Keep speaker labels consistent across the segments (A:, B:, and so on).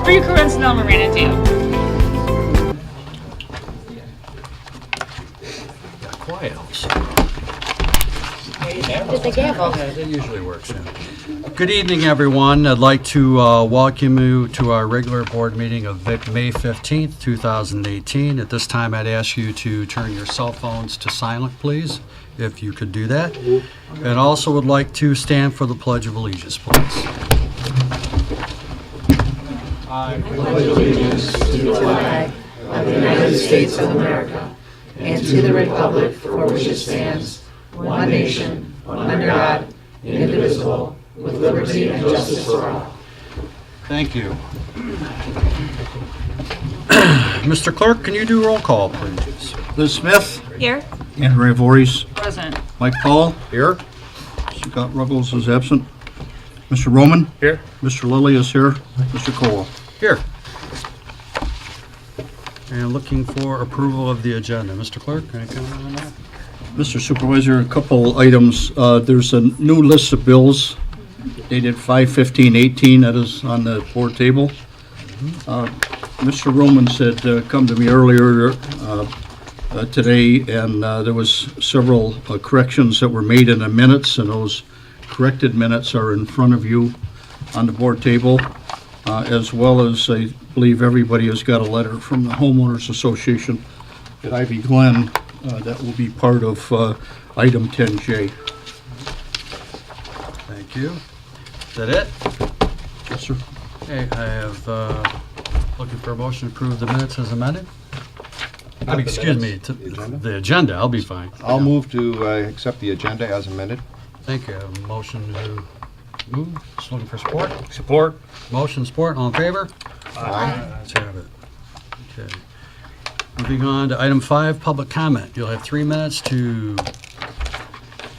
A: For your coincidental Marina too.
B: Got quiet.
C: Did the gavel.
B: Yeah, that usually works. Yeah. Good evening, everyone. I'd like to welcome you to our regular board meeting of May 15th, 2018. At this time, I'd ask you to turn your cell phones to silent, please, if you could do that. And also would like to stand for the Pledge of Allegiance, please. I
D: pledge allegiance to the flag of the United States of America and to the republic for which it stands, one nation, under God, indivisible, with liberty and justice for all.
B: Thank you. Mr. Clerk, can you do roll call, please?
E: Liz Smith,
A: Here.
E: Andrea Voorhees,
A: Present.
E: Mike Paul,
F: Here?
E: Scott Ruggles is absent, Mr. Roman,
F: Here.
E: Mr. Lilly is here, Mr. Cole.
B: Here. And looking for approval of the agenda. Mr. Clerk, any comment on that?
E: Mr. Supervisor, a couple items. There's a new list of bills dated 5/15/18 that is on the board table. Mr. Roman said come to me earlier today, and there was several corrections that were made in the minutes, and those corrected minutes are in front of you on the board table, as well as I believe everybody has got a letter from the Homeowners Association at Ivy Glen that will be part of item 10J.
B: Thank you. Is that it?
E: Yes, sir.
B: Okay, I have, looking for a motion to approve the minutes as amended. Excuse me, the agenda, I'll be fine.
F: I'll move to accept the agenda as amended.
B: Thank you. A motion to move, just looking for support.
F: Support.
B: Motion, support, all in favor?
F: Aye.
B: Let's have it. Okay. Moving on to item 5, public comment. You'll have 3 minutes to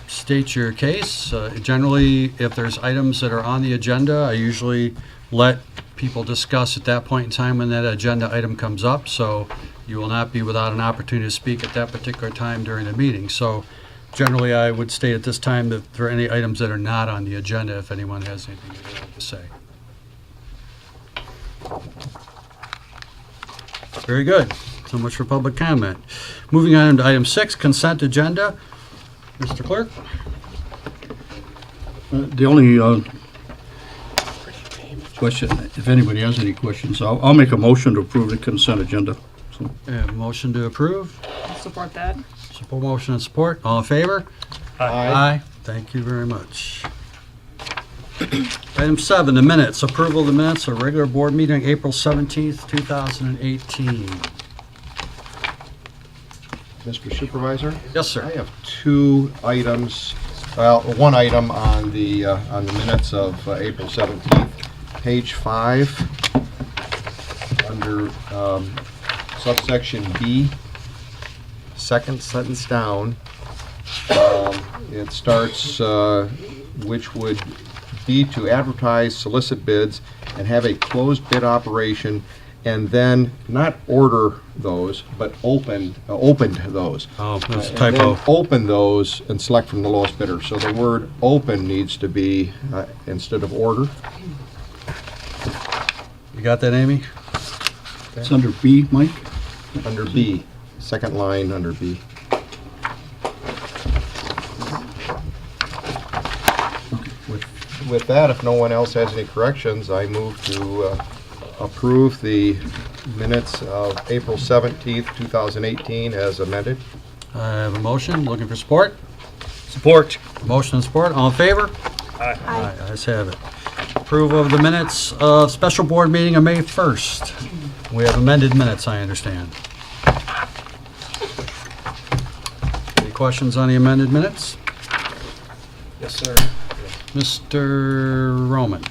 B: state your case. Generally, if there's items that are on the agenda, I usually let people discuss at that point in time when that agenda item comes up, so you will not be without an opportunity to speak at that particular time during the meeting. So generally, I would state at this time that if there are any items that are not on the agenda, if anyone has anything they'd like to say. Very good. So much for public comment. Moving on to item 6, consent agenda. Mr. Clerk?
E: The only question, if anybody has any questions, I'll make a motion to approve the consent agenda. So,
B: Motion to approve.
A: I'll support that.
B: Support, motion and support. All in favor? Aye. Thank you very much. Item 7, the minutes. Approval of the minutes of regular board meeting April 17th, 2018.
F: Mr. Supervisor?
B: Yes, sir.
F: I have 2 items, well, one item on the minutes of April 17th, page 5, under subsection B, second sentence down. It starts, which would be to advertise, solicit bids, and have a closed bid operation, and then not order those, but opened those.
B: Oh, that's a
F: And
B: typo.
F: then open those and select from the lowest bidder. So the word open needs to be instead of order.
B: You got that, Amy?
E: it's under B, Mike?
F: Under B, second line under B. With that, if no one else has any corrections, I move to approve the minutes of April 17th, 2018 as amended.
B: I have a motion. Looking for support.
F: Support.
B: Motion and support. All in favor?
A: Aye.
B: Ayes have it. Approval of the minutes of special board meeting of May 1st. We have amended minutes, I understand. Any questions on the amended minutes?
G: Yes, sir.
B: Mr. Roman?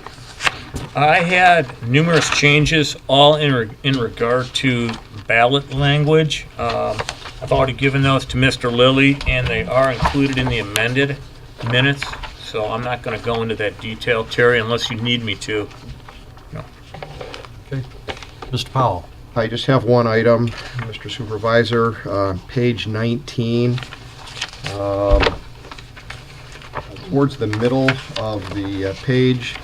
G: I had numerous changes, all in regard to ballot language. I've already given those to Mr. Lilly, and they are included in the amended minutes, so I'm not going to go into that detail, Terry, unless you need me to. No.
B: Okay. Mr. Powell?
F: I just have one item, Mr. Supervisor, page 19. Towards the middle of the page,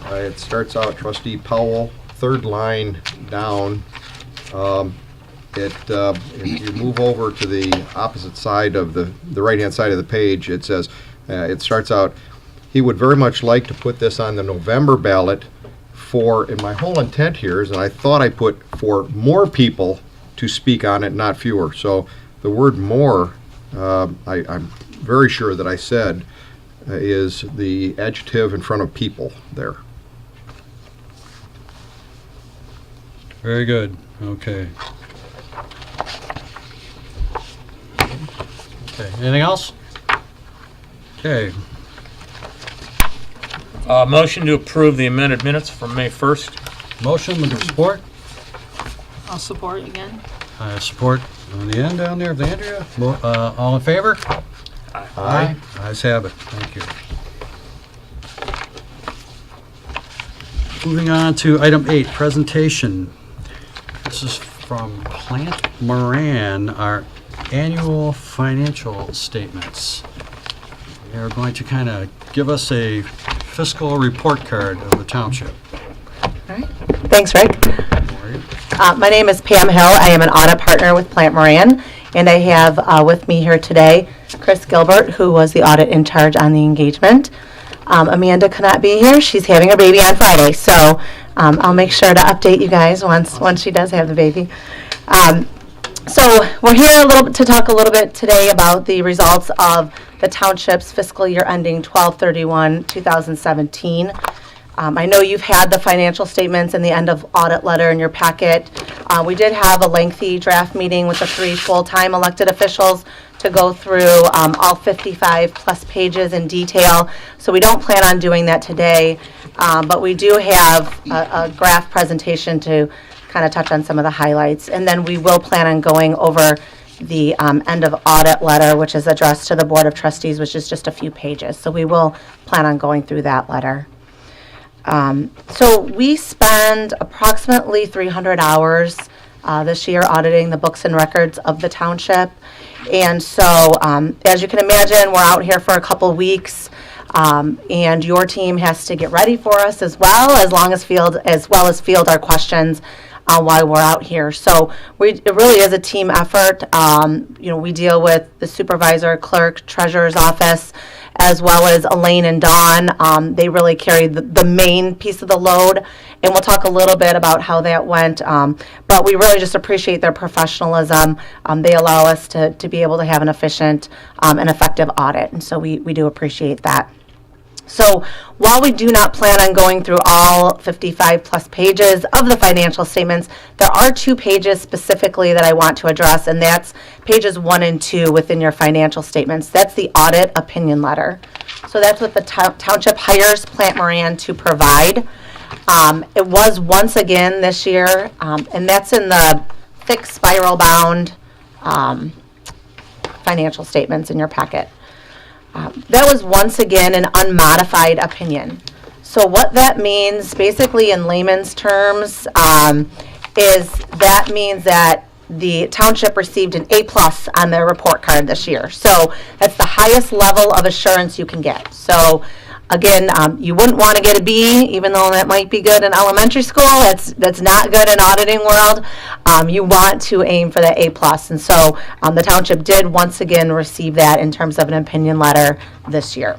F: it starts out trustee Powell, third line down, if you move over to the opposite side of the right-hand side of the page, it says, it starts out, he would very much like to put this on the November ballot for, and my whole intent here is, and I thought I put for more people to speak on it, not fewer. So the word more, I'm very sure that I said is the adjective in front of people there.
B: Very good. Okay. Okay, anything else? Okay,
G: Motion to approve the amended minutes from May 1st.
B: motion with support.
A: I'll support again.
B: Support on the end down there of the Andrea. All in favor? Aye. Ayes have it. Thank you. Moving on to item 8, presentation. This is from Plant Moran, our annual financial statements. They are going to kind of give us a fiscal report card of the township.
D: All right. Thanks, Rick.
B: How are you?
D: My name is Pam Hill. I am an audit partner with Plant Moran, and I have with me here today Chris Gilbert, who was the audit in charge on the engagement. Amanda cannot be here. She's having her baby on Friday, so I'll make sure to update you guys once she does have the baby. So we're here to talk a little bit today about the results of the township's fiscal year ending 12/31/2017. I know you've had the financial statements and the end of audit letter in your packet. We did have a lengthy draft meeting with the 3 full-time elected officials to go through all 55 plus pages in detail. So we don't plan on doing that today, but we do have a graph presentation to kind of touch on some of the highlights. And then we will plan on going over the end of audit letter, which is addressed to the Board of Trustees, which is just a few pages. So we will plan on going through that letter. So we spend approximately 300 hours this year auditing the books and records of the township. And so, as you can imagine, we're out here for a couple weeks, and your team has to get ready for us as well as field our questions while we're out here. So it really is a team effort. We deal with the supervisor, clerk, treasurer's office, as well as Elaine and Dawn. They really carry the main piece of the load, and we'll talk a little bit about how that went. But we really just appreciate their professionalism. They allow us to be able to have an efficient and effective audit, and so we do appreciate that. So while we do not plan on going through all 55 plus pages of the financial statements, there are 2 pages specifically that I want to address, and that's pages 1 and 2 within your financial statements. That's the audit opinion letter. So that's what the township hires Plant Moran to provide. It was once again this year, and that's in the thick spiral bound financial statements in your packet. That was once again an unmodified opinion. So what that means, basically in layman's terms, is that means that the township received an A+ on their report card this year. So that's the highest level of assurance you can get. So again, you wouldn't want to get a B, even though that might be good in elementary school. That's not good in auditing world. You want to aim for the A+. And so the township did once again receive that in terms of an opinion letter this year.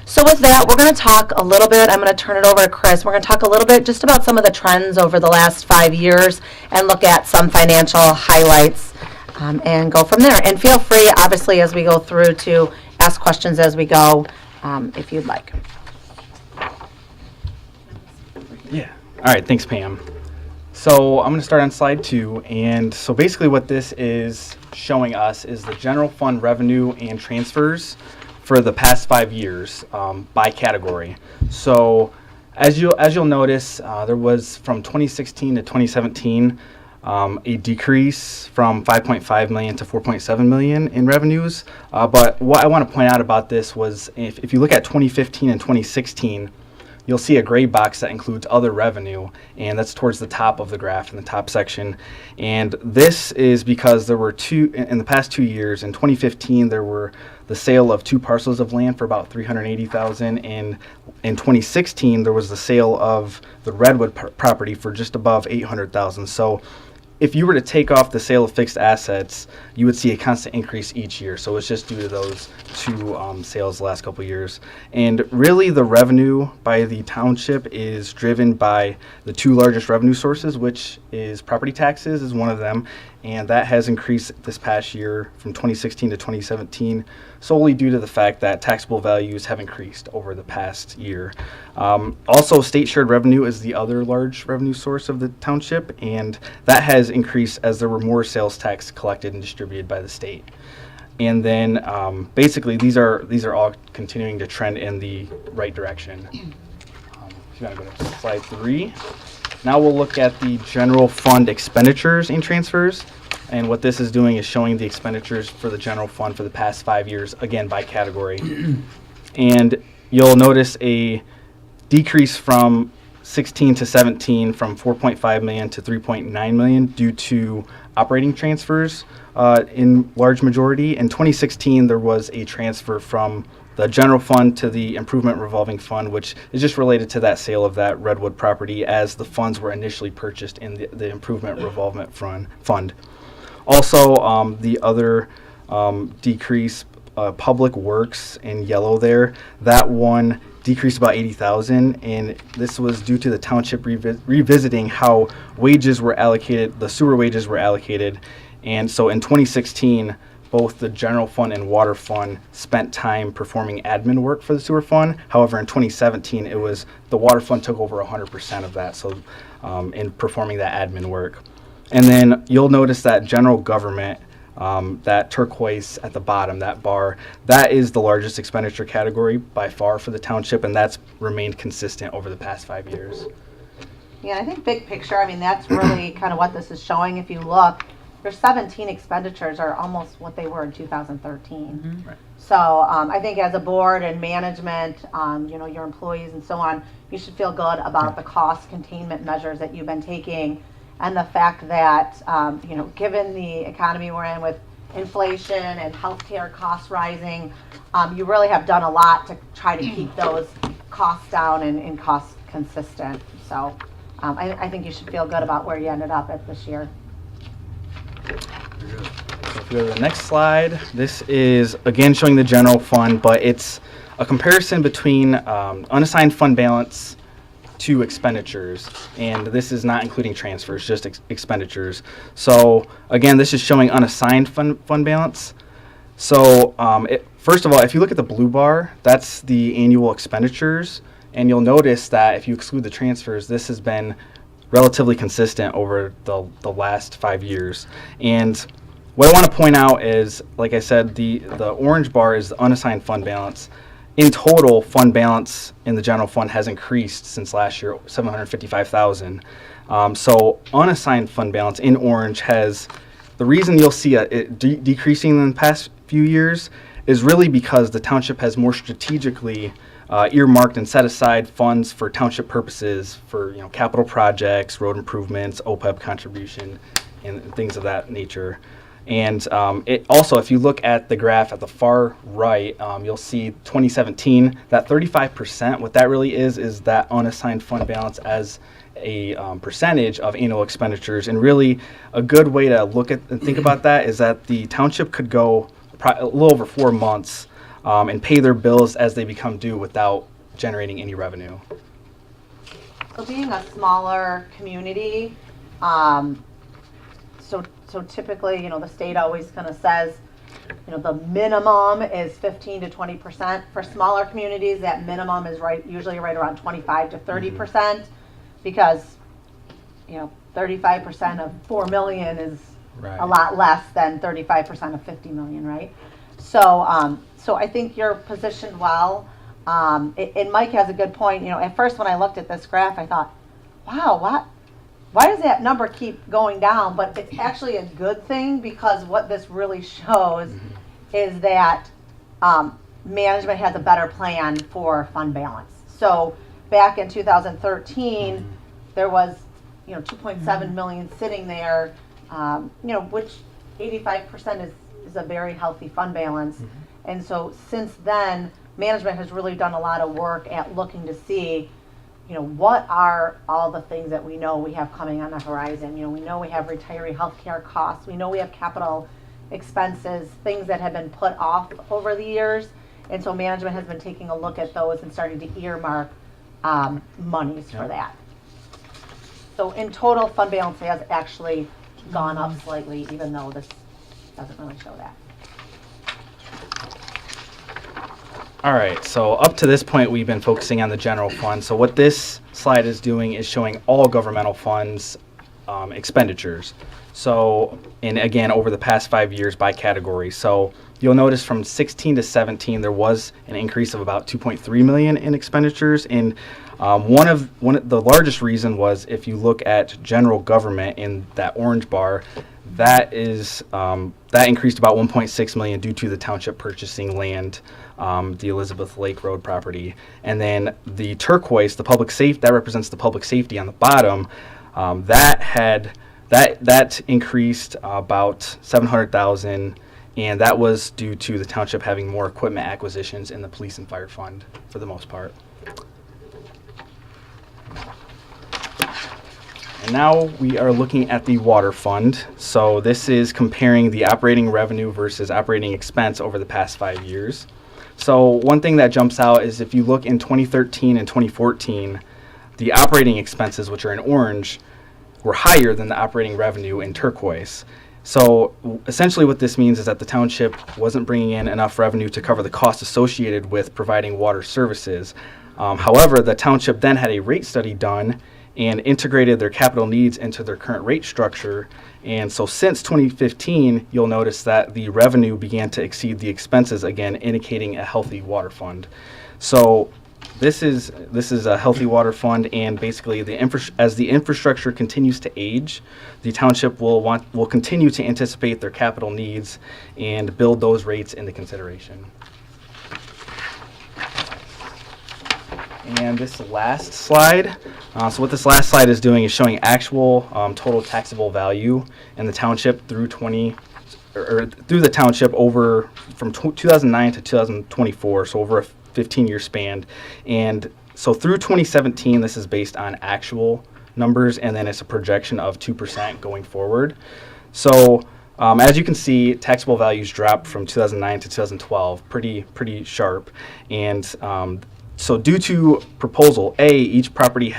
D: So with that, we're going to talk a little bit. I'm going to turn it over to Chris. We're going to talk a little bit just about some of the trends over the last 5 years and look at some financial highlights and go from there. And feel free, obviously, as we go through to ask questions as we go. If you'd like.
C: Yeah. All right. Thanks, Pam. So I'm going to start on slide 2. And so basically what this is showing us is the general fund revenue and transfers for the past 5 years by category. So as you'll notice, there was from 2016 to 2017 a decrease from 5.5 million to 4.7 million in revenues. But what I want to point out about this was if you look at 2015 and 2016, you'll see a gray box that includes other revenue, and that's towards the top of the graph in the top section. And this is because there were in the past 2 years, in 2015, there were the sale of 2 parcels of land for about $380,000, and in 2016, there was the sale of the Redwood property for just above $800,000. So if you were to take off the sale of fixed assets, you would see a constant increase each year. So it's just due to those 2 sales the last couple of years. And really the revenue by the township is driven by the 2 largest revenue sources, which is property taxes is one of them. And that has increased this past year from 2016 to 2017 solely due to the fact that taxable values have increased over the past year. Also, state shared revenue is the other large revenue source of the township, and that has increased as there were more sales tax collected and distributed by the state. And then basically these are all continuing to trend in the right direction. If you want to go to slide 3. Now we'll look at the general fund expenditures and transfers. And what this is doing is showing the expenditures for the general fund for the past 5 years, again by category. And you'll notice a decrease from 16 to 17 from 4.5 million to 3.9 million due to operating transfers in large majority. In 2016, there was a transfer from the general fund to the improvement revolving fund, which is just related to that sale of that Redwood property as the funds were initially purchased in the improvement revolving fund. Also, the other decrease, public works in yellow there, that one decreased about 80,000, and this was due to the township revisiting how wages were allocated, the sewer wages were allocated. And so in 2016, both the general fund and water fund spent time performing admin work for the sewer fund. However, in 2017, it was the water fund took over 100% of that, so in performing that admin work. And then you'll notice that general government, that turquoise at the bottom, that bar, that is the largest expenditure category by far for the township, and that's remained consistent over the past 5 years.
D: Yeah, I think big picture, I mean, that's really kind of what this is showing. If you look, your 17 expenditures are almost what they were in 2013.
C: Right.
D: So I think as a board and management, your employees and so on, you should feel good about the cost containment measures that you've been taking, and the fact that, given the economy we're in with inflation and healthcare costs rising, you really have done a lot to try to keep those costs down and costs consistent. So I think you should feel good about where you ended up at this year.
C: So if we go to the next slide, this is again showing the general fund, but it's a comparison between unassigned fund balance to expenditures, and this is not including transfers, just expenditures. So again, this is showing unassigned fund balance. So first of all, if you look at the blue bar, that's the annual expenditures, and you'll notice that if you exclude the transfers, this has been relatively consistent over the last 5 years. And what I want to point out is, like I said, the orange bar is the unassigned fund balance. In total, fund balance in the general fund has increased since last year, 755,000. So unassigned fund balance in orange has, the reason you'll see it decreasing in the past few years is really because the township has more strategically earmarked and set aside funds for township purposes for capital projects, road improvements, OPEB contribution, and things of that nature. And it also, if you look at the graph at the far right, you'll see 2017, that 35%, what that really is that unassigned fund balance as a percentage of annual expenditures. And really a good way to look at and think about that is that the township could go a little over 4 months and pay their bills as they become due without generating any revenue.
D: So being a smaller community, so typically, the state always kind of says, the minimum is 15 to 20%. For smaller communities, that minimum is usually right around 25 to 30%, because 35% of 4 million is
C: Right.
D: a lot less than 35% of 50 million, right? So, so I think you're positioned well. And Mike has a good point. At first when I looked at this graph, I thought, wow, why does that number keep going down? But it's actually a good thing, because what this really shows is that management has a better plan for fund balance. So
H: back in 2013, there was, 2.7 million sitting there, which 85% is a very healthy fund balance. And so since then, management has really done a lot of work at looking to see, what are all the things that we know we have coming on the horizon. We know we have retiree healthcare costs. We know we have capital expenses, things that have been put off over the years. And so management has been taking a look at those and starting to earmark monies for that. So in total, fund balance has actually gone up slightly, even though this doesn't really show that.
C: All right, so up to this point, we've been focusing on the general fund. So what this slide is doing is showing all governmental funds expenditures. So, and again, over the past 5 years by category. So you'll notice from 16 to 17, there was an increase of about 2.3 million in expenditures. And one of the largest reason was if you look at general government in that orange bar, that increased about 1.6 million due to the township purchasing land, the Elizabeth Lake Road property. And then the turquoise, that represents the public safety on the bottom, that increased about 700,000, and that was due to the township having more equipment acquisitions in the police and fire fund for the most part. And now we are looking at the water fund. So this is comparing the operating revenue versus operating expense over the past 5 years. So one thing that jumps out is if you look in 2013 and 2014, the operating expenses, which are in orange, were higher than the operating revenue in turquoise. So essentially what this means is that the township wasn't bringing in enough revenue to cover the costs associated with providing water services. However, the township then had a rate study done and integrated their capital needs into their current rate structure. And so since 2015, you'll notice that the revenue began to exceed the expenses, again, indicating a healthy water fund. So this is a healthy water fund, and basically as the infrastructure continues to age, the township will continue to anticipate their capital needs and build those rates into consideration. And this last slide, so what this last slide is doing is showing actual total taxable value in the township through the township over from 2009 to 2024, so over a 15-year span. And so through 2017, this is based on actual numbers, and then it's a projection of 2% going forward. So as you can see, taxable values dropped from 2009 to 2012, pretty sharp. And so due to Proposal A, each property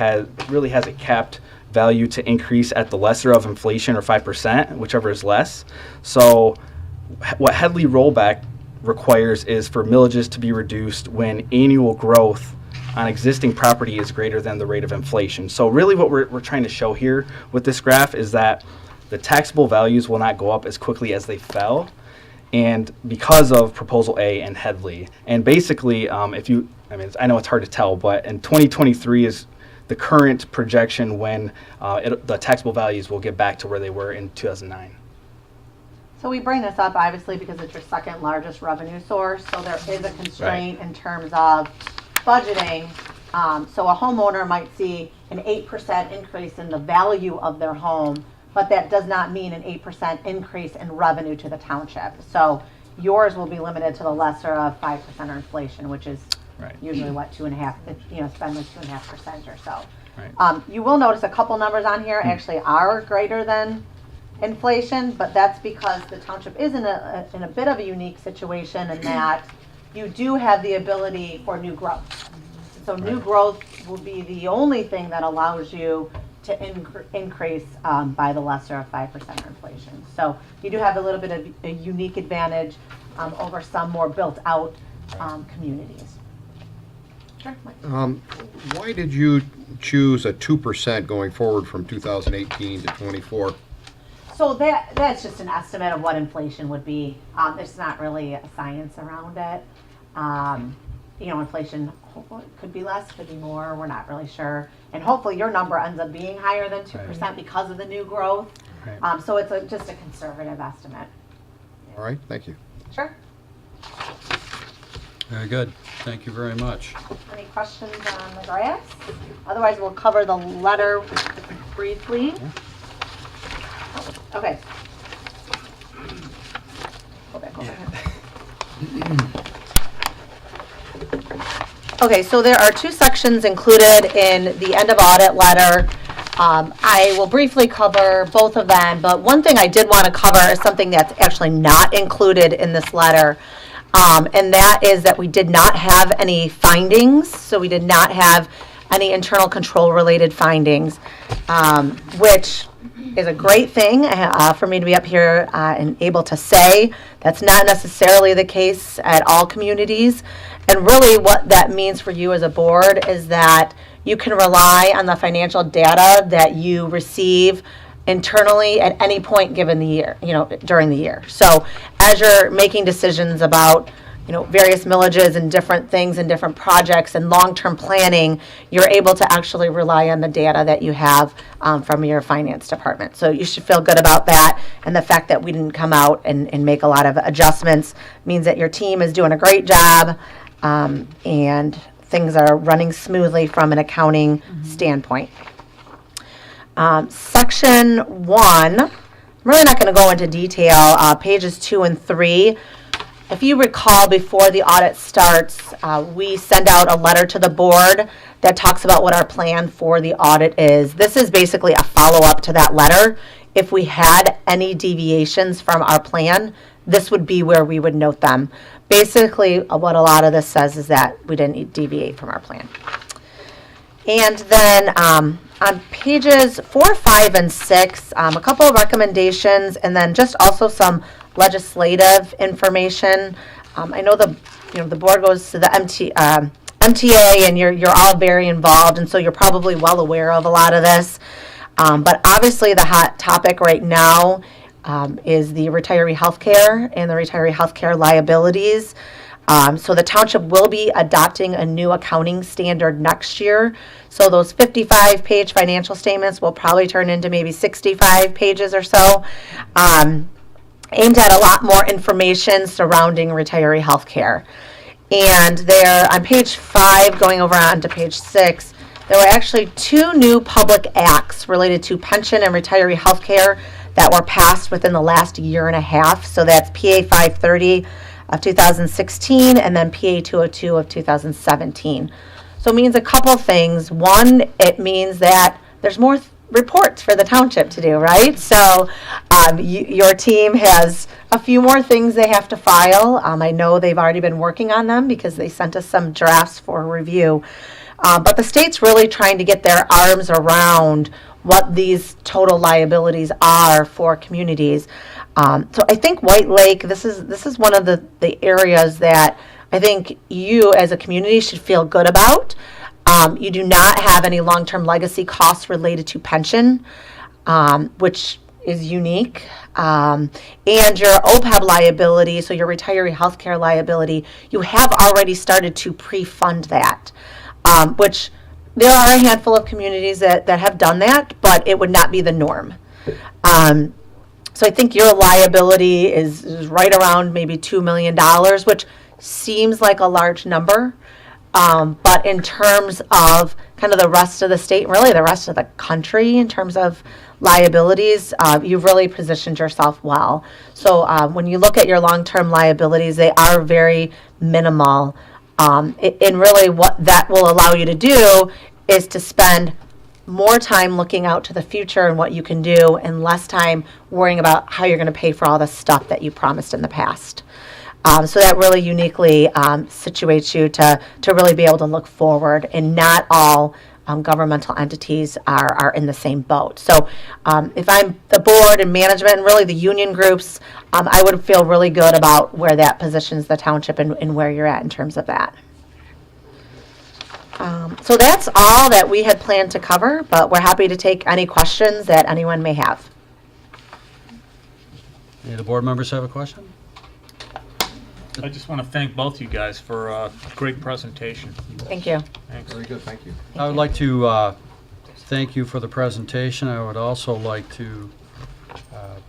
C: really has a capped value to increase at the lesser of inflation, or 5%, whichever is less. So what Headley rollback requires is for millages to be reduced when annual growth on existing property is greater than the rate of inflation. So really what we're trying to show here with this graph is that the taxable values will not go up as quickly as they fell, and because of Proposal A and Headley. And basically, I know it's hard to tell, but in 2023 is the current projection when the taxable values will get back to where they were in 2009.
H: So we bring this up obviously because it's your second largest revenue source. So there is a constraint in terms of budgeting. So a homeowner might see an 8% increase in the value of their home, but that does not mean an 8% increase in revenue to the township. So yours will be limited to the lesser of 5% or inflation, which is usually what, 2.5%, spend was 2.5% or so.
C: Right.
H: You will notice a couple numbers on here actually are greater than inflation, but that's because the township is in a bit of a unique situation in that you do have the ability for new growth. So new growth will be the only thing that allows you to increase by the lesser of 5% or inflation. So you do have a little bit of a unique advantage over some more built out communities. Sure, Mike.
F: Why did you choose a 2% going forward from 2018 to 24?
H: So that's just an estimate of what inflation would be. There's not really a science around it. Inflation could be less, could be more. We're not really sure. And hopefully your number ends up being higher than 2% because of the new growth.
C: Right.
H: So it's just a conservative estimate.
F: All right, thank you.
H: Sure.
B: Very good. Thank you very much.
H: Any questions on the graphs? Otherwise, we'll cover the letter briefly. Okay. Go back over here. Okay, so there are two sections included in the end of audit letter. I will briefly cover both of them, but one thing I did want to cover is something that's actually not included in this letter. And that is that we did not have any findings, so we did not have any internal control related findings, which is a great thing for me to be up here and able to say. That's not necessarily the case at all communities. And really what that means for you as a board is that you can rely on the financial data that you receive internally at any point given the year, during the year. So as you're making decisions about, various millages and different things and different projects and long-term planning, you're able to actually rely on the data that you have from your finance department. So you should feel good about that. And the fact that we didn't come out and make a lot of adjustments means that your team is doing a great job and things are running smoothly from an accounting standpoint. Section 1, I'm really not going to go into detail, pages 2 and 3. If you recall, before the audit starts, we send out a letter to the board that talks about what our plan for the audit is. This is basically a follow-up to that letter. If we had any deviations from our plan, this would be where we would note them. Basically, what a lot of this says is that we didn't deviate from our plan. And then on pages 4, 5, and 6, a couple of recommendations, and then just also some legislative information. I know the board goes to the MTA, and you're all very involved, and so you're probably well aware of a lot of this. But obviously, the hot topic right now is the retiree health care and the retiree health care liabilities. So the township will be adopting a new accounting standard next year. So those 55-page financial statements will probably turn into maybe 65 pages or so, aimed at a lot more information surrounding retiree health care. And there, on page 5, going over on to page 6, there were actually 2 new public acts related to pension and retiree health care that were passed within the last year and a half. So that's PA 530 of 2016 and then PA 202 of 2017. So it means a couple things. One, it means that there's more reports for the township to do, right? So your team has a few more things they have to file. I know they've already been working on them because they sent us some drafts for review. But the state's really trying to get their arms around what these total liabilities are for communities. So I think White Lake, this is one of the areas that I think you as a community should feel good about. You do not have any long-term legacy costs related to pension, which is unique. And your OPEB liability, so your retiree health care liability, you have already started to pre-fund that, which there are a handful of communities that have done that, but it would not be the norm. So I think your liability is right around maybe $2 million, which seems like a large number. But in terms of kind of the rest of the state, really the rest of the country in terms of liabilities, you've really positioned yourself well. So when you look at your long-term liabilities, they are very minimal. And really what that will allow you to do is to spend more time looking out to the future and what you can do and less time worrying about how you're going to pay for all the stuff that you promised in the past. So that really uniquely situates you to really be able to look forward, and not all governmental entities are in the same boat. So if I'm the board and management and really the union groups, I would feel really good about where that positions the township and where you're at in terms of that. So that's all that we had planned to cover, but we're happy to take any questions that anyone may have.
B: Any of the board members have a question?
G: I just want to thank both you guys for a great presentation.
H: Thank you.
G: Thanks.
F: Very good, thank you.
B: I would like to thank you for the presentation. I would also like to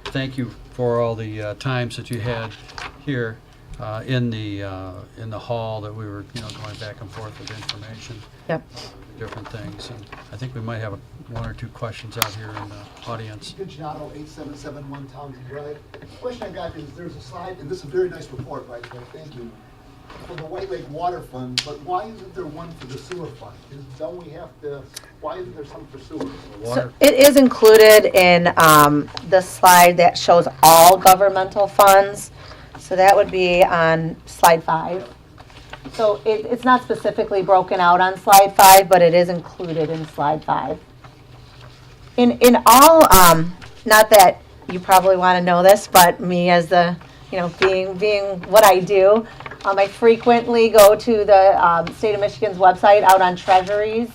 B: thank you for all the times that you had here. in the hall that we were, going back and forth with information,
H: Yep.
B: different things. And I think we might have one or two questions out here in the audience.
I: Pigeonado, 8771 Townsend Drive. The question I got is, there's a slide, and this is a very nice report, by the way, thank you, for the White Lake Water Fund, but why isn't there one for the sewer fund? Don't we have to, why isn't there some for sewer?
H: So it is included in the slide that shows all governmental funds. So that would be on slide 5. So it's not specifically broken out on slide 5, but it is included in slide 5. In all, not that you probably want to know this, but me as the, being what I do, I frequently go to the state of Michigan's website out on Treasury's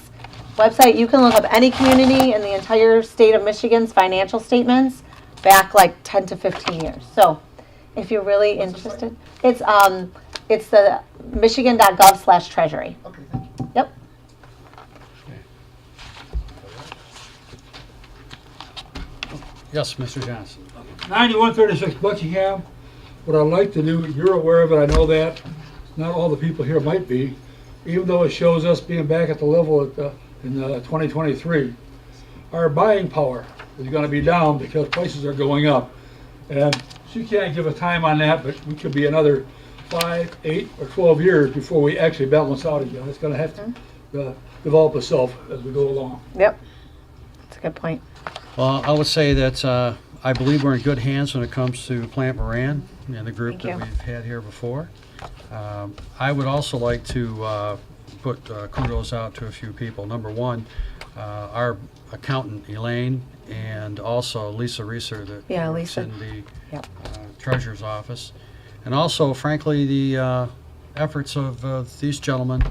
H: website. You can look up any community in the entire state of Michigan's financial statements back like 10 to 15 years. So if you're really interested, it's the michigan.gov/treasury.
I: Okay, thank you.
H: Yep.
B: Yes, Mr. Johnson.
J: 9136 Buckingham. What I'd like to do, you're aware of it, I know that. Not all the people here might be, even though it shows us being back at the level in 2023. Our buying power is going to be down because prices are going up. And she can't give a time on that, but we could be another 5, 8, or 12 years before we actually balance out again. It's going to have to develop itself as we go along.
H: Yep. That's a good point.
B: Well, I would say that I believe we're in good hands when it comes to Plant Moran and the group
H: Thank
B: that
H: you.
B: we've had here before. I would also like to put kudos out to a few people. Number one, our accountant Elaine, and also Lisa Reeser that
H: Yeah,
B: works
H: Lisa.
B: in the
H: Yep.
B: treasurer's office, and also, frankly, the efforts of these gentlemen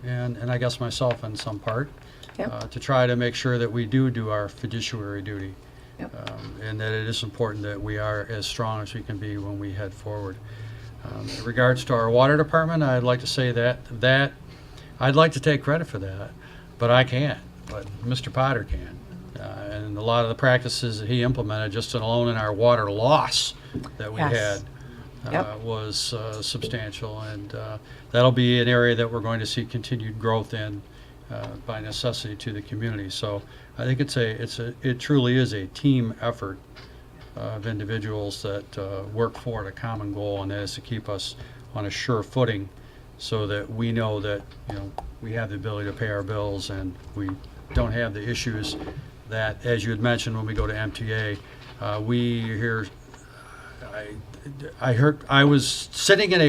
B: and I guess myself in some part.
H: Yep.
B: To try to make sure that we do our fiduciary duty.
H: Yep.
B: And that it is important that we are as strong as we can be when we head forward. In regards to our water department, I'd like to say that I'd like to take credit for that, but I can't. But Mr. Potter can. And a lot of the practices that he implemented just alone in our water loss that we
H: Yes.
B: had
H: Yep.
B: was substantial. And that'll be an area that we're going to see continued growth in by necessity to the community. So I think it truly is a team effort of individuals that work for a common goal, and that is to keep us on a sure footing so that we know that we have the ability to pay our bills and we don't have the issues that, as you had mentioned, when we go to MTA, we hear. I heard I was sitting in a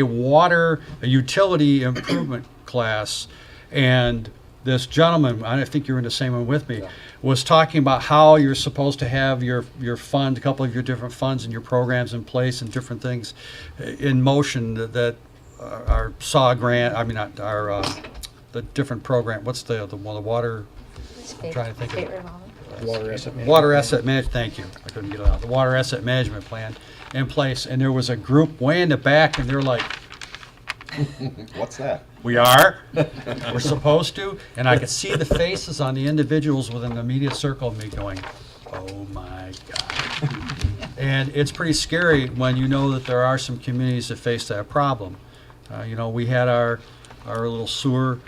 B: utility improvement class, and this gentleman, I think you were in the same one with me, was talking about how you're supposed to have your fund, a couple of your different funds and your programs in place and different things in motion that our SAW grant, I mean, not our, the different program, what's the water, I'm trying to think of
H: State
B: it.
H: revolving.
B: Water asset management, thank you. I couldn't get it out. The water asset management plan in place, and there was a group way in the back, and they're like,
F: What's that?
B: we are, we're supposed to, and I could see the faces on the individuals within the immediate circle of me going, oh my God. And it's pretty scary when you know that there are some communities that face that problem. We had our little sewer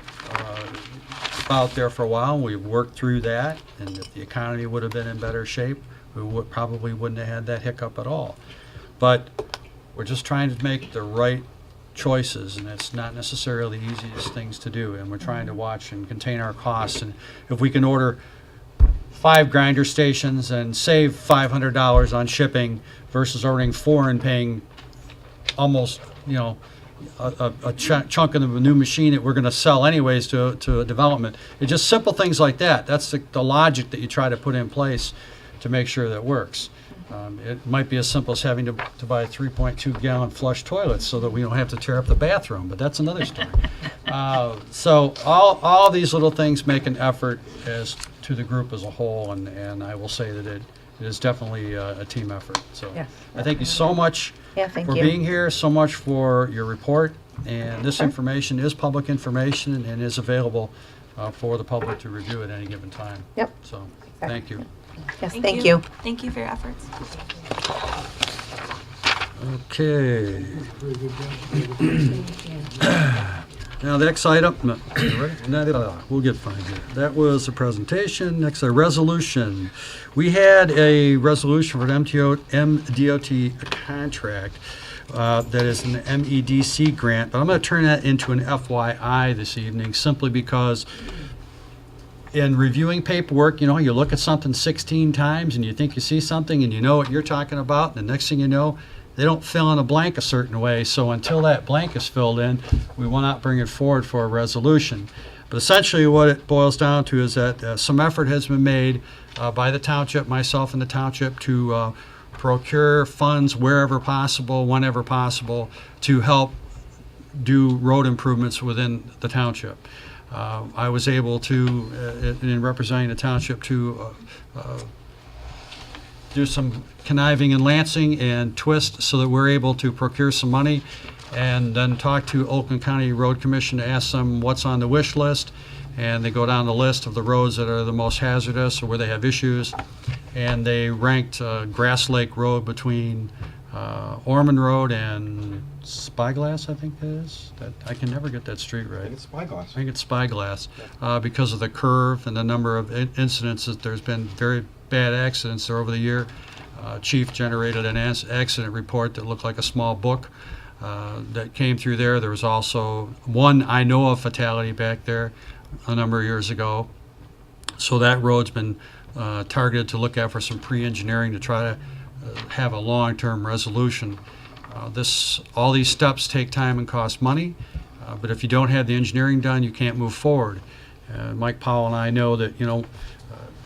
B: out there for a while, and we worked through that, and if the economy would have been in better shape, we probably wouldn't have had that hiccup at all. But we're just trying to make the right choices, and it's not necessarily the easiest things to do, and we're trying to watch and contain our costs. And if we can order 5 grinder stations and save $500 on shipping versus ordering 4 and paying almost a chunk of the new machine that we're going to sell anyways to a development, it's just simple things like that. That's the logic that you try to put in place to make sure that works. It might be as simple as having to buy 3.2 gallon flush toilets so that we don't have to tear up the bathroom, but that's another story. So all these little things make an effort as to the group as a whole, and I will say that it is definitely a team effort. So
H: Yes.
B: I thank you so much
H: Thank
B: for
H: you.
B: being here, so much for your report, and this information is public information and is available for the public to review at any given time.
H: Yep.
B: So thank you.
H: Yes, thank you.
K: Thank you for your efforts.
B: Okay.
J: Very good job.
B: Now, the next item, we'll get fine here. That was the presentation. Next, a resolution. We had a resolution for an MDOT contract that is an MEDC grant, but I'm going to turn that into an FYI this evening simply because in reviewing paperwork, you know, you look at something 16 times and you think you see something and you know what you're talking about, and the next thing you know, they don't fill in a blank a certain way. So until that blank is filled in, we will not bring it forward for a resolution. But essentially what it boils down to is that some effort has been made by the township, myself and the township, to procure funds wherever possible, whenever possible, to help do road improvements within the township. I was able to, in representing the township, to do some conniving and lancing and twist so that we're able to procure some money, and then talk to Oakland County Road Commission to ask them what's on the wish list, and they go down the list of the roads that are the most hazardous or where they have issues, and they ranked Grass Lake Road between Ormond Road and Spyglass, I think it is. I can never get that street right.
F: I think it's Spyglass.
B: I think it's Spyglass, because of the curve and the number of incidents. That there's been very bad accidents there over the year. Chief generated an accident report that looked like a small book that came through there. There was also one I know of fatality back there a number of years ago. So that road's been targeted to look at for some pre-engineering to try to have a long-term resolution. All these steps take time and cost money, but if you don't have the engineering done, you can't move forward. Mike Powell and I know that, you know,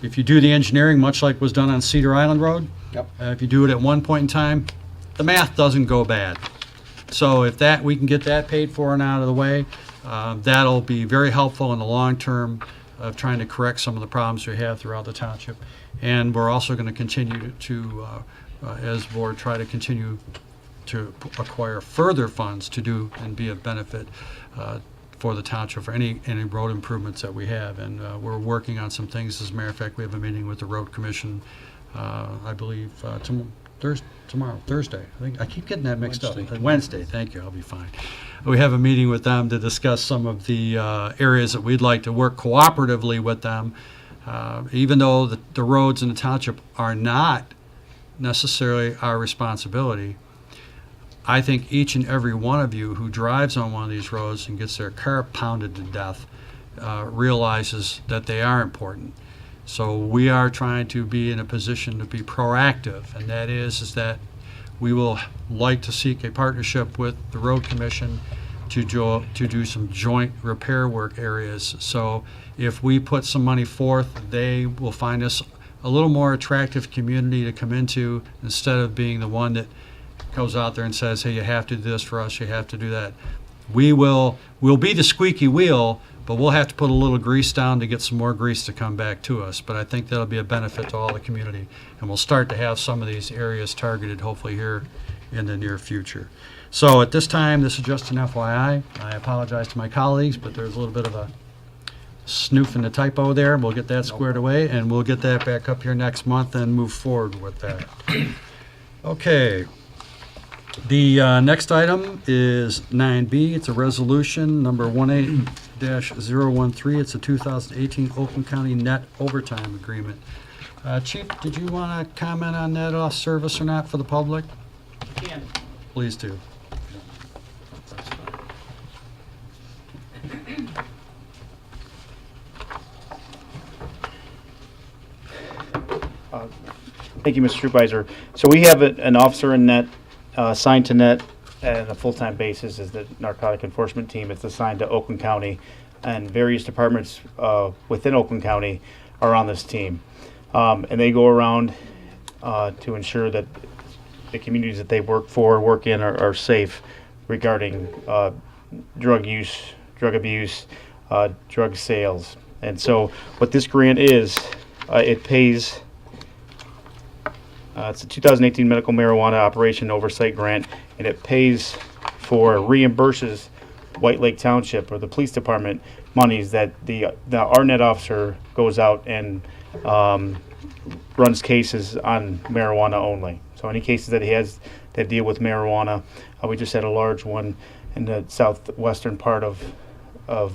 B: if you do the engineering, much like was done on Cedar Island Road,
F: Yep.
B: if you do it at one point in time, the math doesn't go bad. So if we can get that paid for and out of the way, that'll be very helpful in the long term of trying to correct some of the problems we have throughout the township. And we're also going to continue to, as board, try to continue to acquire further funds to do and be of benefit for the township for any road improvements that we have. And we're working on some things. As a matter of fact, we have a meeting with the road commission, I believe, tomorrow, Thursday. I keep getting that mixed up. Wednesday, thank you, I'll be fine. We have a meeting with them to discuss some of the areas that we'd like to work cooperatively with them. Even though the roads in the township are not necessarily our responsibility, I think each and every one of you who drives on one of these roads and gets their car pounded to death realizes that they are important. So we are trying to be in a position to be proactive, and that is that we will like to seek a partnership with the road commission to do some joint repair work areas. So if we put some money forth, they will find us a little more attractive community to come into, instead of being the one that goes out there and says, hey, you have to do this for us, you have to do that. We'll be the squeaky wheel, but we'll have to put a little grease down to get some more grease to come back to us. But I think that'll be a benefit to all the community. And we'll start to have some of these areas targeted hopefully here in the near future. So at this time, this is just an FYI. I apologize to my colleagues, but there's a little bit of a snoof in the typo there. We'll get that squared away, and we'll get that back up here next month and move forward with that. Okay. The next item is 9B. It's a resolution number 18-013. It's a 2018 Oakland County net overtime agreement. Chief, did you want to comment on that off service or not for the public?
C: Can.
B: Please do.
C: Thank you, Mr. Supervisor. So we have an officer in net, assigned to net on a full-time basis is the narcotic enforcement team. It's assigned to Oakland County, and various departments within Oakland County are on this team. And they go around to ensure that the communities that they work in are safe regarding drug use, drug abuse, drug sales. And so what this grant is, it pays, it's a 2018 medical marijuana operation oversight grant, and it reimburses White Lake Township or the police department monies that our net officer goes out and runs cases on marijuana only. So any cases that he has that deal with marijuana. We just had a large one in the southwestern part of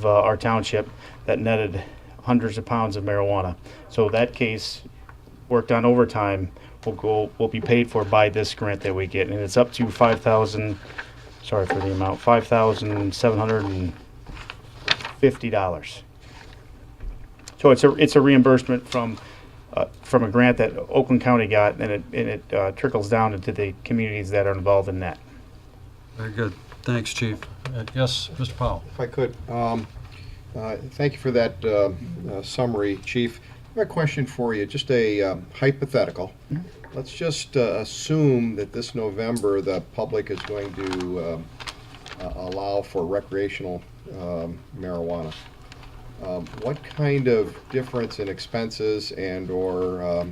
C: our township that netted hundreds of pounds of marijuana. So that case worked on overtime will be paid for by this grant that we get, and it's up to $5,750. So it's a reimbursement from a grant that Oakland County got, and it trickles down into the communities that are involved in that.
B: Very good. Thanks, Chief. Yes, Mr. Powell.
F: If I could, thank you for that summary, Chief. I have a question for you, just a hypothetical. Let's just assume that this November the public is going to allow for recreational marijuana. What kind of difference in expenses and/or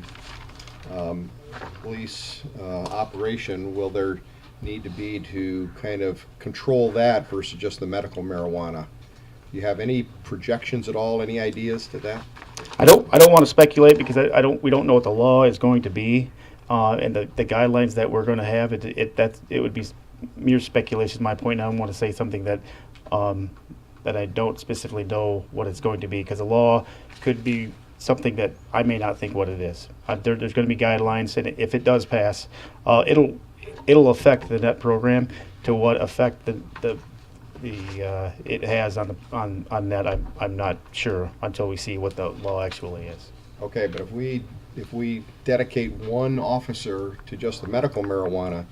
F: police operation will there need to be to kind of control that versus just the medical marijuana? Do you have any projections at all, any ideas to that?
C: I don't want to speculate because we don't know what the law is going to be, and the guidelines that we're going to have. It would be mere speculation. Is my point. I don't want to say something that that I don't specifically know what it's going to be, because the law could be something that I may not think what it is. There's going to be guidelines, and if it does pass, it'll affect the net program to what effect it has on net. I'm not sure until we see what the law actually is.
F: Okay, but if we dedicate one officer to just the medical marijuana,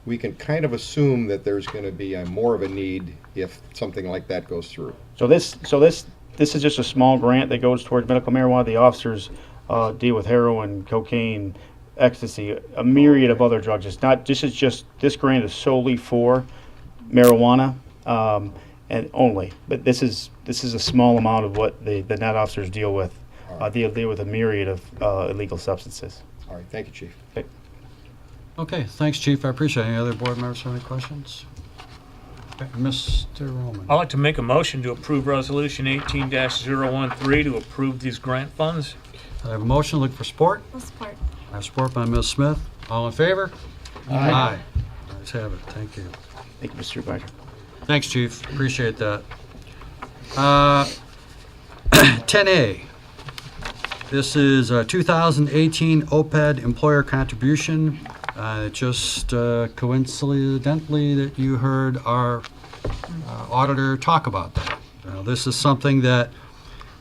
F: we can kind of assume that there's going to be more of a need if something like that goes through.
C: So this is just a small grant that goes towards medical marijuana. The officers deal with heroin, cocaine, ecstasy, a myriad of other drugs. It's not. This grant is solely for marijuana and only. But this is a small amount of what the net officers deal with. They deal with a myriad of illegal substances.
F: All right, thank you, Chief.
C: Okay.
B: Okay, thanks, Chief. I appreciate it. Any other board members have any questions? Okay, Mr. Roman.
G: I'd like to make a motion to approve Resolution 18-013 to approve these grant funds.
B: I have a motion. Look for support.
A: I'll support.
B: I have support by Ms. Smith. All in favor? Aye. Ayes have it. Thank you.
C: Thank you, Mr. Supervisor.
B: Thanks, Chief. Appreciate that. 10A. This is a 2018 OPEB employer contribution. Just coincidentally that you heard our auditor talk about that. This is something that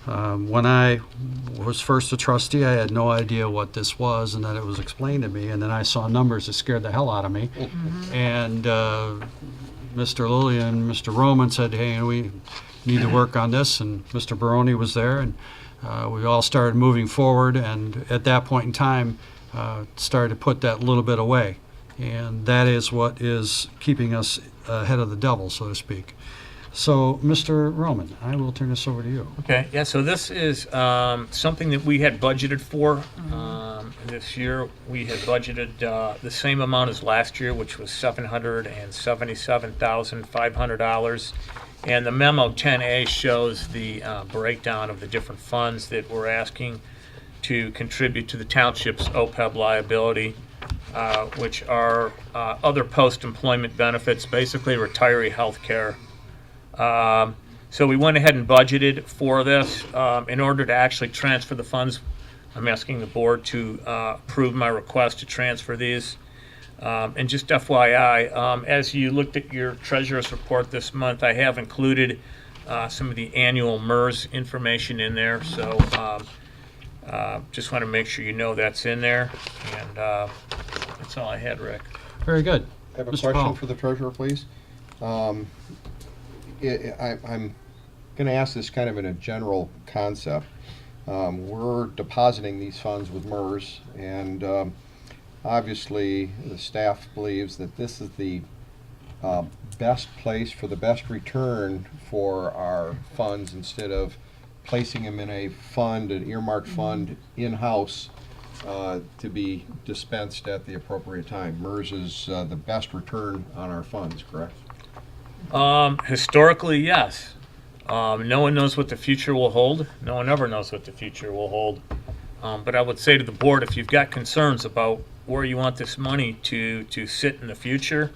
B: when I was first a trustee, I had no idea what this was, and then it was explained to me, and then I saw numbers that scared the hell out of me. And Mr. Lilly and Mr. Roman said, hey, we need to work on this, and Mr. Baroni was there, and we all started moving forward, and at that point in time, started to put that little bit away. And that is what is keeping us ahead of the devil, so to speak. So, Mr. Roman, I will turn this over to you.
G: Okay, yeah, so this is something that we had budgeted for this year. We had budgeted the same amount as last year, which was $777,500. And the memo 10A shows the breakdown of the different funds that we're asking to contribute to the township's OPEB liability, which are other post-employment benefits, basically retiree health care. So we went ahead and budgeted for this. In order to actually transfer the funds, I'm asking the board to approve my request to transfer these. And just FYI, as you looked at your treasurer's report this month, I have included some of the annual MERS information in there. So just want to make sure you know that's in there. And that's all I had, Rick.
B: Very good.
F: I have a
B: Mr.
F: question
B: Powell.
F: for the treasurer, please. I'm going to ask this kind of in a general concept. We're depositing these funds with MERS, and obviously the staff believes that this is the best place for the best return for our funds, instead of placing them in a fund, an earmarked fund in-house to be dispensed at the appropriate time. MERS is the best return on our funds, correct?
G: Historically, yes. No one knows what the future will hold. No one ever knows what the future will hold. But I would say to the board, if you've got concerns about where you want this money to sit in the future,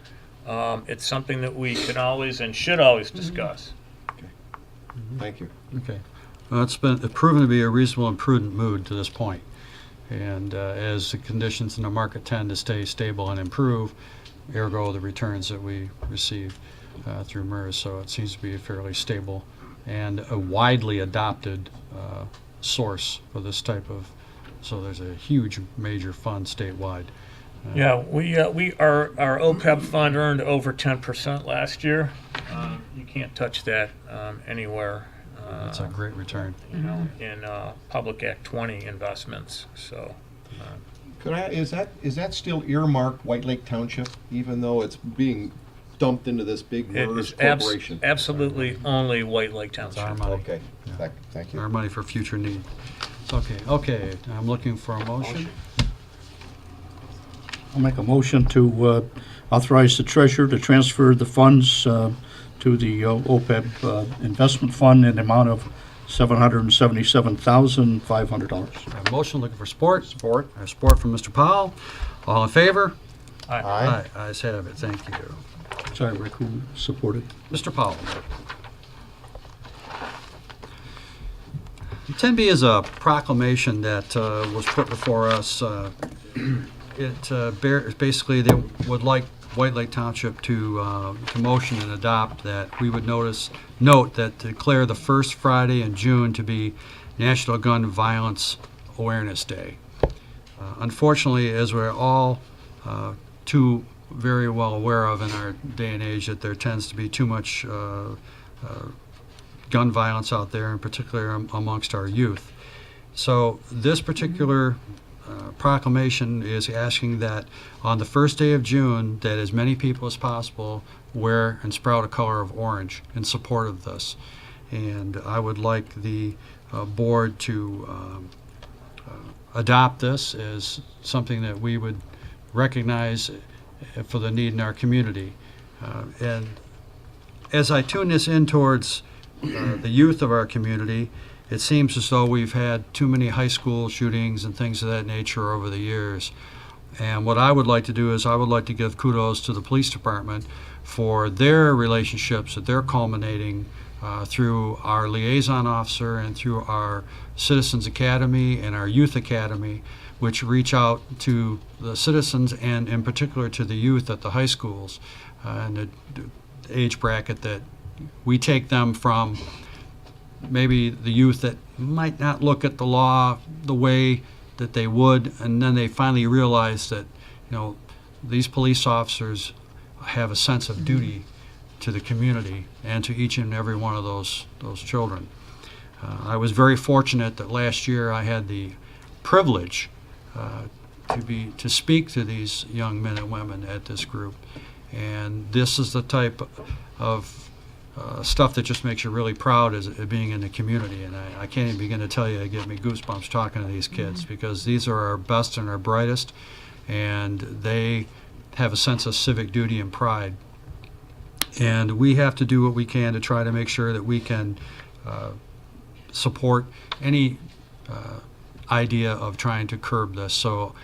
G: it's something that we can always and should always discuss.
F: Thank you.
B: Okay. Well, it's been proven to be a reasonable and prudent mood to this point. And as the conditions in the market tend to stay stable and improve, ergo the returns that we receive through MERS. So it seems to be a fairly stable and a widely adopted source for this type of, so there's a huge major fund statewide.
G: Yeah, our OPEB fund earned over 10% last year. You can't touch that anywhere.
B: That's a great return.
G: You know, in Public Act 20 investments. So,
F: Is that still earmarked White Lake Township, even though it's being dumped into this big
G: it
F: MERS
G: is
F: corporation?
G: absolutely only White Lake
B: It's our
G: Township.
B: money.
F: Okay, thank you.
B: Our money for future need. It's okay. Okay, I'm looking for a motion.
E: I'll make a motion to authorize the treasurer to transfer the funds to the OPEB investment fund in the amount of $777,500.
B: A motion looking for support.
F: Support.
B: Support from Mr. Powell. All in favor?
F: Aye.
B: Ayes have it. Thank you.
E: Sorry, Rick, who supported?
B: Mr. Powell. 10B is a proclamation that was put before us. Basically, they would like White Lake Township to motion and adopt that we would note that declare the first Friday in June to be National Gun Violence Awareness Day. Unfortunately, as we're all too very well aware of in our day and age, that there tends to be too much gun violence out there, in particular amongst our youth. So this particular proclamation is asking that on the first day of June, that as many people as possible wear and sprout a color of orange in support of this. And I would like the board to adopt this as something that we would recognize for the need in our community. And as I tune this in towards the youth of our community, it seems as though we've had too many high school shootings and things of that nature over the years. And what I would like to do is I would like to give kudos to the police department for their relationships that they're culminating through our liaison officer and through our Citizens Academy and our Youth Academy, which reach out to the citizens and in particular to the youth at the high schools and the age bracket that we take them from maybe the youth that might not look at the law the way that they would, and then they finally realize that, you know, these police officers have a sense of duty to the community and to each and every one of those children. I was very fortunate that last year I had the privilege to speak to these young men and women at this group, and this is the type of stuff that just makes you really proud as being in the community. And I can't even begin to tell you, it gives me goosebumps talking to these kids, because these are our best and our brightest, and they have a sense of civic duty and pride. And we have to do what we can to try to make sure that we can support any idea of trying to curb this. So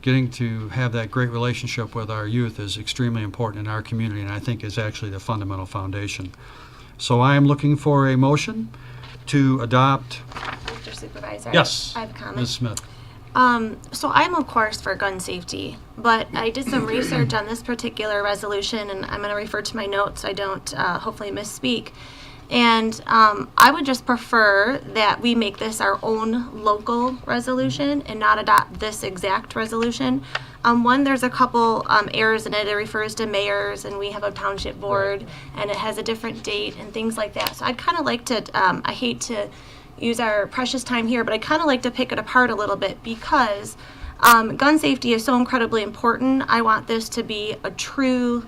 B: getting to have that great relationship with our youth is extremely important in our community, and I think is actually the fundamental foundation. So I am looking for a motion to adopt.
K: Mr. Supervisor?
B: Yes,
K: I have a comment.
B: Ms. Smith.
K: So I'm of course for gun safety, but I did some research on this particular resolution, and I'm going to refer to my notes so I don't hopefully misspeak. And I would just prefer that we make this our own local resolution and not adopt this exact resolution. One, there's a couple errors in it. It refers to mayors, and we have a township board, and it has a different date and things like that. So I'd kind of like to, I hate to use our precious time here, but I'd kind of like to pick it apart a little bit, because gun safety is so incredibly important. I want this to be a true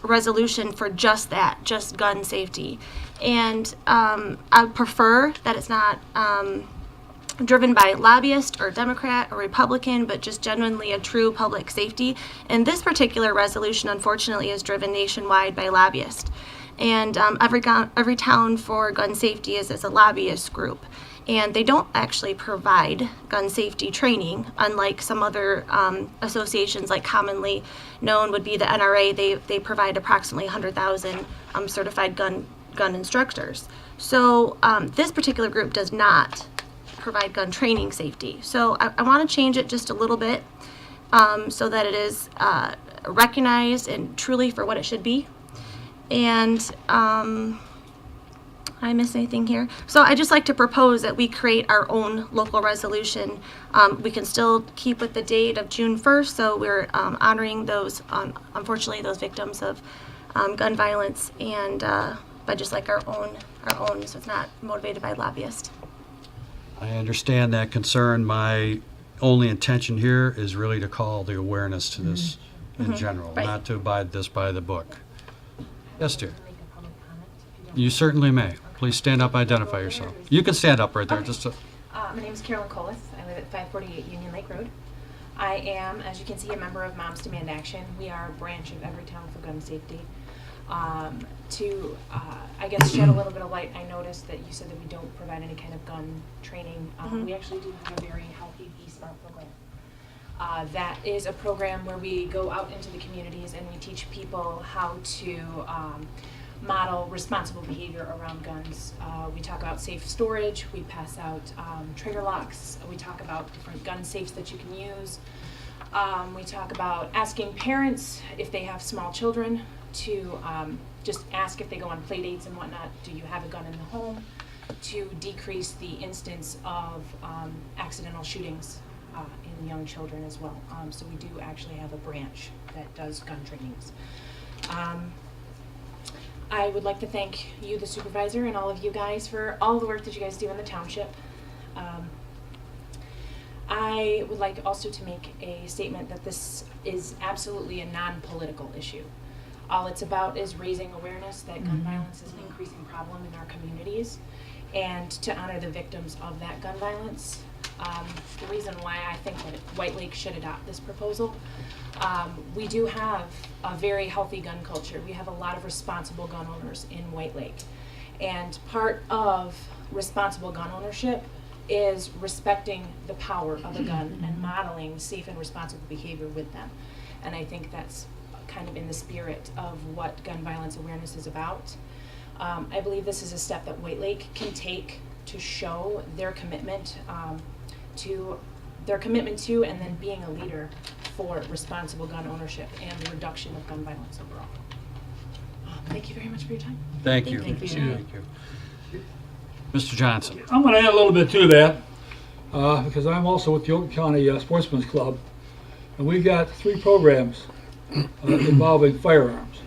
K: resolution for just that, just gun safety. And I would prefer that it's not driven by lobbyist or Democrat or Republican, but just genuinely a true public safety. And this particular resolution, unfortunately, is driven nationwide by lobbyists. And every town for gun safety is a lobbyist group. and they don't actually provide gun safety training, unlike some other associations like commonly known would be the NRA. They provide approximately 100,000 certified gun instructors. So this particular group does not provide gun training safety. So I want to change it just a little bit so that it is recognized and truly for what it should be. And I miss anything here? So I just like to propose that we create our own local resolution. We can still keep with the date of June 1st, so we're honoring those, unfortunately, those victims of gun violence, and but just like our own, so it's not motivated by lobbyists.
B: I understand that concern. My only intention here is really to call the awareness to this in general,
K: Right.
B: not to abide this by the book. Yes, dear. You certainly may. Please stand up, identify yourself. You can stand up right there. Just to,
L: My name is Carolyn Colas. I live at 548 Union Lake Road. I am, as you can see, a member of Moms Demand Action. We are a branch of Everytown for Gun Safety. I guess, shed a little bit of light, I noticed that you said that we don't provide any kind of gun training. We actually do have a very healthy Be Smart program. That is a program where we go out into the communities and we teach people how to model responsible behavior around guns. We talk about safe storage, we pass out trigger locks, we talk about different gun safes that you can use. We talk about asking parents, if they have small children, to just ask if they go on play dates and whatnot, do you have a gun in the home, to decrease the instance of accidental shootings in young children as well. So we do actually have a branch that does gun trainings. I would like to thank you, the supervisor, and all of you guys for all the work that you guys do in the township. I would like also to make a statement that this is absolutely a non-political issue. All it's about is raising awareness that gun violence is an increasing problem in our communities, and to honor the victims of that gun violence. The reason why I think that White Lake should adopt this proposal, we do have a very healthy gun culture. We have a lot of responsible gun owners in White Lake. And part of responsible gun ownership is respecting the power of a gun and modeling safe and responsible behavior with them. And I think that's kind of in the spirit of what gun violence awareness is about. I believe this is a step that White Lake can take to show their commitment to and then being a leader for responsible gun ownership and the reduction of gun violence overall. Thank you very much for your time.
B: thank you.
K: Thank you.
B: Thank you. Mr. Johnson.
J: I'm going to add a little bit to that because I'm also with the Oakland County Sportsman's Club, and we've got 3 programs involving firearms.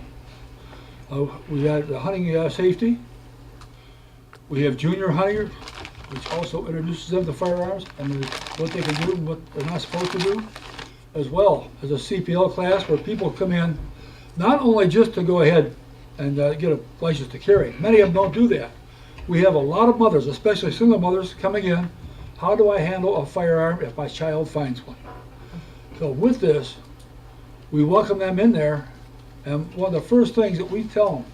J: We got the hunting safety. We have junior hunter, which also introduces them to firearms and what they can do and what they're not supposed to do, as well as a CPL class where people come in not only just to go ahead and get a license to carry. Many of them don't do that. We have a lot of mothers, especially single mothers, coming in. How do I handle a firearm if my child finds one? So with this, we welcome them in there, and one of the first things that we tell them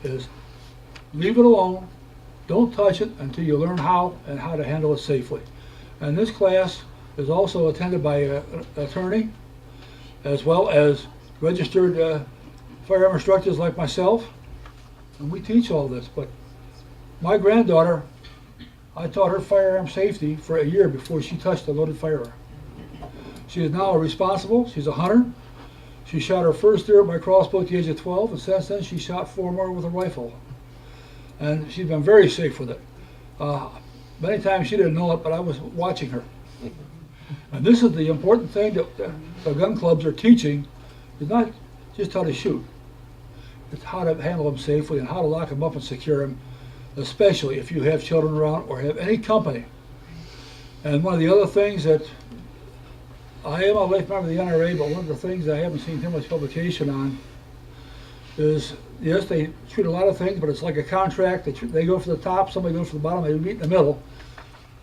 J: is leave it alone, don't touch it until you learn how and how to handle it safely. And this class is also attended by an attorney as well as registered firearm instructors like myself, and we teach all this. But my granddaughter, I taught her firearm safety for a year before she touched a loaded firearm. She is now responsible. She's a hunter. She shot her first deer by crossbow at the age of 12, and since then she shot 4 more with a rifle. And she's been very safe with it. Many times she didn't know it, but I was watching her. And this is the important thing that the gun clubs are teaching, is not just how to shoot. It's how to handle them safely and how to lock them up and secure them, especially if you have children around or have any company. And one of the other things that I am a life member of the NRA, but one of the things I haven't seen too much publication on is, yes, they treat a lot of things, but it's like a contract. They go for the top, somebody goes for the bottom, they meet in the middle.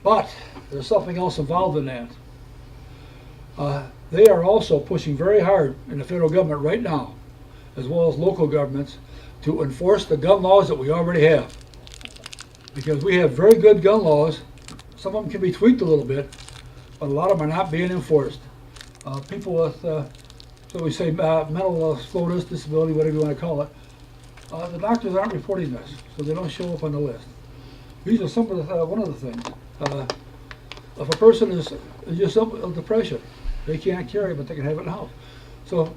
J: But there's something else involved in that. They are also pushing very hard in the federal government right now, as well as local governments, to enforce the gun laws that we already have. because we have very good gun laws. Some of them can be tweaked a little bit, but a lot of them are not being enforced. People with, so we say mental slowness, disability, whatever you want to call it, the doctors aren't reporting this, so they don't show up on the list. These are some of the, one of the things. If a person is just of depression, they can't carry it, but they can have it in the house. So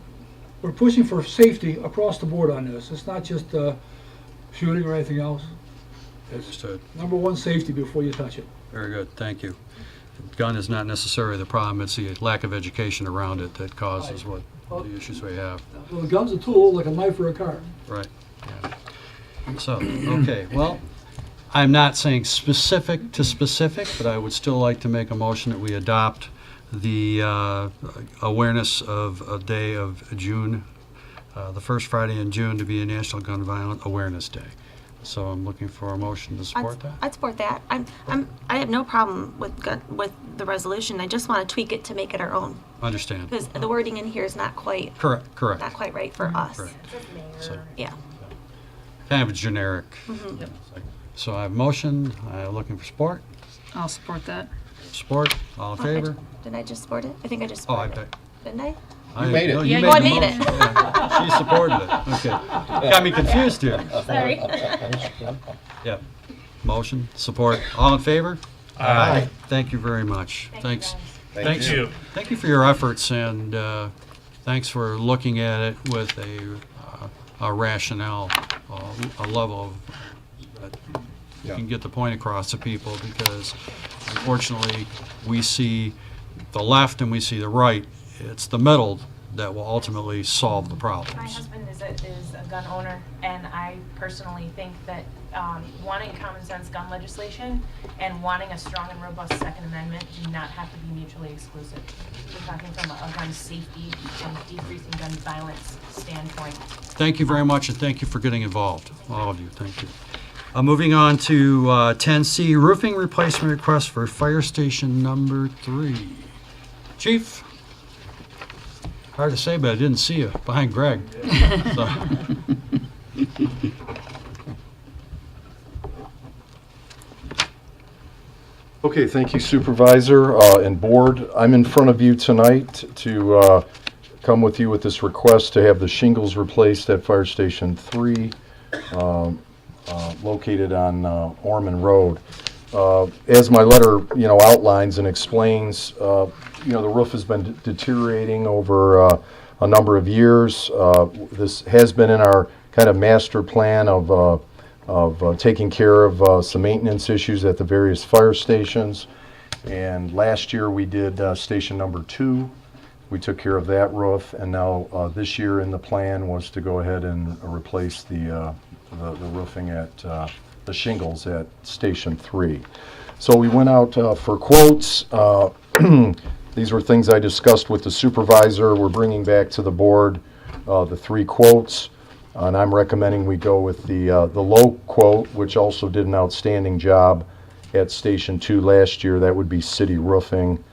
J: we're pushing for safety across the board on this. It's not just shooting or anything else. It's
B: Understood.
J: number one, safety before you touch it.
B: Very good, thank you. Gun is not necessarily the problem, it's the lack of education around it that causes what the issues we have.
J: Well, a gun's a tool like a knife or a car.
B: Right. Yeah. So, okay, well, I'm not saying specific to specific, but I would still like to make a motion that we adopt the awareness of a day of June, the first Friday in June, to be a National Gun Violence Awareness Day. So I'm looking for a motion to support that.
K: I'd support that. I have no problem with the resolution. I just want to tweak it to make it our own,
B: Understand.
K: because the wording in here is not quite
B: Correct.
K: not quite right for us.
B: Correct. So,
K: Yeah.
B: kind of a generic.
K: Mhm.
B: So I have motion, looking for support.
A: I'll support that.
B: Support, all in favor?
K: Didn't I just support it? I think I just
B: Oh,
K: supported
B: I
K: it. Didn't I?
F: made it.
B: no,
K: Yeah,
B: you
K: I
B: the
K: made it.
B: motion. Yeah, she supported it, okay. Got me confused here.
K: Sorry.
B: Yeah, motion, support, all in favor?
F: Aye.
B: Thank you very much.
K: Thank you,
B: Thanks.
K: guys.
B: Thanks.
G: you.
B: Thank you for your efforts, and thanks for looking at it with a rationale, a level of, that you can get the point across to people, because unfortunately, we see the left and we see the right. It's the middle that will ultimately solve the
L: My
B: problems.
L: husband is a gun owner, and I personally think that wanting common sense gun legislation and wanting a strong and robust Second Amendment do not have to be mutually exclusive. We're talking from a gun safety and decreasing gun violence standpoint.
B: Thank you very much, and thank you for getting involved, all of you. Thank you. Moving on to 10C, roofing replacement request for fire station number 3. Chief? Hard to say, but I didn't see you behind Greg. So.
M: Okay, thank you Supervisor and Board. I'm in front of you tonight to come with you with this request to have the shingles replaced at Fire Station 3, located on Orman Road. As my letter, outlines and explains, the roof has been deteriorating over a number of years. This has been in our kind of master plan of taking care of some maintenance issues at the various fire stations. And last year we did station number 2. We took care of that roof, and now this year in the plan was to go ahead and replace the roofing at the shingles at station 3. So we went out for quotes. These were things I discussed with the supervisor. We're bringing back to the board the 3 quotes, and I'm recommending we go with the low quote, which also did an outstanding job at Station 2 last year. That would be City Roofing,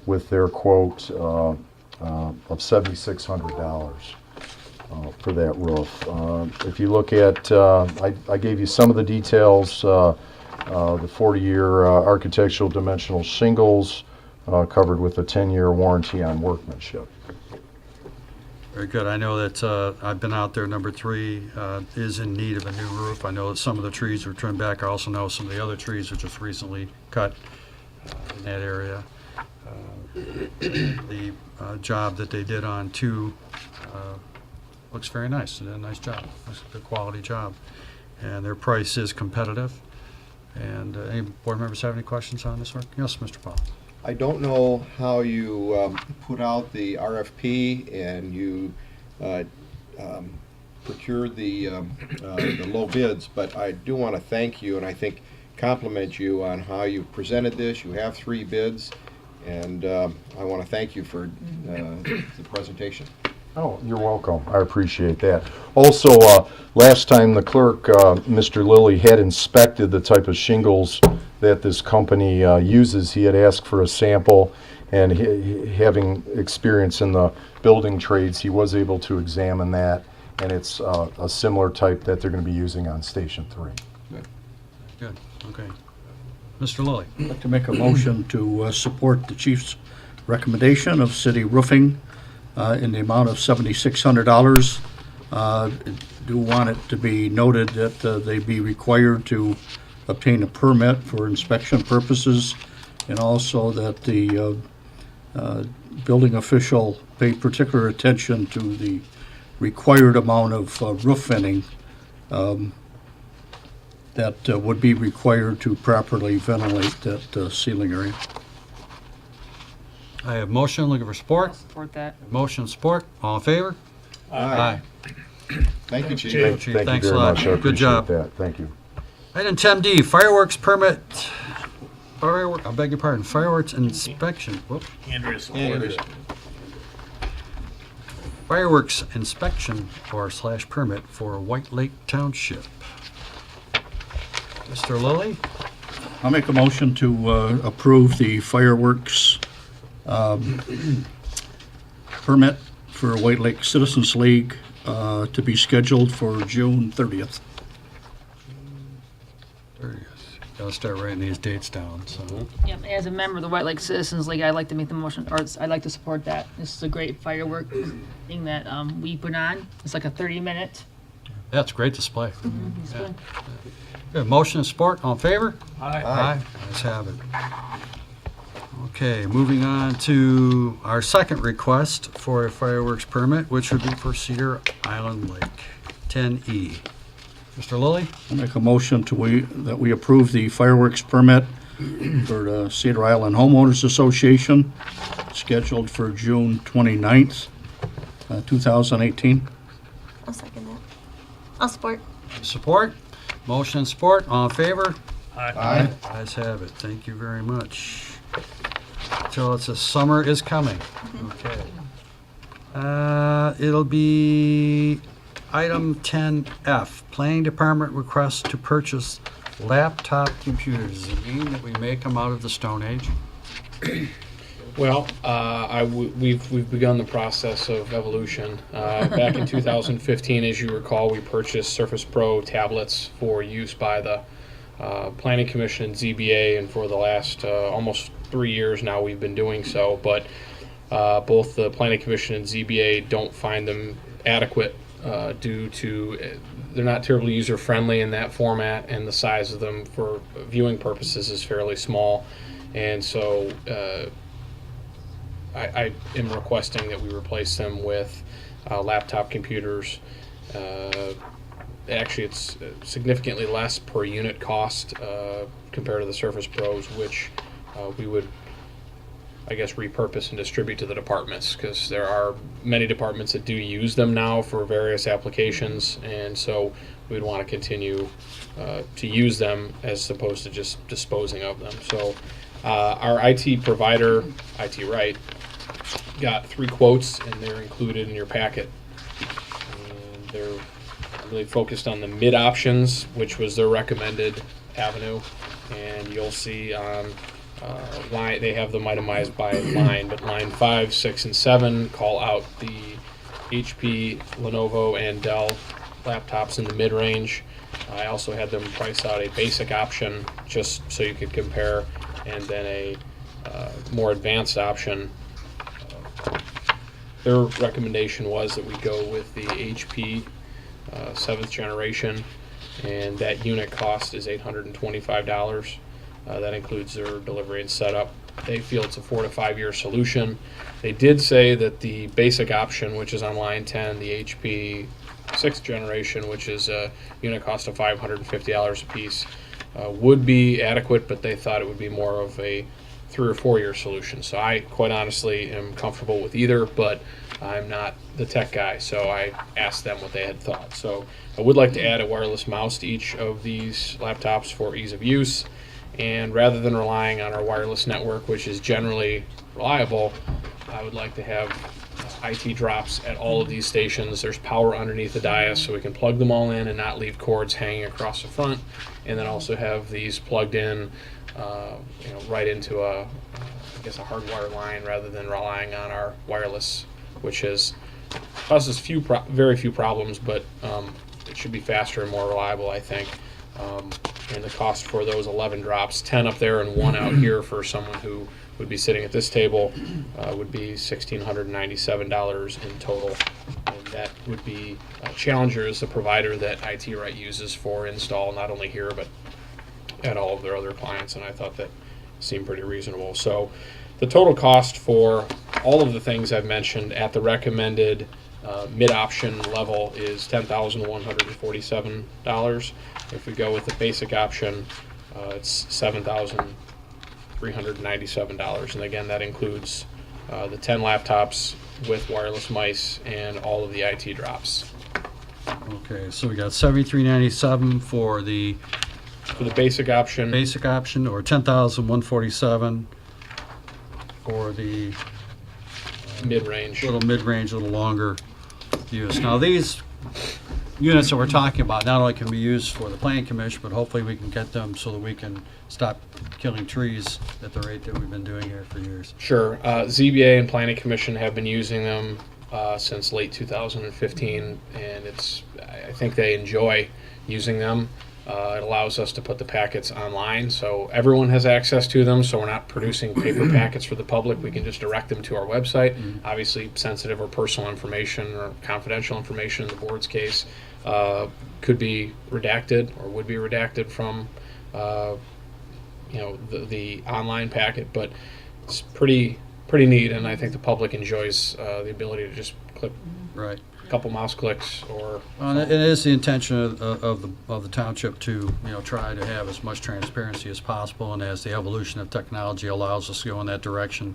M: with their quote of $7,600 for that roof. If you look at, I gave you some of the details, the 40-year architectural dimensional shingles, covered with a 10-year warranty on workmanship.
B: Very good. I know that I've been out there. Number 3 is in need of a new roof. I know that some of the trees were trimmed back. I also know some of the other trees were just recently cut in that area. The job that they did on 2 looks very nice. They did a nice job. It's a good quality job. And their price is competitive. And any board members have any questions on this work? Yes, Mr. Paul.
F: I don't know how you put out the RFP and you procured the low bids, but I do want to thank you and I think compliment you on how you presented this. You have 3 bids, and I want to thank you for the presentation.
M: Oh, you're welcome. I appreciate that. Also, last time the clerk, Mr. Lilly, had inspected the type of shingles that this company uses. He had asked for a sample, and having experience in the building trades, he was able to examine that, and it's a similar type that they're going to be using on Station 3.
F: Good.
B: Good, okay. Mr. Lilly?
E: I'd like to make a motion to support the chief's recommendation of city roofing in the amount of $7,600. Do want it to be noted that they be required to obtain a permit for inspection purposes, and also that the building official pay particular attention to the required amount of roof venting that would be required to properly ventilate that ceiling area.
B: I have motion, looking for support.
A: Support that.
B: Motion, support, all in favor? Aye.
F: Thank you, Chief.
B: Chief,
M: Thank you
B: thanks a
M: very
B: lot.
M: much. I
B: Good
M: appreciate
B: job.
M: that. Thank you.
B: Item 10D, fireworks permit, I beg your pardon, fireworks inspection, whoop.
G: Andrea supported it.
B: Fireworks inspection or / permit for White Lake Township. Mr. Lilly?
E: I'll make a motion to approve the fireworks permit for White Lake Citizens League to be scheduled for June 30th.
B: There he is. Gotta start writing these dates down, so.
A: Yep, as a member of the White Lake Citizens League, I'd like to make the motion, or I'd like to support that. This is a great firework thing that we put on. It's like a 30-minute.
B: That's a great display.
A: It's
B: Yeah.
A: good.
B: Good, motion and support, all in favor?
G: Aye.
B: Let's have it. Okay, moving on to our second request for a fireworks permit, which would be for Cedar Island Lake, 10E. Mr. Lilly?
E: I'll make a motion that we approve the fireworks permit for the Cedar Island Homeowners Association, scheduled for June 29th, 2018.
K: I'll second that. I'll support.
B: Support? Motion and support, all in favor?
G: Aye.
B: Ayes have it, thank you very much. So it's a summer is coming, okay. It'll be item 10F, Planning Department request to purchase laptop computers. Does it mean that we make them out of the Stone Age?
N: Well, we've begun the process of evolution. Back in 2015, as you recall, we purchased Surface Pro tablets for use by the Planning Commission and ZBA, and for the last almost 3 years now we've been doing so. But both the Planning Commission and ZBA don't find them adequate due to they're not terribly user-friendly in that format, and the size of them for viewing purposes is fairly small. And so I am requesting that we replace them with laptop computers. Actually, it's significantly less per unit cost compared to the Surface Pros, which we would, I guess, repurpose and distribute to the departments, because there are many departments that do use them now for various applications, and so we'd want to continue to use them as opposed to just disposing of them. So our IT provider, IT Right, got 3 quotes, and they're included in your packet. And they're really focused on the mid options, which was their recommended avenue, and you'll see on line, they have them itemized by line, but line 5, 6, and 7 call out the HP, Lenovo, and Dell laptops in the mid-range. I also had them price out a basic option just so you could compare, and then a more advanced option. Their recommendation was that we go with the HP 7th generation, and that unit cost is $825. That includes their delivery and setup. They feel it's a 4 to 5 year solution. They did say that the basic option, which is on line 10, the HP 6th generation, which is a unit cost of $550 a piece, would be adequate, but they thought it would be more of a 3 or 4 year solution. So I quite honestly am comfortable with either, but I'm not the tech guy, so I asked them what they had thought. So I would like to add a wireless mouse to each of these laptops for ease of use. And rather than relying on our wireless network, which is generally reliable, I would like to have IT drops at all of these stations. There's power underneath the dais, so we can plug them all in and not leave cords hanging across the front. And then also have these plugged in, right into a hardwire line, rather than relying on our wireless, which causes very few problems, but it should be faster and more reliable, I think. And the cost for those 11 drops, 10 up there and 1 out here for someone who would be sitting at this table, would be $1,697 in total. And that would be Challenger is the provider that IT Right uses for install, not only here, but at all of their other clients. And I thought that seemed pretty reasonable. So the total cost for all of the things I've mentioned at the recommended mid-option level is $10,147. If we go with the basic option, it's $7,397. And again, that includes the 10 laptops with wireless mice and all of the IT drops.
B: Okay, so we got $73.97 for the
N: basic option.
B: Basic option, or $10,147 for the
N: mid-range.
B: Little mid-range, a little longer use. Now these units that we're talking about not only can be used for the planning commission, but hopefully we can get them so that we can stop killing trees at the rate that we've been doing here for years.
N: Sure. ZBA and Planning Commission have been using them since late 2015, and I think they enjoy using them. It allows us to put the packets online, so everyone has access to them, so we're not producing paper packets for the public. We can just direct them to our website. Obviously, sensitive or personal information or confidential information in the board's case could be redacted or would be redacted from the online packet, but it's pretty neat, and I think the public enjoys the ability to just click
B: right.
N: a couple mouse clicks or.
B: And it is the intention of the township to try to have as much transparency as possible, and as the evolution of technology allows us to go in that direction,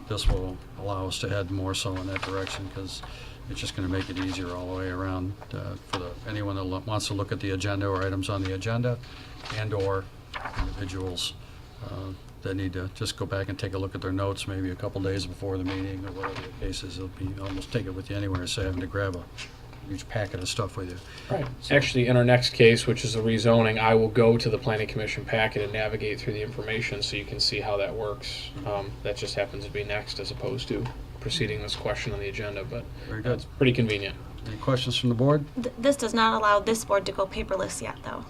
B: this will allow us to head more so in that direction, because it's just going to make it easier all the way around for anyone that wants to look at the agenda or items on the agenda, and or individuals that need to just go back and take a look at their notes maybe a couple days before the meeting or whatever the case is. It'll be almost take it with you anywhere instead of having to grab a huge packet of stuff with you.
N: Right. So, actually, in our next case, which is the rezoning, I will go to the Planning Commission packet and navigate through the information so you can see how that works. That just happens to be next as opposed to preceding this question on the agenda, but
B: very good.
N: It's pretty convenient.
B: Any questions from the board?
K: This does not allow this board to go paperless yet, though.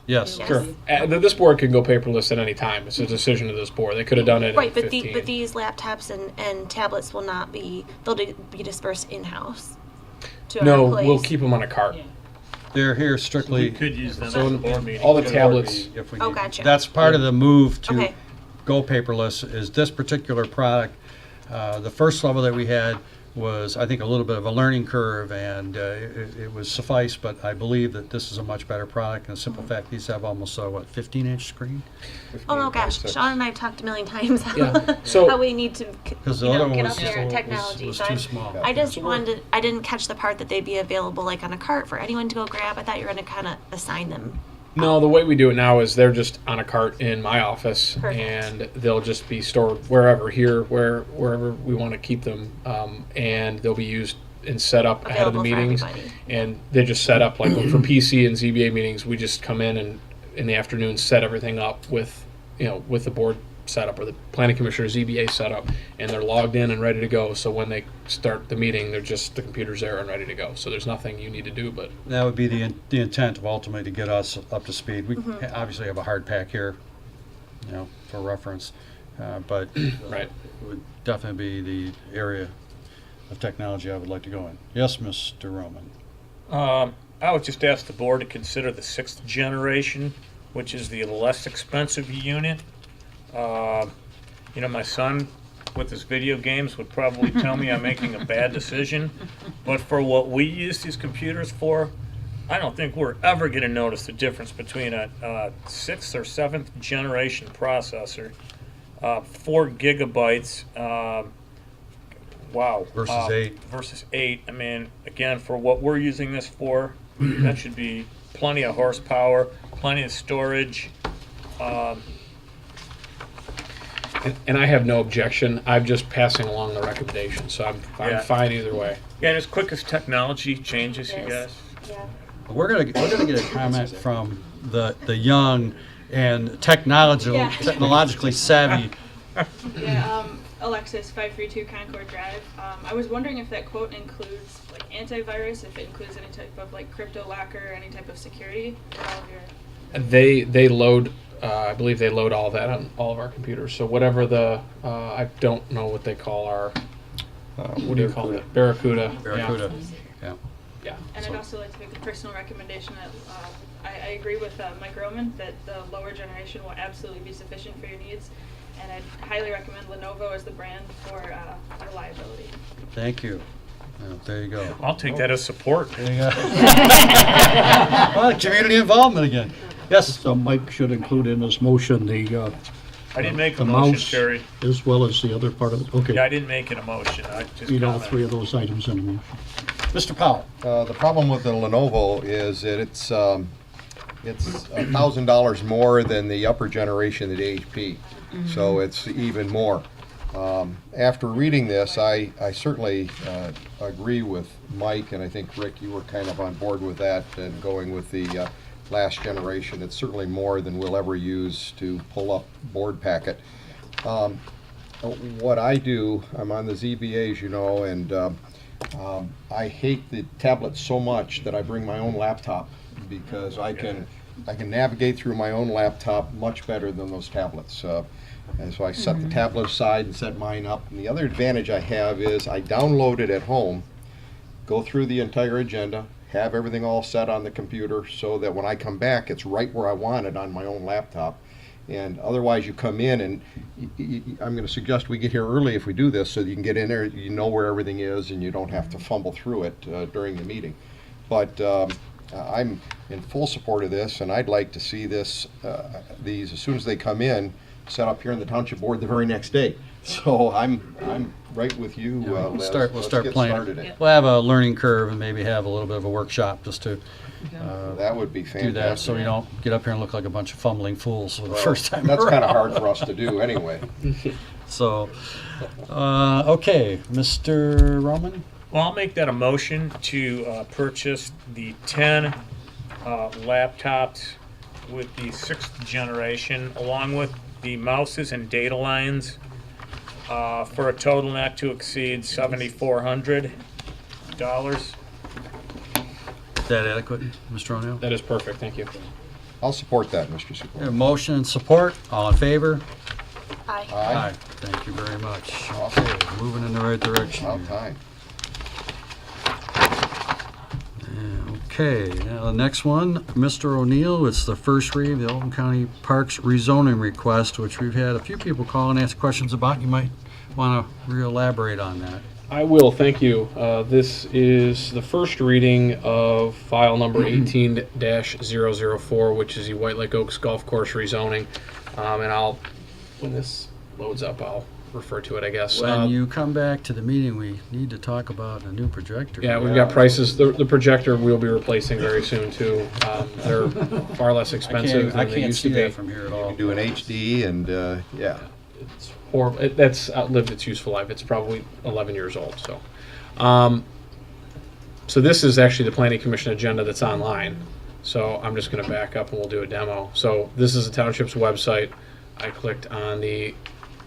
B: Yes.
N: Sure. This board can go paperless at any time. It's a decision of this board. They could have done it
K: Right,
N: in
K: but
N: 15.
K: but these laptops and tablets will not be. They'll be dispersed in-house to our
N: No,
K: employees.
N: we'll keep them on a cart.
B: They're here strictly.
G: We could use them
N: So
G: at the board meeting.
N: all the tablets.
B: If we
K: Oh,
B: need-
K: gotcha.
B: That's part of the move to
K: Okay.
B: go paperless. Is this particular product? The first level that we had was, I think, a little bit of a learning curve, and it was suffice, but I believe that this is a much better product. And the simple fact, these have almost a 15-inch screen?
K: Oh no, gosh, Sean and I have talked a million times
N: Yeah. So-
K: how we need to
B: Because the other one
K: get
B: was
K: up there in
B: just
K: technology.
B: was
K: So
B: too
K: I'm-
B: small.
K: I just wanted I didn't catch the part that they'd be available like on a cart for anyone to go grab. I thought you were going to kind of assign them.
N: No, the way we do it now is they're just on a cart in my office,
K: Perfect.
N: and they'll just be stored wherever wherever we want to keep them, and they'll be used and set up ahead of the
K: Available for
N: meetings.
K: everybody.
N: And they're just set up like for PC and ZBA meetings. We just come in and in the afternoon set everything up with the board setup or the planning commissioner ZBA setup, and they're logged in and ready to go. So when they start the meeting, the computer's there and ready to go. So there's nothing you need to do, but
B: That would be the intent of ultimately to get us up to speed. We obviously have a hard pack here, for reference, but
N: right.
B: it would definitely be the area of technology I would like to go in. Yes, Mr. Roman.
G: I would just ask the board to consider the 6th generation, which is the less expensive unit. My son with his video games would probably tell me I'm making a bad decision, but for what we use these computers for, I don't think we're ever going to notice the difference between a 6th or 7th generation processor, 4 gigabytes, wow.
B: Versus 8.
G: Versus 8. I mean, again, for what we're using this for, that should be plenty of horsepower, plenty of storage.
N: And I have no objection. I'm just passing along the recommendation, so I'm fine either way.
G: Yeah, and as quick as technology changes, you guys.
K: Yeah.
B: We're gonna get a comment from the young and technologically savvy.
O: Yeah, Alexis, 532 Concord Drive. I was wondering if that quote includes like like antivirus, if it includes any type of like crypto locker, any type of security for all of your.
N: They load. I believe they load all of that on all of our computers. So whatever the I don't know what they call our. What do you call it? Barracuda.
B: Barracuda. Yeah.
N: Yeah.
O: And I'd also like to make a personal recommendation that I agree with Mike Roman that the lower generation will absolutely be sufficient for your needs, and I'd highly recommend Lenovo as the brand for reliability.
B: Thank you. Well, there you go.
G: I'll take that as support.
B: There you go. Well, community involvement again. Yes.
E: So Mike should include in his motion the
G: I didn't make a
E: the
G: motion,
E: mouse
G: Terry.
E: as well as the other part of it. Okay.
G: Yeah, I didn't make it a motion. I just
E: Need all
G: commented.
E: three of those items in the motion.
B: Mr. Powell.
F: The problem with the Lenovo is that it's $1,000 more than the upper generation, the HP. So it's even more. After reading this, I certainly agree with Mike, and I think, Rick, you were kind of on board with that and going with the last generation. It's certainly more than we'll ever use to pull up board packet. What I do, I'm on the ZBA, as you know, and I hate the tablet so much that I bring my own laptop because I can navigate through my own laptop much better than those tablets. And so I set the tablet aside and set mine up. And the other advantage I have is I download it at home, go through the entire agenda, have everything all set on the computer so that when I come back, it's right where I want it on my own laptop. And otherwise you come in and I'm going to suggest we get here early if we do this so that you can get in there, you know where everything is and you don't have to fumble through it during the meeting. But I'm in full support of this, and I'd like to see this, these, as soon as they come in, set up here in the Township Board the very next day. So I'm right with you,
B: We'll
F: Liz.
B: start
F: Let's
B: playing.
F: get started.
B: We'll have a learning curve and maybe have a little bit of a workshop just to
F: That would be
B: do that,
F: fantastic.
B: so we don't get up here and look like a bunch of fumbling fools for the
F: Well,
B: first time
F: That's kind of
B: around.
F: hard for us to do anyway.
B: So, okay, Mr. Roman?
G: Well, I'll make that a motion to purchase the 10 laptops with the 6th generation, along with the mouses and data lines, for a total not to exceed $7,400.
B: Is that adequate, Mr. O'Neill?
N: That is perfect. Thank you.
F: I'll support that, Mr. Super.
B: A motion and support, all in favor?
K: Aye.
F: Aye.
B: Thank you very much.
F: Awesome.
B: Okay, moving in the right direction.
F: About
B: here.
F: time.
B: Okay, now the next one, Mr. O'Neill, it's the first read of the Oldham County Parks rezoning request, which we've had a few people call and ask questions about. You might want to re-elaborate on that.
N: I will, thank you. This is the first reading of file number 18-004, which is the White Lake Oaks Golf Course rezoning. And when this loads up, I'll refer to it, I guess.
B: When you come back to the meeting, we need to talk about a new projector.
N: Yeah, we've got prices. The projector we'll be replacing very soon, too. They're far less expensive
B: I
N: than they
B: can't
N: used
B: see
N: to be.
B: that from here at all.
F: Do an HD and, yeah.
N: It's horrible. That's outlived its useful life. It's probably 11 years old. So, so this is actually the Planning Commission agenda that's online. So I'm just going to back up and we'll do a demo. So this is the Township's website. I clicked on the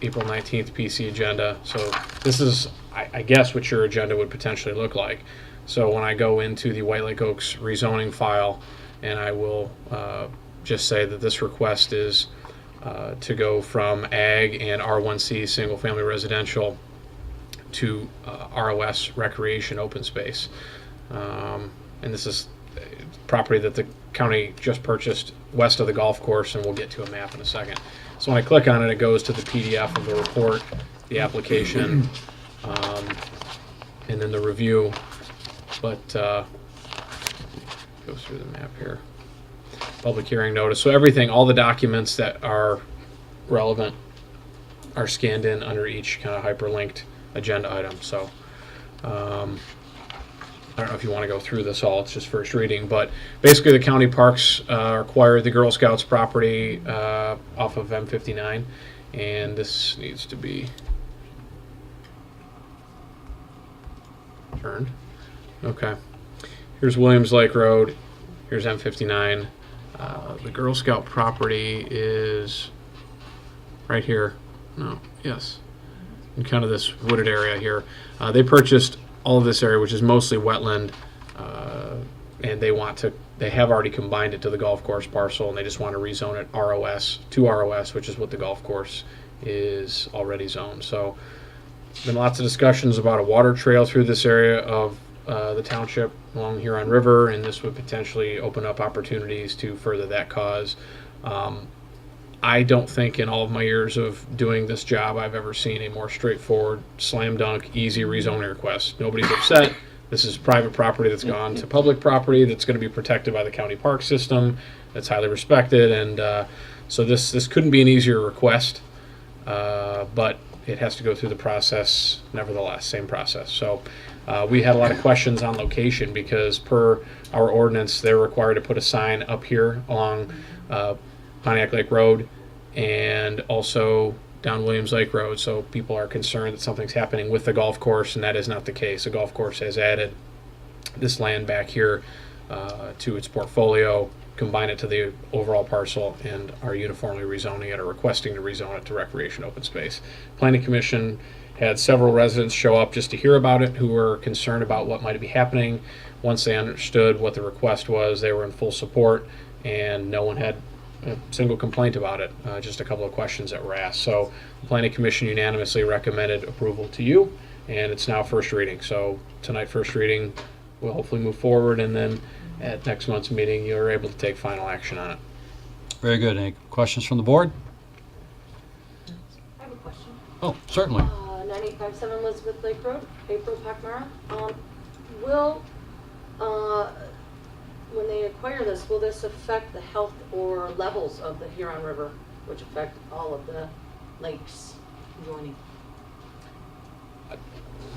N: April 19th PC agenda. So this is, I guess, what your agenda would potentially look like. So when I go into the White Lake Oaks rezoning file, and I will just say that this request is to go from ag and R1C single family residential to ROS recreation open space. And this is property that the county just purchased west of the golf course, and we'll get to a map in a second. So when I click on it, it goes to the PDF of the report, the application, and then the review. But go through the map here. Public hearing notice. So everything, all the documents that are relevant are scanned in under each kind of hyperlinked agenda item. So I don't know if you want to go through this all, it's just first reading, but basically the county parks acquired the Girl Scouts property off of M59, and this needs to be turned. Okay. Here's Williams Lake Road, here's M59. The Girl Scout property is right here. No, yes. In kind of this wooded area here. They purchased all of this area, which is mostly wetland, and they have already combined it to the golf course parcel, and they just want to rezone it to ROS, which is what the golf course is already zoned. So been lots of discussions about a water trail through this area of the township along the Huron River, and this would potentially open up opportunities to further that cause. I don't think in all of my years of doing this job I've ever seen a more straightforward, slam dunk, easy rezoning request. Nobody's upset. This is private property that's gone to public property that's going to be protected by the county park system that's highly respected, and so this couldn't be an easier request, but it has to go through the process nevertheless, same process. So we had a lot of questions on location because per our ordinance they're required to put a sign up here along Pontiac Lake Road and also down Williams Lake Road, so people are concerned that something's happening with the golf course, and that is not the case. The golf course has added this land back here to its portfolio, combine it to the overall parcel, and are uniformly rezoning it or requesting to rezone it to recreation open space. Planning Commission had several residents show up just to hear about it who were concerned about what might be happening. Once they understood what the request was, they were in full support, and no one had a single complaint about it, just a couple of questions that were asked. So the Planning Commission unanimously recommended approval to you, and it's now first reading. So tonight, first reading, we'll hopefully move forward, and then at next month's meeting, you're able to take final action on it.
B: Very good. Any questions from the board?
P: I have a question.
B: Oh, certainly.
P: 9857 Elizabeth Lake Road, April Pacmara. Will, when they acquire this, will this affect the health or levels of the Huron River, which affect all of the lakes joining?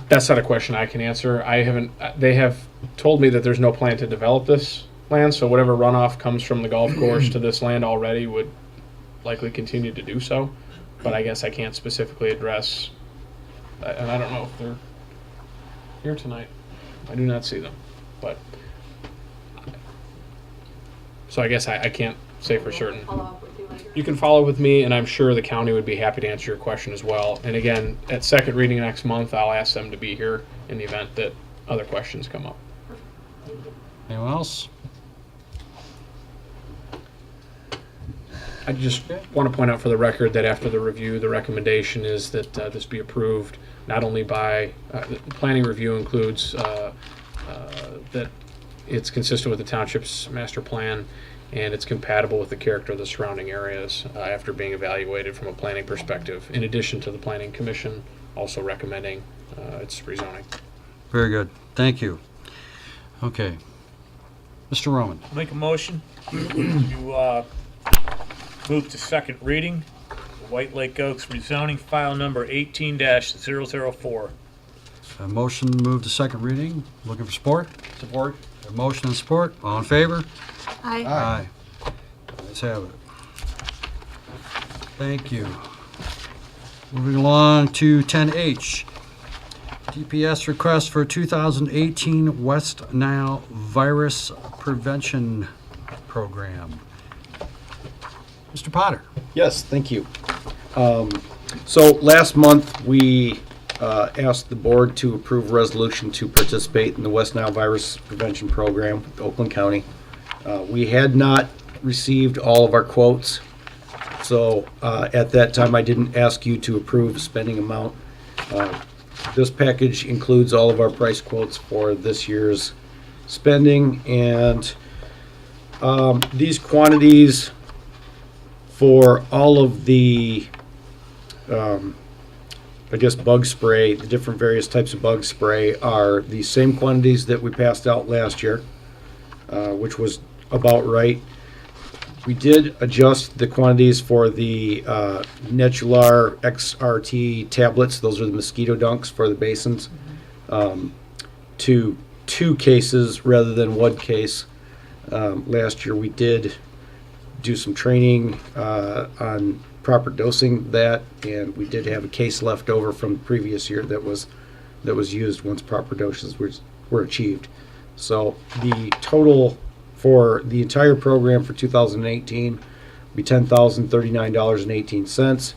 N: That's not a question I can answer. I haven't. They have told me that there's no plan to develop this land, so whatever runoff comes from the golf course to this land already would likely continue to do so. But I guess I can't specifically address, and I don't know if they're here tonight. I do not see them, but so I guess I can't say for certain.
P: Follow up with you later.
N: You can follow with me, and I'm sure the county would be happy to answer your question as well. And again, at second reading next month, I'll ask them to be here in the event that other questions come up.
B: Anyone else?
N: I just want to point out for the record that after the review, the recommendation is that this be approved not only by, the planning review includes that it's consistent with the township's master plan and it's compatible with the character of the surrounding areas after being evaluated from a planning perspective, in addition to the Planning Commission also recommending its rezoning.
B: Very good. Thank you. Okay. Mr. Roman.
G: Make a motion to move to second reading. White Lake Oaks rezoning file number 18-004.
B: A motion moved to second reading. Looking for support?
C: Support.
B: A motion and support. All in favor?
K: Aye.
B: Aye. Let's have it. Thank you. Moving along to 10H. DPS request for 2018 West Nile Virus Prevention Program. Mr. Potter.
Q: Yes, thank you. So last month, we asked the board to approve a resolution to participate in the West Nile Virus Prevention Program with Oakland County. We had not received all of our quotes, so at that time I didn't ask you to approve spending amount. This package includes all of our price quotes for this year's spending, and these quantities for all of the I guess bug spray, the different various types of bug spray are the same quantities that we passed out last year, which was about right. We did adjust the quantities for the Netular XRT tablets, those are the mosquito dunks for the basins, to 2 cases rather than 1 case. Last year we did do some training on proper dosing that, and we did have a case left over from the previous year that was used once proper doses were achieved. So the total for the entire program for 2018 will be $10,039.18.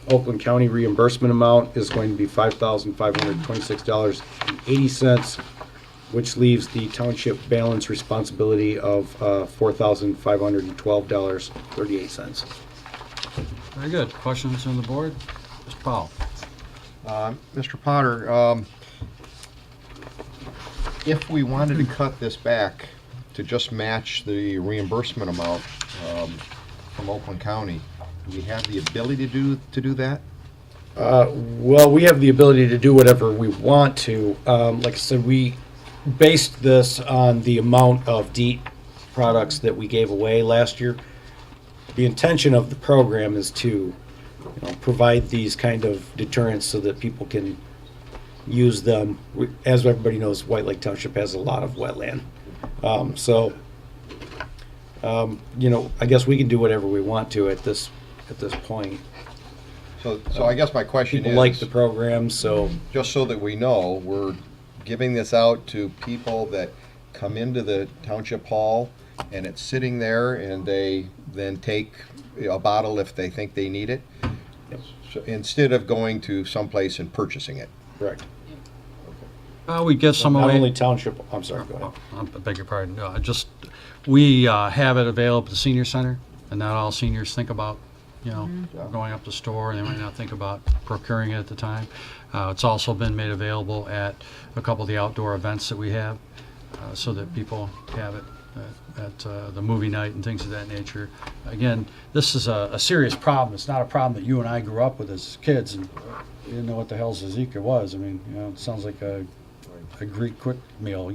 Q: Oakland County reimbursement amount is going to be $5,526.80, which leaves the township balance responsibility of $4,512.38.
B: Very good. Questions from the board? Mr. Powell?
F: Mr. Potter, if we wanted to cut this back to just match the reimbursement amount from Oakland County, do we have the ability to do that?
Q: Well, we have the ability to do whatever we want to. Like I said, we based this on the amount of DEET products that we gave away last year. The intention of the program is to provide these kind of deterrents so that people can use them. As everybody knows, White Lake Township has a lot of wetland. I guess we can do whatever we want to at this point.
F: So I guess my question
Q: People
F: is...
Q: like the program, so...
F: Just so that we know, we're giving this out to people that come into the township hall, and it's sitting there, and they then take a bottle if they think they need it, so instead of going to someplace and purchasing it.
Q: Correct.
B: We give some
Q: Not
B: away.
Q: only township, I'm sorry, go ahead.
B: I beg your pardon. We have it available at the senior center, and not all seniors think about, going up the store, and they might not think about procuring it at the time. It's also been made available at a couple of the outdoor events that we have, so that people have it at the movie night and things of that nature. Again, this is a serious problem. It's not a problem that you and I grew up with as kids, and you didn't know what the hell Tzatziki was. I mean, it sounds like a Greek quick meal.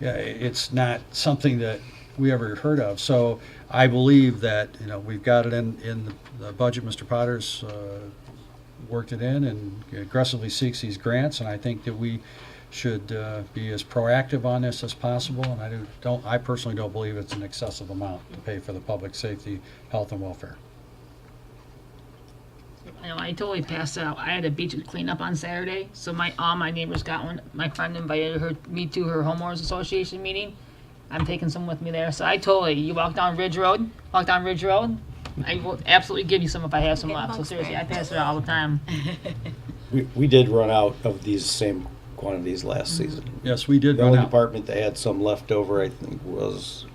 B: It's not something that we ever heard of. So I believe that we've got it in the budget. Mr. Potter's worked it in and aggressively seeks these grants, and I think that we should be as proactive on this as possible. And I personally don't believe it's an excessive amount to pay for the public safety, health, and welfare.
A: I totally passed out. I had a beach cleanup on Saturday, so all my neighbors got one. My friend invited me to her homeowners association meeting. I'm taking some with me there. So you walk down Ridge Road, I will absolutely give you some if I have some left. So seriously, I pass it out all the time.
Q: We did run out of these same quantities last season.
B: Yes, we did
Q: The
B: run
Q: only
B: out.
Q: department that had some left over, I think, was,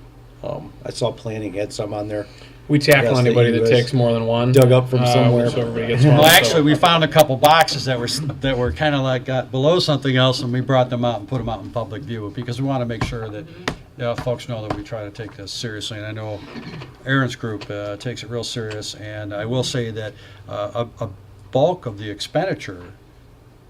Q: I saw planning had some on there.
N: We tackle
Q: Yes,
N: anybody
Q: the
N: that
Q: US
N: takes more than one.
Q: Dug up from somewhere.
N: So everybody gets one.
B: Well, actually, we found a couple boxes that were kind of like got below something else, and we brought them out and put them out in public view because we want to make sure that folks know that we try to take this seriously. And I know Aaron's group takes it real serious. And I will say that a bulk of the expenditure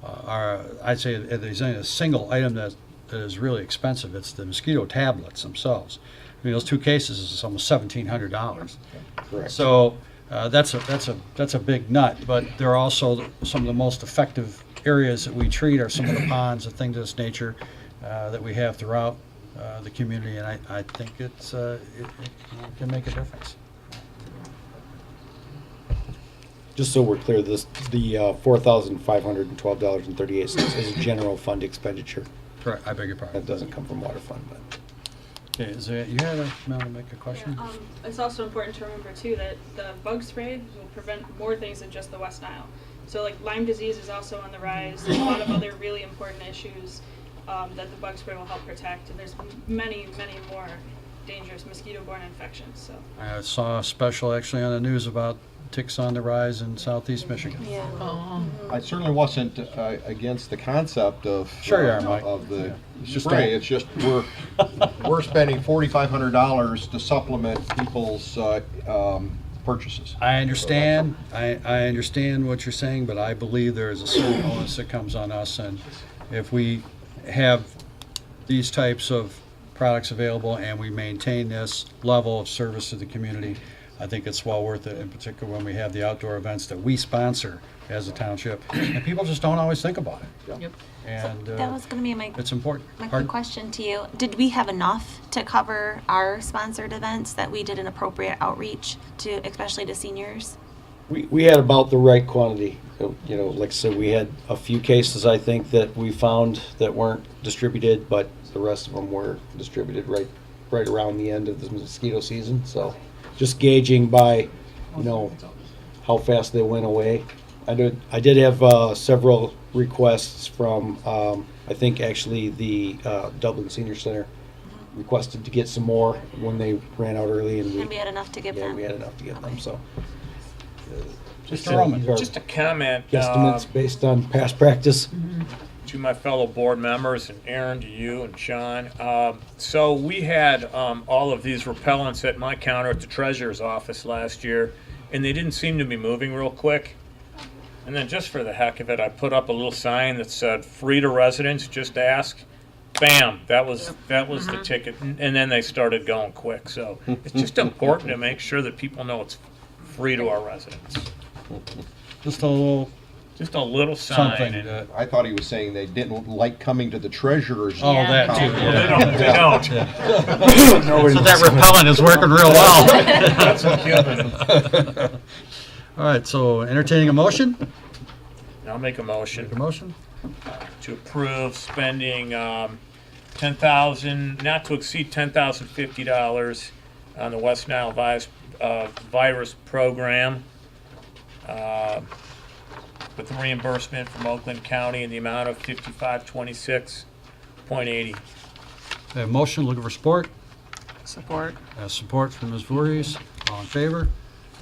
B: I'd say if there's a single item that is really expensive, it's the mosquito tablets themselves. I mean, those two cases is almost $1,700.
Q: Correct.
B: So that's a big nut. But they're also some of the most effective areas that we treat are some of the ponds and things of this nature that we have throughout the community, and I think it can make a difference.
Q: Just so we're clear, the $4,512.38 is a general fund expenditure.
B: Correct. I beg your pardon.
Q: That doesn't come from water fund, but.
B: Okay, you had a to make a question?
O: Yeah, it's also important to remember too that the bug spray will prevent more things than just the West Nile. So like Lyme disease is also on the rise. There's a lot of other really important issues that the bug spray will help protect, and there's many, many more dangerous mosquito-borne infections. So
B: I saw a special actually on the news about ticks on the rise in southeast Michigan.
K: Yeah.
F: I certainly wasn't against the concept of
B: Sure you are, Mike.
F: of the
B: Just
F: spray.
B: don't.
F: It's just we're spending $4,500 to supplement people's purchases.
B: I understand. I understand what you're saying, but I believe there is a certain onus that comes on us, and if we have these types of products available and we maintain this level of service to the community, I think it's well worth it, in particular when we have the outdoor events that we sponsor as a township, and people just don't always think about it.
A: Yep.
B: And
K: That was going to be
B: it's important.
K: my quick
B: Pardon?
K: question to you. Did we have enough to cover our sponsored events that we did an appropriate outreach to, especially to seniors?
Q: We had about the right quantity. You know, like I said, we had a few cases, I think, that we found that weren't distributed, but the rest of them were distributed right around the end of the mosquito season. So just gauging by, how fast they went away. I did have several requests from, I think actually the Dublin Senior Center requested to get some more when they ran out early, and
K: And we had enough to give
Q: yeah,
K: them.
Q: we had enough to get them. So
G: Just
Q: Mr. Roman.
G: just a comment.
Q: guesstimates based on past practice.
G: To my fellow board members, and Aaron, to you and Sean. So we had all of these repellents at my counter at the treasurer's office last year, and they didn't seem to be moving real quick. And then just for the heck of it, I put up a little sign that said, "Free to residents, just ask." Bam, that was the ticket, and then they started going quick. So it's just important to make sure that people know it's free to our residents.
B: Just a little
G: sign.
B: something.
G: And
F: I thought he was saying they didn't like coming to the treasurer's.
B: Oh, that too.
F: counter.
G: They don't.
B: So that repellent is working real well.
G: That's a given.
B: All right, so entertaining a motion?
G: I'll make a motion.
B: Make a motion?
G: To approve spending $10,000, not to exceed $10,050 on the West Nile virus program with the reimbursement from Oakland County in the amount of $5526.80.
B: A motion, looking for support?
A: Support.
B: Support from Ms. Voorhees. All in favor?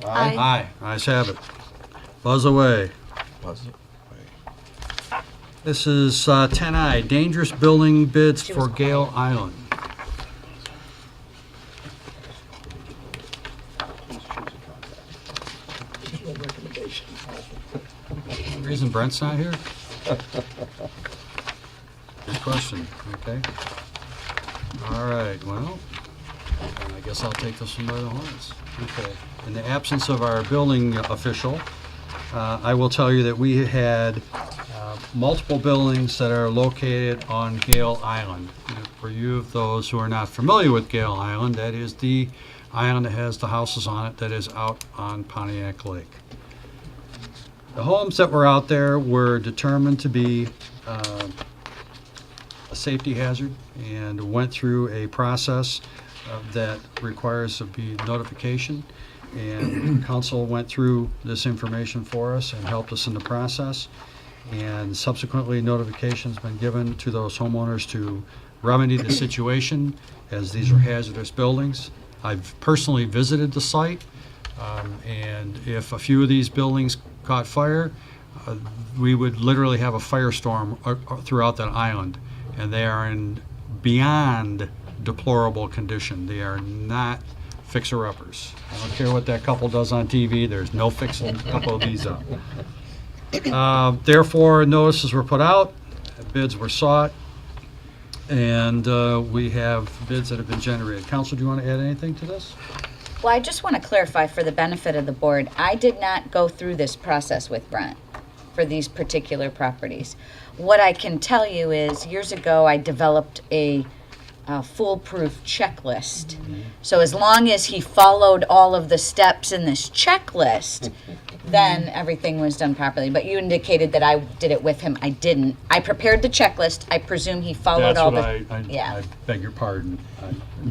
K: Aye.
B: Aye. Ayes have it. Buzz away. This is 10I, dangerous building bids for Gale Island. Reason Brent's not here? Good question, okay. All right, well, I guess I'll take this one by the horns. Okay, in the absence of our building official, I will tell you that we had multiple buildings that are located on Gale Island. For you of those who are not familiar with Gale Island, that is the island that has the houses on it that is out on Pontiac Lake. The homes that were out there were determined to be a safety hazard and went through a process that requires notification. And council went through this information for us and helped us in the process. And subsequently, notification's been given to those homeowners to remedy the situation, as these are hazardous buildings. I've personally visited the site, and if a few of these buildings caught fire, we would literally have a firestorm throughout that island. And they are in beyond deplorable condition. They are not fixer-uppers. I don't care what that couple does on TV, there's no fixing a couple of these up. Therefore, notices were put out, bids were sought, and we have bids that have been generated. Council, do you want to add anything to this?
D: Well, I just want to clarify for the benefit of the board, I did not go through this process with Brent for these particular properties. What I can tell you is, years ago, I developed a foolproof checklist. So as long as he followed all of the steps in this checklist, then everything was done properly. But you indicated that I did it with him. I didn't. I prepared the checklist. I presume he followed all the.
B: I beg your pardon.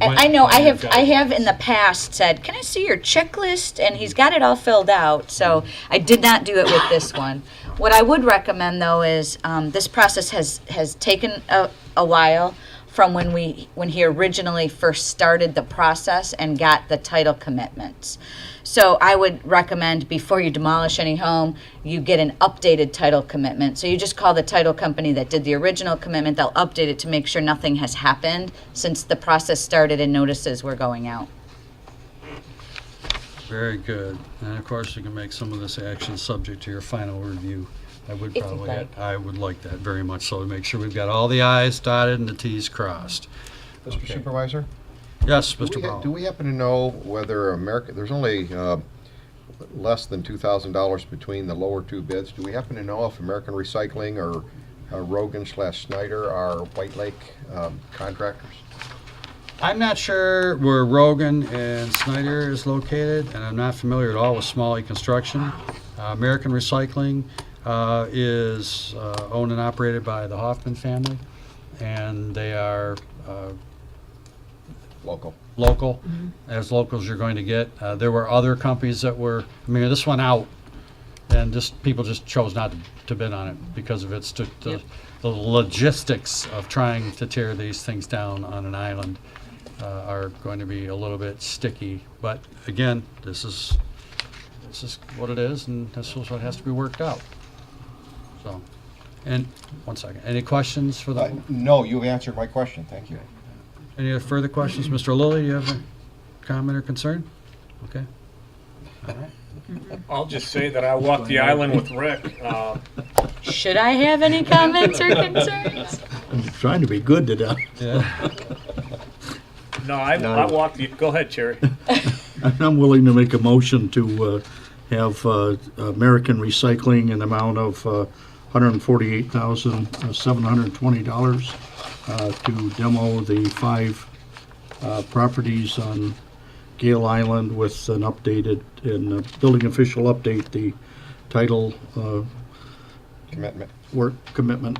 D: I know I have in the past said, can I see your checklist? And he's got it all filled out. So I did not do it with this one. What I would recommend, though, is this process has taken a while from when he originally first started the process and got the title commitments. So I would recommend, before you demolish any home, you get an updated title commitment. So you just call the title company that did the original commitment. They'll update it to make sure nothing has happened since the process started and notices were going out.
B: Very good. And of course, you can make some of this action subject to your final review. I would
D: If
B: probably,
D: you'd like.
B: I would like that very much so, to make sure we've got all the i's dotted and the t's crossed.
F: Mr.
B: Okay.
F: Supervisor?
B: Yes,
F: Do
B: Mr.
F: we ha-
B: Brown.
F: Do we happen to know whether there's only less than $2,000 between the lower two bids. Do we happen to know if American Recycling or Rogan/Snyder are White Lake contractors?
B: I'm not sure where Rogan and Snyder is located, and I'm not familiar at all with Smalley Construction. American Recycling is owned and operated by the Hoffman family, and they are
F: Local.
B: As local as you're going to get. There were other companies that were, I mean, this went out, and just, people just chose not to bid on it because of its, the logistics of trying to tear these things down on an island are going to be a little bit sticky. But again, this is what it is, and this is what has to be worked out. So, and, one second, any questions for the?
F: No, you've answered my question, thank you.
B: Any further questions? Mr. Lilly, you have a comment or concern? Okay. All right.
G: I'll just say that I walked the island with Rick.
K: Should I have any comments or concerns?
E: I'm trying to be good today.
B: Yeah.
G: No, I walked the, go ahead, Cherry.
E: I'm willing to make a motion to have American Recycling an amount of $148,720 to demo the 5 properties on Gale Island with an updated and building official update the title
F: Commitment.
E: work commitment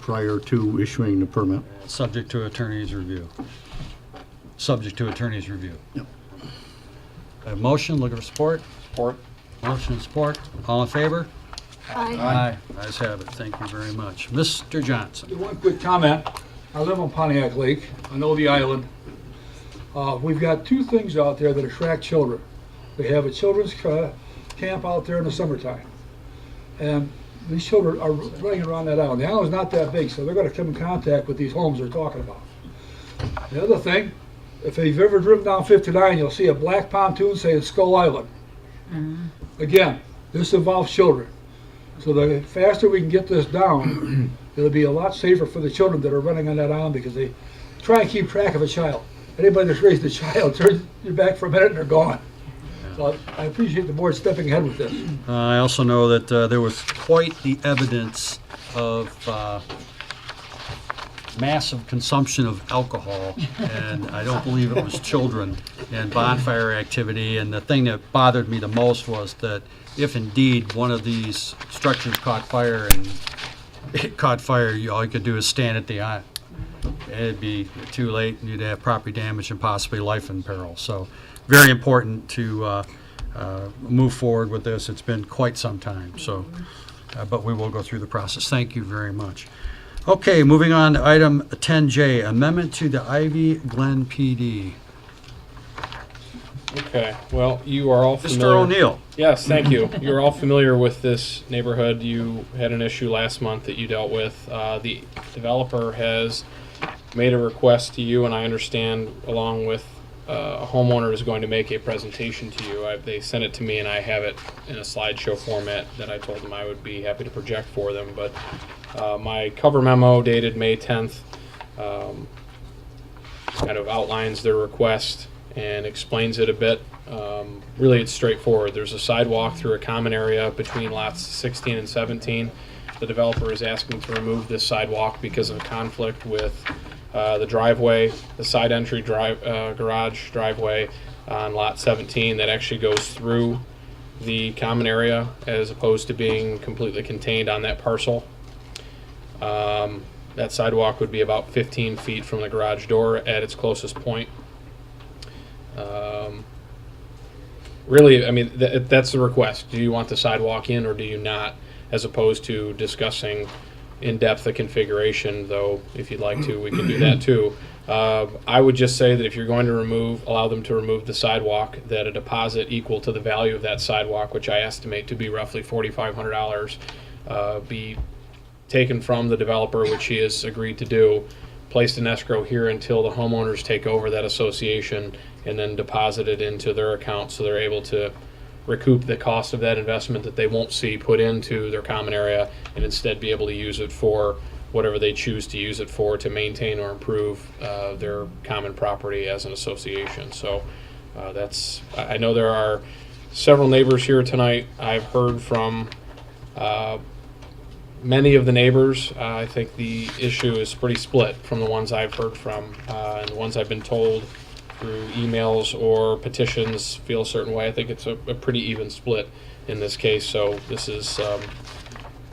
E: prior to issuing the permit.
B: Subject to attorney's review. Subject to attorney's review.
E: Yep.
B: A motion, looking for support?
F: Support.
B: Motion and support. All in favor?
K: Aye.
B: Ayes have it. Thank you very much. Mr. Johnson.
J: One quick comment. I live on Pontiac Lake. I know the island. We've got 2 things out there that attract children. We have a children's camp out there in the summertime. And these children are running around that island. The island's not that big, so they're going to come in contact with these homes they're talking about. The other thing, if you've ever driven down 59, you'll see a black pontoon saying Skull Island. Again, this involves children. So the faster we can get this down, it'll be a lot safer for the children that are running on that island, because they try and keep track of a child. Anybody that's raised a child, turn your back for a minute and they're gone. So I appreciate the board stepping ahead with this.
B: I also know that there was quite the evidence of massive consumption of alcohol, and I don't believe it was children, and bonfire activity. And the thing that bothered me the most was that if indeed one of these structures caught fire and it caught fire, all you could do is stand at the island. It'd be too late, and you'd have property damage and possibly life in peril. So very important to move forward with this. It's been quite some time, so but we will go through the process. Thank you very much. Okay, moving on to item 10J, amendment to the Ivy Glen PD.
N: Okay, well, you are all familiar.
B: Mr. O'Neill.
N: Yes, thank you. You're all familiar with this neighborhood. You had an issue last month that you dealt with. The developer has made a request to you, and I understand along with a homeowner is going to make a presentation to you. They sent it to me, and I have it in a slideshow format that I told them I would be happy to project for them. But my cover memo dated May 10th kind of outlines their request and explains it a bit. Really, it's straightforward. There's a sidewalk through a common area between lots 16 and 17. The developer is asking to remove this sidewalk because of a conflict with the driveway, the side entry garage driveway on lot 17 that actually goes through the common area as opposed to being completely contained on that parcel. That sidewalk would be about 15 feet from the garage door at its closest point. Really, I mean, that's the request. Do you want the sidewalk in or do you not? As opposed to discussing in depth the configuration, though if you'd like to, we can do that too. I would just say that if you're going to allow them to remove the sidewalk, that a deposit equal to the value of that sidewalk, which I estimate to be roughly $4,500, be taken from the developer, which he has agreed to do, placed in escrow here until the homeowners take over that association, and then deposited into their account so they're able to recoup the cost of that investment that they won't see put into their common area, and instead be able to use it for whatever they choose to use it for to maintain or improve their common property as an association. So I know there are several neighbors here tonight. I've heard from many of the neighbors. I think the issue is pretty split from the ones I've heard from, and the ones I've been told through emails or petitions feel a certain way. I think it's a pretty even split in this case. So this is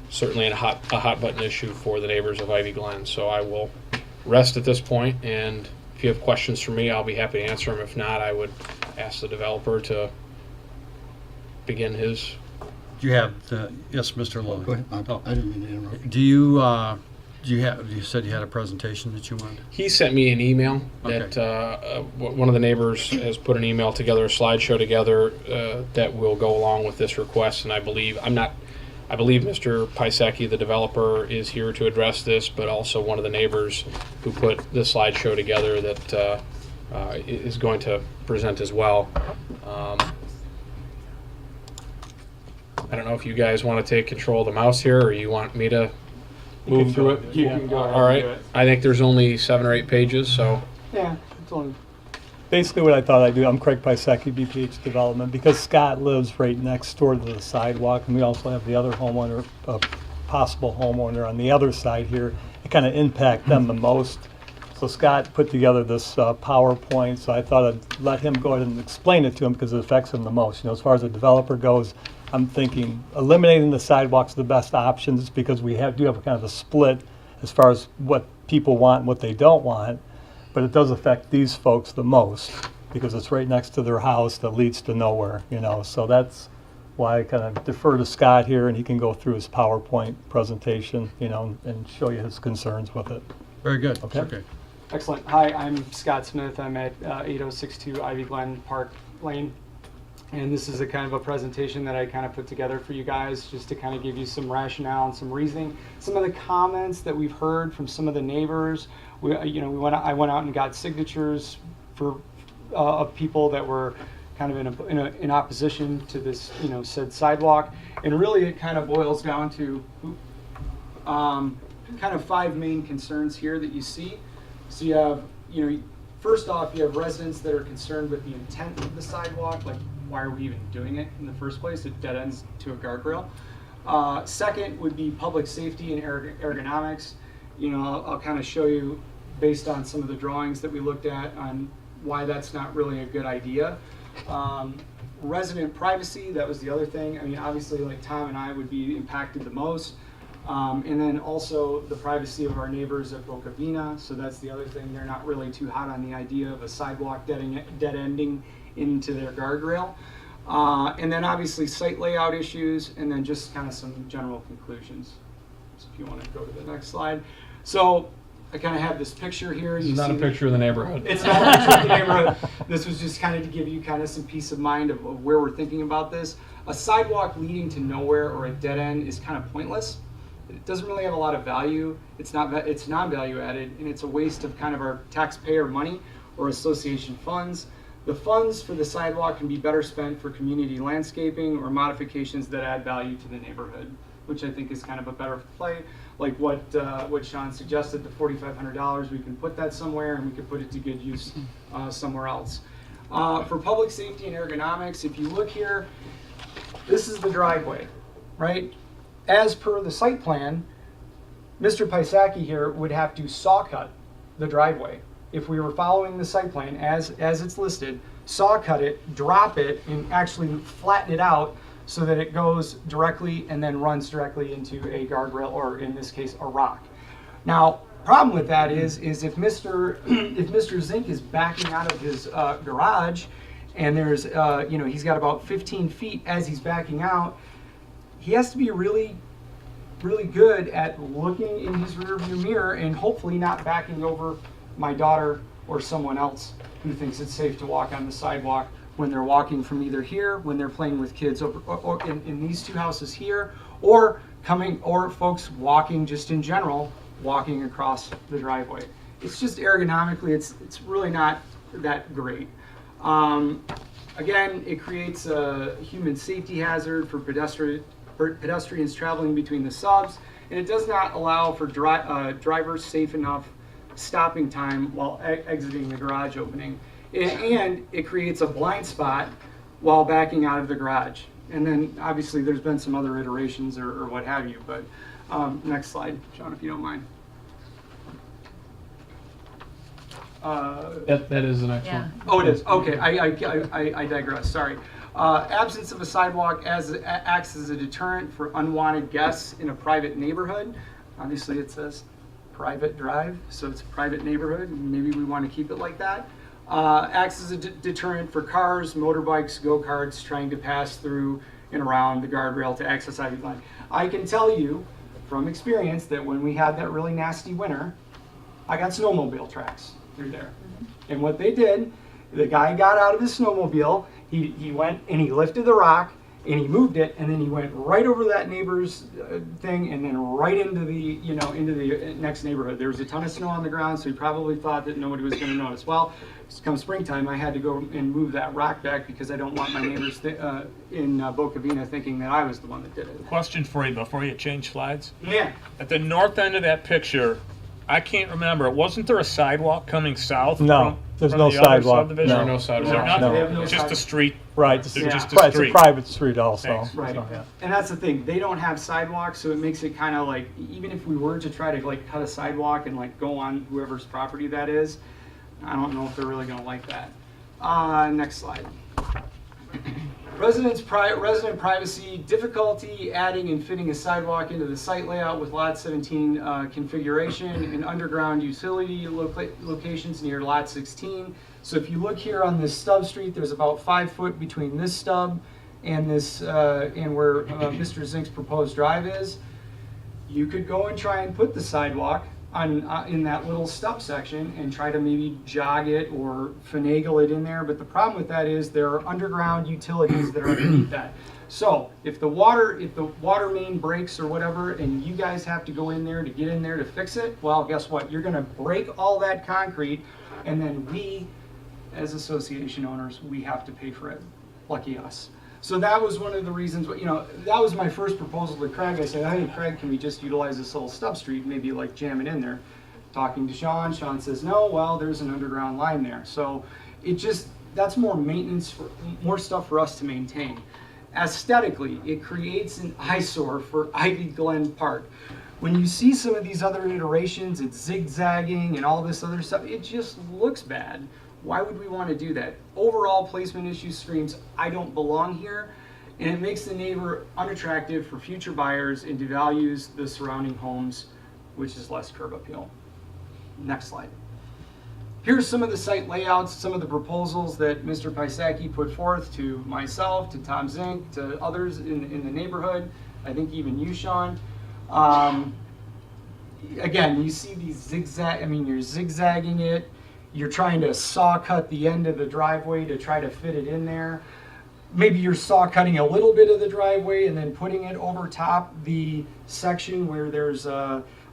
N: certainly a hot button issue for the neighbors of Ivy Glen. So I will rest at this point, and if you have questions for me, I'll be happy to answer them. If not, I would ask the developer to begin his
B: Do you have the, yes, Mr. Lilly?
E: Go ahead. I didn't mean to interrupt.
B: Do you said you had a presentation that you wanted?
N: He sent me an email
B: Okay.
N: that one of the neighbors has put an email together, a slideshow together that will go along with this request. And I believe Mr. Pisecki, the developer, is here to address this, but also one of the neighbors who put the slideshow together that is going to present as well. I don't know if you guys want to take control of the mouse here, or you want me to move through it.
R: You can go ahead
N: All
R: and
N: right.
R: do it.
N: I think there's only 7 or 8 pages, so.
R: Yeah, it's only basically what I thought I'd do. I'm Craig Pisecki, BPH Development, because Scott lives right next door to the sidewalk, and we also have the other homeowner, a possible homeowner on the other side here. It kind of impact them the most. So Scott put together this PowerPoint, so I thought I'd let him go ahead and explain it to him because it affects him the most. You know, as far as the developer goes, I'm thinking eliminating the sidewalks are the best options because we do have kind of a split as far as what people want and what they don't want. But it does affect these folks the most because it's right next to their house that leads to nowhere, you know. So that's why I kind of defer to Scott here, and he can go through his PowerPoint presentation, you know, and show you his concerns with it.
B: Very good.
R: Okay.
O: Excellent. Hi, I'm Scott Smith. I'm at 8062 Ivy Glen Park Lane. And this is a kind of a presentation that I kind of put together for you guys just to kind of give you some rationale and some reasoning. Some of the comments that we've heard from some of the neighbors, I went out and got signatures for of people that were kind of in opposition to this, you know, said sidewalk. And really it kind of boils down to kind of 5 main concerns here that you see. So you have, you know, first off, you have residents that are concerned with the intent of the sidewalk, like why are we even doing it in the first place? It dead ends to a guardrail. Second would be public safety and ergonomics. You know, I'll kind of show you based on some of the drawings that we looked at on why that's not really a good idea. Resident privacy, that was the other thing. I mean, obviously, like Tom and I would be impacted the most. And then also the privacy of our neighbors at Boca Vina. So that's the other thing. They're not really too hot on the idea of a sidewalk dead ending into their guardrail. And then obviously site layout issues, and then just kind of some general conclusions. So if you want to go to the next slide. So I kind of have this picture here.
N: This is not a picture of the neighborhood.
O: It's not a picture of the neighborhood. This was just kind of to give you kind of some peace of mind of where we're thinking about this. A sidewalk leading to nowhere or a dead end is kind of pointless. It doesn't really have a lot of value. It's non-value added, and it's a waste of kind of our taxpayer money or association funds. The funds for the sidewalk can be better spent for community landscaping or modifications that add value to the neighborhood, which I think is kind of a better play. Like what Sean suggested, the $4,500, we can put that somewhere and we can put it to good use somewhere else. For public safety and ergonomics, if you look here, this is the driveway, right? As per the site plan, Mr. Pisecki here would have to saw cut the driveway. If we were following the site plan as it's listed, saw cut it, drop it, and actually flatten it out so that it goes directly and then runs directly into a guardrail, or in this case, a rock. Now, problem with that is if Mr. Zink is backing out of his garage, and there's he's got about 15 feet as he's backing out, he has to be really, really good at looking in his rearview mirror and hopefully not backing over my daughter or someone else who thinks it's safe to walk on the sidewalk when they're walking from either here, when they're playing with kids over, or in these two houses here, or folks walking just in general, walking across the driveway. It's just ergonomically, it's really not that great. Again, it creates a human safety hazard for pedestrians traveling between the subs, and it does not allow for drivers safe enough stopping time while exiting the garage opening. And it creates a blind spot while backing out of the garage. And then obviously there's been some other iterations or what have you, but next slide, John, if you don't mind.
N: That is the next one.
O: Oh, it is. Okay, I digress. Sorry. Absence of a sidewalk acts as a deterrent for unwanted guests in a private neighborhood. Obviously, it says private drive, so it's a private neighborhood, and maybe we want to keep it like that. Acts as a deterrent for cars, motorbikes, go-karts trying to pass through
S: and around the guardrail to access Ivy Glen. I can tell you from experience that when we had that really nasty winter, I got snowmobile tracks through there. And what they did, the guy got out of his snowmobile, he went and he lifted the rock and he moved it, and then he went right over that neighbor's thing and then right into the, into the next neighborhood. There was a ton of snow on the ground, so he probably thought that nobody was going to notice. Well, come springtime, I had to go and move that rock back because I don't want my neighbors in Boca Vina thinking that I was the one that did it.
G: Question for you before you change slides.
S: Yeah.
G: At the north end of that picture, I can't remember. Wasn't there a sidewalk coming south?
R: No, there's
G: from
R: no
G: the other
R: sidewalk.
G: subdivision?
R: No.
N: No
G: Is there
N: sidewalk.
G: not?
R: No.
S: They have no
G: Just a
S: sidewalk.
G: street.
R: Right,
G: It's just a
R: it's a
G: street.
R: private street also.
G: Thanks.
S: Right.
R: So, yeah.
S: And that's the thing, they don't have sidewalks, so it makes it kind of like, even if we were to try to like cut a sidewalk and like go on whoever's property that is, I don't know if they're really gonna like that. Next slide. Resident privacy, difficulty adding and fitting a sidewalk into the site layout with lot 17 configuration and underground utility locations near lot 16. So if you look here on this stub street, there's about 5 foot between this stub and this and where Mr. Zink's proposed drive is. You could go and try and put the sidewalk on in that little stub section and try to maybe jog it or finagle it in there. But the problem with that is there are underground utilities that are underneath that. So if the water main breaks or whatever, and you guys have to go in there to get in there to fix it, well, guess what? You're going to break all that concrete, and then we, as association owners, we have to pay for it. Lucky us. So that was one of the reasons, that was my first proposal to Craig. I said, hey, Craig, can we just utilize this little stub street, maybe like jam it in there? Talking to Sean says, no, well, there's an underground line there. So that's more maintenance, more stuff for us to maintain. Aesthetically, it creates an eyesore for Ivy Glen Park. When you see some of these other iterations, it's zigzagging and all this other stuff, it just looks bad. Why would we want to do that? Overall placement issue screams, I don't belong here, and it makes the neighbor unattractive for future buyers and devalues the surrounding homes, which is less curb appeal. Next slide. Here's some of the site layouts, some of the proposals that Mr. Pisacki put forth to myself, to Tom Zink, to others in the neighborhood. I think even you, Sean. Again, you see these zigzag, you're zigzagging it. You're trying to saw cut the end of the driveway to try to fit it in there. Maybe you're saw cutting a little bit of the driveway and then putting it over top the section where there's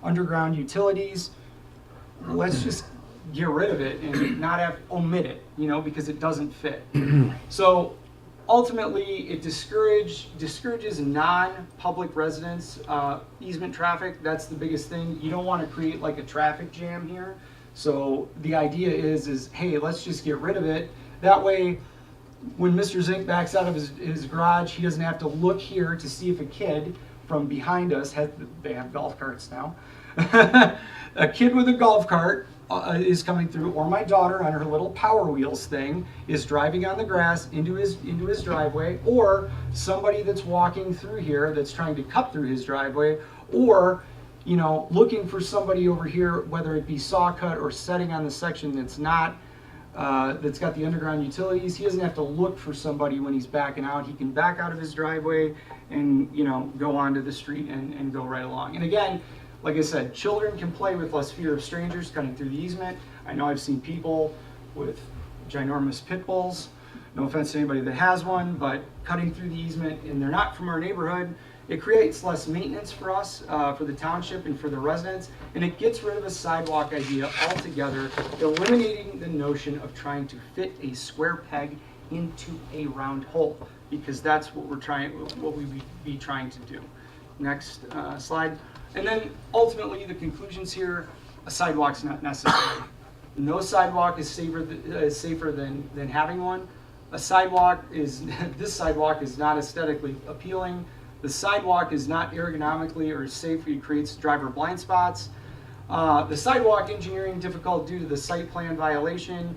S: underground utilities. Let's just get rid of it and not omit it, because it doesn't fit. So ultimately, it discourages non-public residents easement traffic. That's the biggest thing. You don't want to create like a traffic jam here. So the idea is hey, let's just get rid of it. That way, when Mr. Zink backs out of his garage, he doesn't have to look here to see if a kid from behind us, they have golf carts now, a kid with a golf cart is coming through, or my daughter on her little Power Wheels thing is driving on the grass into his driveway, or somebody that's walking through here that's trying to cut through his driveway, or looking for somebody over here, whether it be saw cut or setting on the section that's not, that's got the underground utilities. He doesn't have to look for somebody when he's backing out. He can back out of his driveway and, go onto the street and go right along. And again, like I said, children can play with less fear of strangers cutting through the easement. I know I've seen people with ginormous pit bulls, no offense to anybody that has one, but cutting through the easement, and they're not from our neighborhood. It creates less maintenance for us, for the township and for the residents, and it gets rid of a sidewalk idea altogether, eliminating the notion of trying to fit a square peg into a round hole, because that's what we'd be trying to do. Next slide. And then ultimately the conclusions here, a sidewalk's not necessary. No sidewalk is safer than having one. This sidewalk is not aesthetically appealing. The sidewalk is not ergonomically or safe. It creates driver blind spots. The sidewalk engineering difficult due to the site plan violation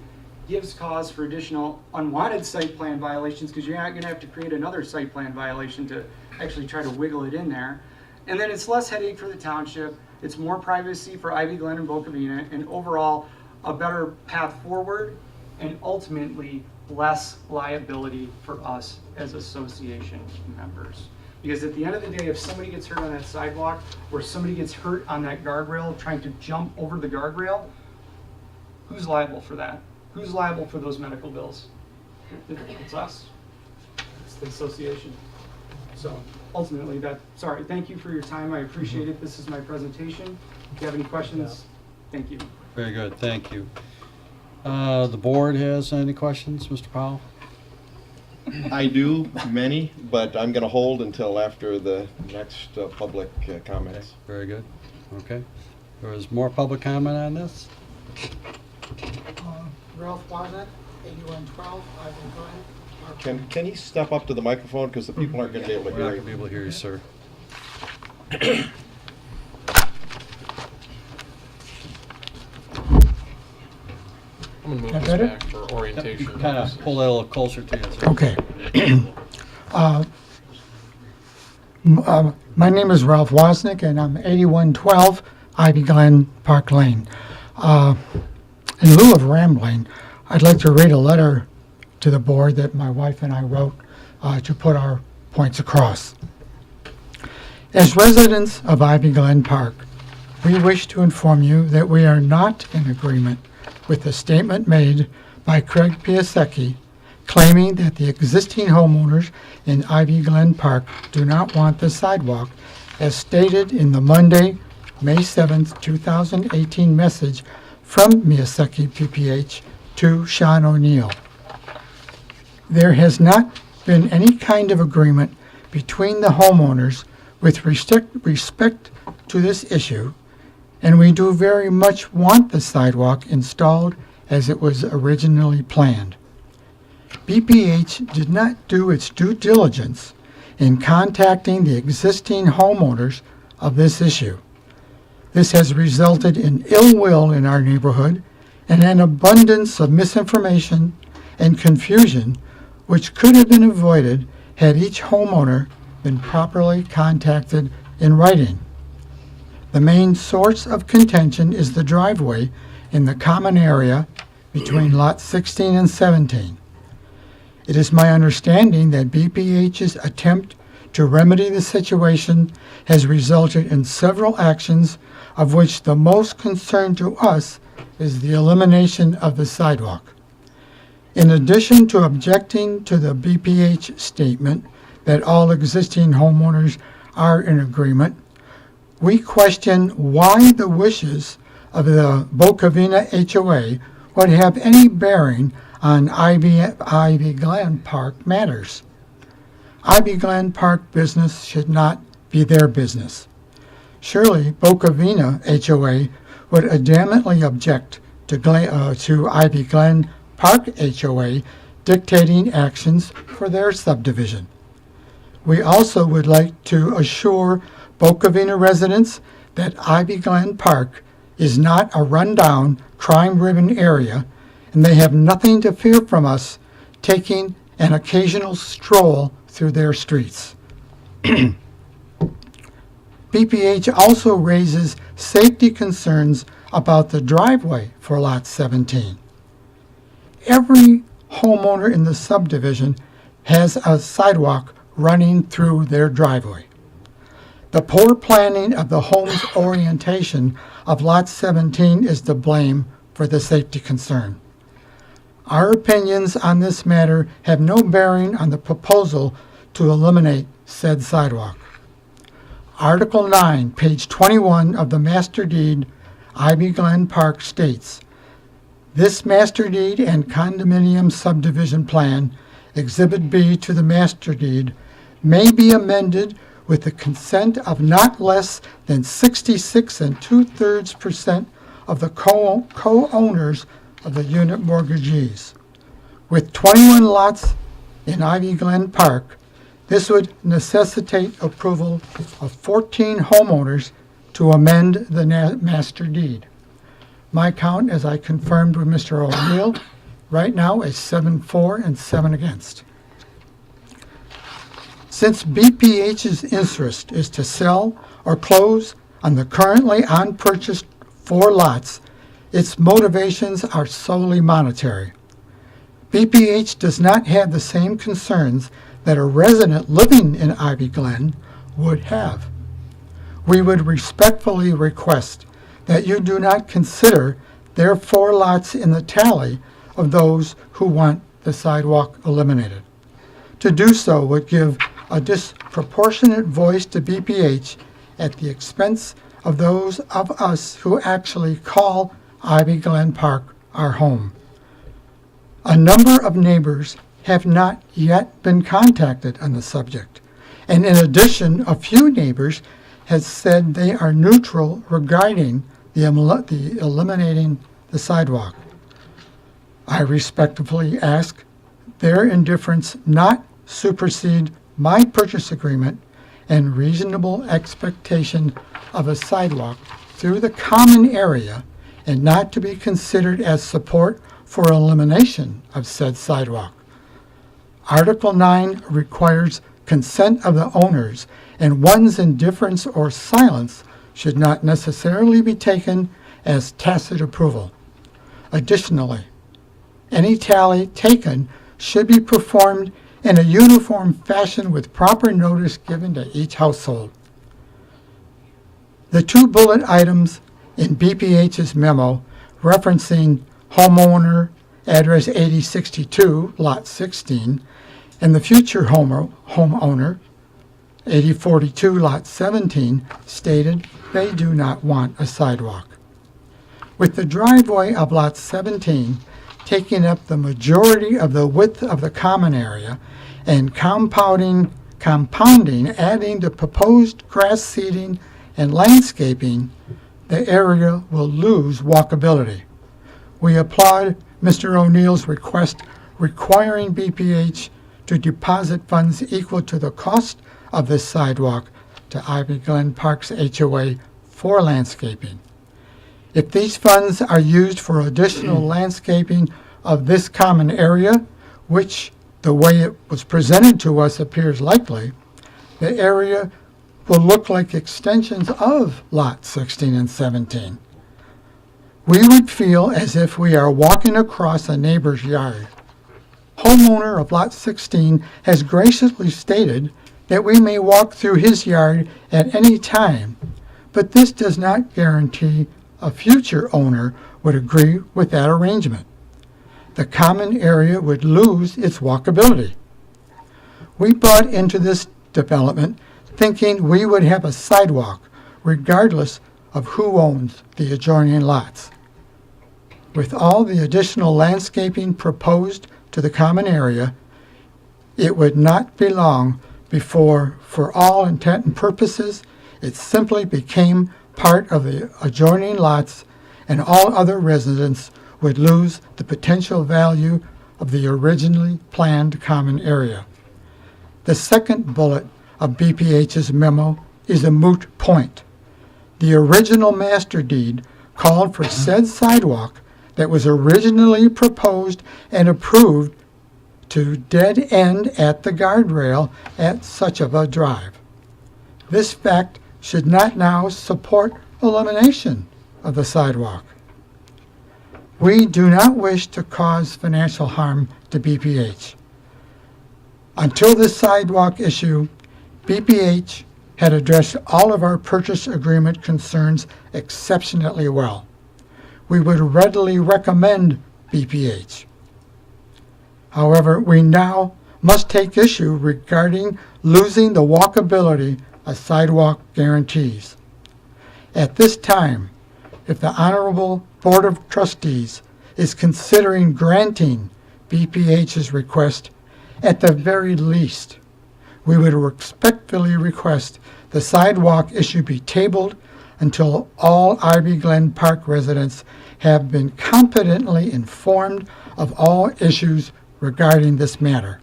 S: gives cause for additional unwanted site plan violations, because you're not going to have to create another site plan violation to actually try to wiggle it in there. And then it's less headache for the township. It's more privacy for Ivy Glen and Boca Vina, and overall a better path forward, and ultimately less liability for us as association members. Because at the end of the day, if somebody gets hurt on that sidewalk, or somebody gets hurt on that guardrail trying to jump over the guardrail, who's liable for that? Who's liable for those medical bills? It's us. It's the association. So ultimately, sorry, thank you for your time. I appreciate it. This is my presentation. If you have any questions, thank you.
B: Very good, thank you. The board has any questions, Mr. Powell?
F: I do, many, but I'm going to hold until after the next public comments.
B: Very good, okay. There is more public comment on this?
T: Ralph Wozniak, 8112, Ivan Glen.
F: Can he step up to the microphone, because the people aren't going to be able to
B: We're
F: hear
B: not
F: you.
B: going to be able to hear you, sir.
N: I'm gonna move
T: That
N: this
T: better?
N: back for orientation.
B: Kind of pull that a little closer to you, sir.
T: Okay. My name is Ralph Wozniak, and I'm 8112 Ivy Glen Park Lane. In lieu of rambling, I'd like to read a letter to the board that my wife and I wrote to put our points across. As residents of Ivy Glen Park, we wish to inform you that we are not in agreement with the statement made by Craig Piasecki claiming that the existing homeowners in Ivy Glen Park do not want the sidewalk as stated in the Monday, May 7th, 2018 message from Piasecki PPH to Sean O'Neill. There has not been any kind of agreement between the homeowners with respect to this issue, and we do very much want the sidewalk installed as it was originally planned. BPH did not do its due diligence in contacting the existing homeowners of this issue. This has resulted in ill will in our neighborhood and an abundance of misinformation and confusion which could have been avoided had each homeowner been properly contacted in writing. The main source of contention is the driveway in the common area between lots 16 and 17. It is my understanding that BPH's attempt to remedy the situation has resulted in several actions, of which the most concern to us is the elimination of the sidewalk. In addition to objecting to the BPH statement that all existing homeowners are in agreement, we question why the wishes of the Bocavina HOA would have any bearing on Ivy Glen Park matters. Ivy Glen Park business should not be their business. Surely Bocavina HOA would adamantly object to Ivy Glen Park HOA dictating actions for their subdivision. We also would like to assure Bocavina residents that Ivy Glen Park is not a rundown, crime-ridden area, and they have nothing to fear from us taking an occasional stroll through their streets. BPH also raises safety concerns about the driveway for Lot 17. Every homeowner in the subdivision has a sidewalk running through their driveway. The poor planning of the home's orientation of Lot 17 is to blame for the safety concern. Our opinions on this matter have no bearing on the proposal to eliminate said sidewalk. Article 9, page 21 of the Master Deed, Ivy Glen Park states, "This Master Deed and Condominium Subdivision Plan, Exhibit B to the Master Deed, may be amended with the consent of not less than 66 2/3% of the co-owners of the unit mortgagees. With 21 lots in Ivy Glen Park, this would necessitate approval of 14 homeowners to amend the master deed. My count, as I confirmed with Mr. O'Neill, right now is 7-4 and 7 against. Since BPH's interest is to sell or close on the currently unpurchased 4 lots, its motivations are solely monetary. BPH does not have the same concerns that a resident living in Ivy Glen would have. We would respectfully request that you do not consider their 4 lots in the tally of those who want the sidewalk eliminated. To do so would give a disproportionate voice to BPH at the expense of those of us who actually call Ivy Glen Park our home. A number of neighbors have not yet been contacted on the subject, and in addition, a few neighbors have said they are neutral regarding the eliminating the sidewalk. I respectfully ask their indifference not supersede my purchase agreement and reasonable expectation of a sidewalk through the common area and not to be considered as support for elimination of said sidewalk. Article 9 requires consent of the owners, and one's indifference or silence should not necessarily be taken as tacit approval. Additionally, any tally taken should be performed in a uniform fashion with proper notice given to each household. The 2 bullet items in BPH's memo referencing homeowner address 8062, lot 16, and the future homeowner 8042, lot 17, stated they do not want a sidewalk. With the driveway of lot 17 taking up the majority of the width of the common area and compounding adding the proposed grass seeding and landscaping, the area will lose walkability. We applaud Mr. O'Neill's request requiring BPH to deposit funds equal to the cost of this sidewalk to Ivy Glen Park's HOA for landscaping. If these funds are used for additional landscaping of this common area, which the way it was presented to us appears likely, the area will look like extensions of lot 16 and 17. We would feel as if we are walking across a neighbor's yard. Homeowner of lot 16 has graciously stated that we may walk through his yard at any time, but this does not guarantee a future owner would agree with that arrangement. The common area would lose its walkability. We bought into this development thinking we would have a sidewalk regardless of who owns the adjoining lots. With all the additional landscaping proposed to the common area, it would not be long before, for all intent and purposes, it simply became part of the adjoining lots and all other residents would lose the potential value of the originally planned common area. The second bullet of BPH's memo is a moot point. The original master deed called for said sidewalk that was originally proposed and approved to dead end at the guardrail at such of a drive. This fact should not now support elimination of the sidewalk. We do not wish to cause financial harm to BPH. Until this sidewalk issue, BPH had addressed all of our purchase agreement concerns exceptionally well. We would readily recommend BPH. However, we now must take issue regarding losing the walkability a sidewalk guarantees. At this time, if the Honorable Board of Trustees is considering granting BPH's request, at the very least, we would respectfully request the sidewalk issue be tabled until all Ivy Glen Park residents have been competently informed of all issues regarding this matter.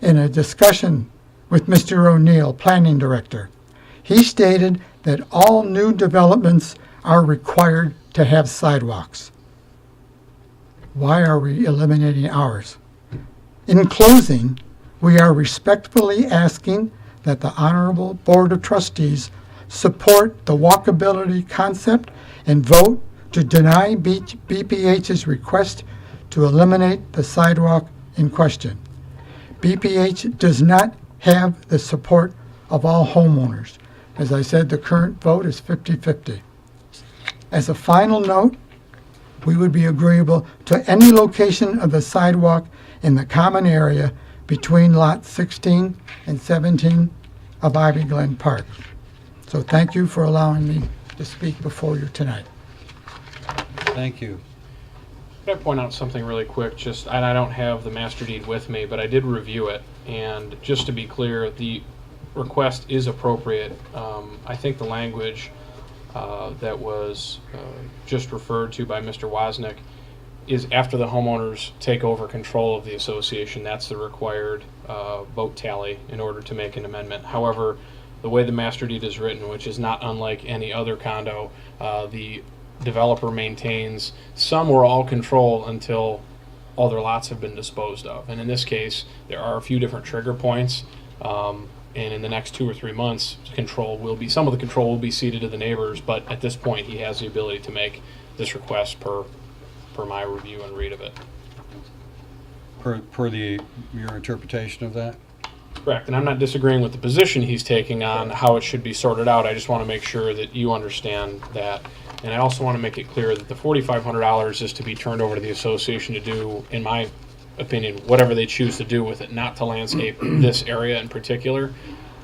T: In a discussion with Mr. O'Neill, Planning Director, he stated that all new developments are required to have sidewalks. Why are we eliminating ours? In closing, we are respectfully asking that the Honorable Board of Trustees support the walkability concept and vote to deny BPH's request to eliminate the sidewalk in question. BPH does not have the support of all homeowners. As I said, the current vote is 50-50. As a final note, we would be agreeable to any location of the sidewalk in the common area between lot 16 and 17 of Ivy Glen Park. So thank you for allowing me to speak before you tonight.
B: Thank you.
N: Could I point out something really quick? Just, and I don't have the master deed with me, but I did review it. And just to be clear, the request is appropriate. I think the language that was just referred to by Mr. Wozniak is after the homeowners take over control of the association. That's the required vote tally in order to make an amendment. However, the way the master deed is written, which is not unlike any other condo, the developer maintains some or all control until all their lots have been disposed of. And in this case, there are a few different trigger points. And in the next 2 or 3 months, some of the control will be ceded to the neighbors, but at this point, he has the ability to make this request per my review and read of it.
B: Per your interpretation of that?
N: Correct, and I'm not disagreeing with the position he's taking on how it should be sorted out. I just want to make sure that you understand that. And I also want to make it clear that the $4,500 is to be turned over to the association to do, in my opinion, whatever they choose to do with it, not to landscape this area in particular.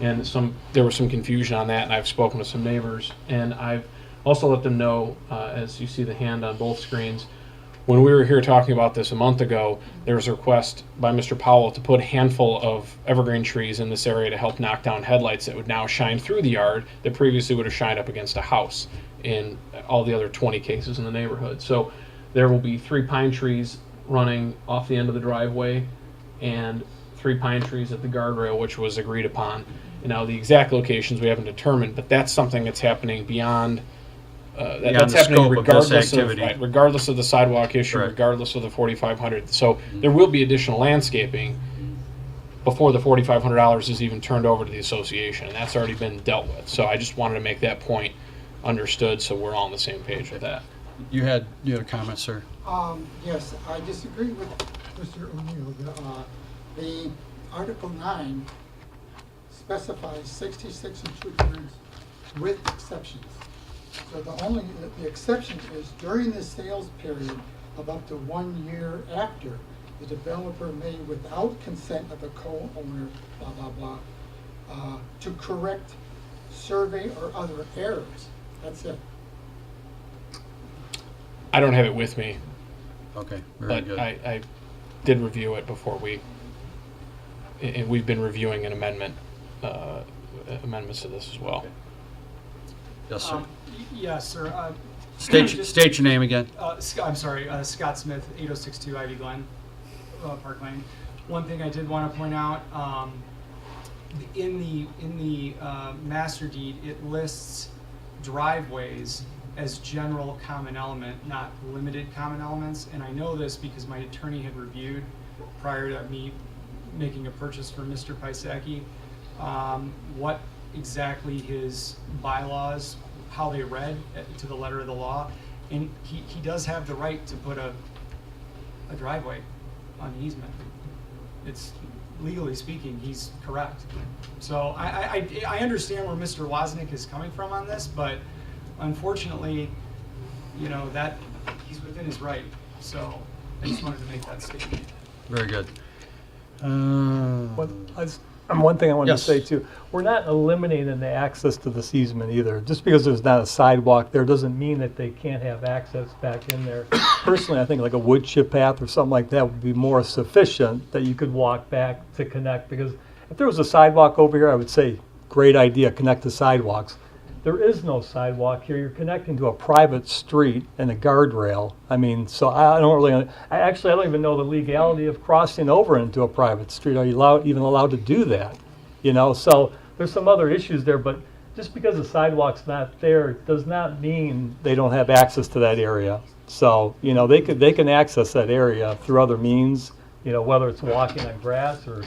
N: And there was some confusion on that, and I've spoken to some neighbors, and I've also let them know, as you see the hand on both screens, when we were here talking about this a month ago, there was a request by Mr. Powell to put a handful of evergreen trees in this area to help knock down headlights that would now shine through the yard that previously would have shined up against a house in all the other 20 cases in the neighborhood. So there will be 3 pine trees running off the end of the driveway and 3 pine trees at the guardrail, which was agreed upon. And now the exact locations we haven't determined, but that's something that's happening beyond that's happening regardless of the sidewalk issue, regardless of the $4,500. So there will be additional landscaping before the $4,500 is even turned over to the association, and that's already been dealt with. So I just wanted to make that point understood, so we're all on the same page with that.
B: You had a comment, sir.
T: Yes, I disagree with Mr. O'Neill. The Article 9 specifies 66 and 2/3 with exceptions. So the exception is during the sales period of up to 1 year after, the developer may, without consent of the co-owner, blah, blah, blah, to correct survey or other errors. That's it.
N: I don't have it with me.
B: Okay, very
N: but
B: good.
N: I did review it before and we've been reviewing an amendments to this as well.
B: Yes, sir.
S: Yes, sir.
B: State your name again.
S: I'm sorry, Scott Smith, 8062 Ivy Glen, Park Lane. One thing I did want to point out, in the master deed, it lists driveways as general common element, not limited common elements. And I know this because my attorney had reviewed prior to me making a purchase for Mr. Paisaki, what exactly his bylaws, how they read to the letter of the law. And he does have the right to put a driveway on the easement. It's legally speaking, he's correct. So I understand where Mr. Wozniak is coming from on this, but unfortunately, that he's within his right. So I just wanted to make that statement.
B: Very good.
R: One thing I wanted
B: Yes.
R: to say too, we're not eliminating the access to this easement either. Just because there's not a sidewalk there doesn't mean that they can't have access back in there. Personally, I think like a wood chip path or something like that would be more sufficient that you could walk back to connect. Because if there was a sidewalk over here, I would say, great idea, connect the sidewalks. There is no sidewalk here. You're connecting to a private street and a guardrail. I mean, so I don't even know the legality of crossing over into a private street. Are you even allowed to do that? So there's some other issues there, but just because the sidewalk's not there does not mean they don't have access to that area. So, they can access that area through other means, whether it's walking on grass or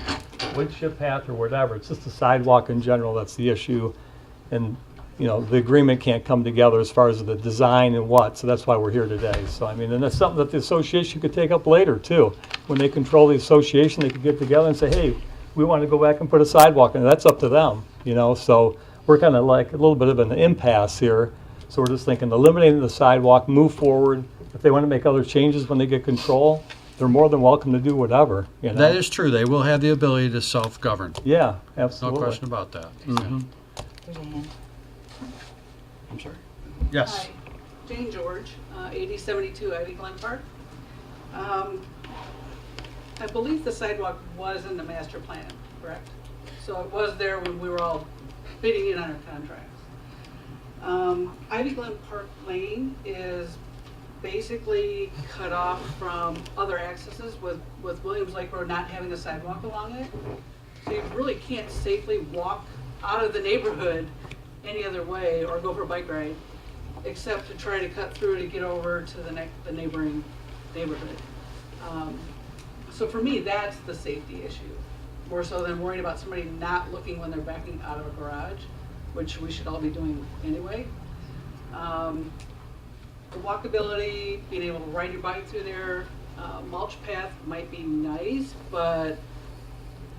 R: wood chip path or whatever. It's just the sidewalk in general that's the issue. And you know, the agreement can't come together as far as the design and what, so that's why we're here today. So, I mean, and that's something that the association could take up later, too. When they control the association, they could get together and say, hey, we want to go back and put a sidewalk in. That's up to them, you know, so we're kind of like a little bit of an impasse here. So we're just thinking eliminating the sidewalk, move forward. If they want to make other changes when they get control, they're more than welcome to do whatever, you know.
B: That is true. They will have the ability to self-govern.
R: Yeah, absolutely.
B: No question about that.
R: Mhm.
H: There's a hand.
B: I'm sorry. Yes.
U: Hi, Jane George, 8072 Ivy Glen Park. I believe the sidewalk was in the master plan, correct? So it was there when we were all bidding in on our contracts. Ivy Glen Park Lane is basically cut off from other accesses with Williams Lake Road not having a sidewalk along it. So you really can't safely walk out of the neighborhood any other way or go for a bike ride, except to try to cut through to get over to the neighboring neighborhood. So for me, that's the safety issue, more so than worrying about somebody not looking when they're backing out of a garage, which we should all be doing anyway. The walkability, being able to ride your bike through there, mulch path might be nice, but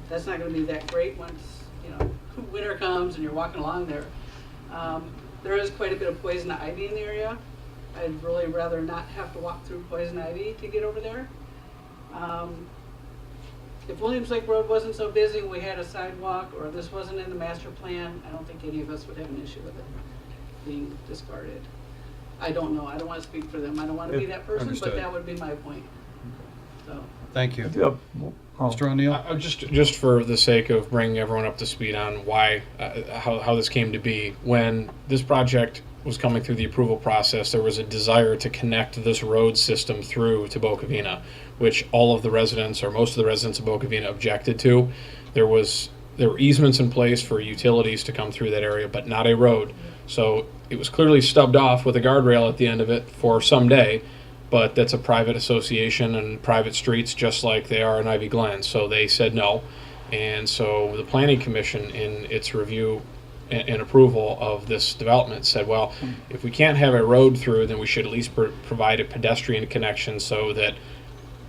U: that's not going to be that great once, you know, winter comes and you're walking along there. There is quite a bit of poison ivy in the area. I'd really rather not have to walk through poison ivy to get over there. If Williams Lake Road wasn't so busy and we had a sidewalk, or this wasn't in the master plan, I don't think any of us would have an issue with it being discarded. I don't know. I don't want to speak for them. I don't want to be that person,
B: Understood.
U: but that would be my point. So.
B: Thank you.
R: Oh.
B: Mr. O'Neill?
N: Just for the sake of bringing everyone up to speed on why, how this came to be, when this project was coming through the approval process, there was a desire to connect this road system through to Boca Vina, which all of the residents, or most of the residents of Boca Vina, objected to. There were easements in place for utilities to come through that area, but not a road. So it was clearly stubbed off with a guardrail at the end of it for someday, but that's a private association and private streets just like they are in Ivy Glen. So they said no. And so the Planning Commission, in its review and approval of this development, said, well, if we can't have a road through, then we should at least provide a pedestrian connection so that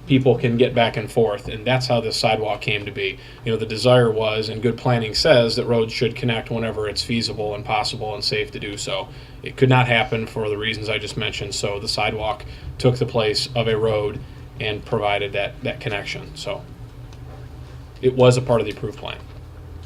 N: people can get back and forth. And that's how this sidewalk came to be. You know, the desire was, and good planning says, that roads should connect whenever it's feasible and possible and safe to do so. It could not happen for the reasons I just mentioned, so the sidewalk took the place of a road and provided that connection. So it was a part of the approved plan.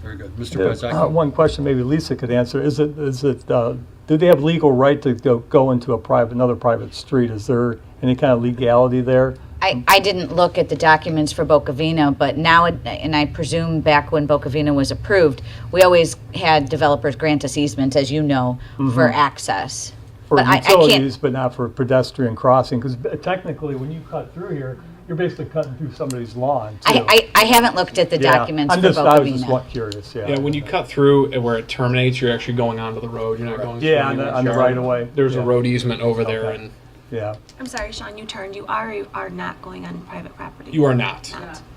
B: Very good. Mr. Pazaki?
R: One question maybe Lisa could answer. Do they have legal right to go into another private street? Is there any kind of legality there?
V: I didn't look at the documents for Boca Vina, but now, and I presume back when Boca Vina was approved, we always had developers grant us easements, as you know, for access.
R: For
V: But
R: utilities, but not for pedestrian crossing, because technically when you cut through here, you're basically cutting through somebody's lawn, too.
V: I haven't looked at the documents for Boca
R: I was just
V: Vina.
R: curious, yeah.
N: Yeah, when you cut through where it terminates, you're actually going onto the road. You're not going through
R: Yeah,
N: anyone's
R: on the
N: yard.
R: right of way.
N: There's a
R: Yeah.
N: road easement over there,
R: Okay.
N: and
R: Yeah.
K: I'm sorry, Sean, you turned. You are or you are not going on private property?
N: you are not.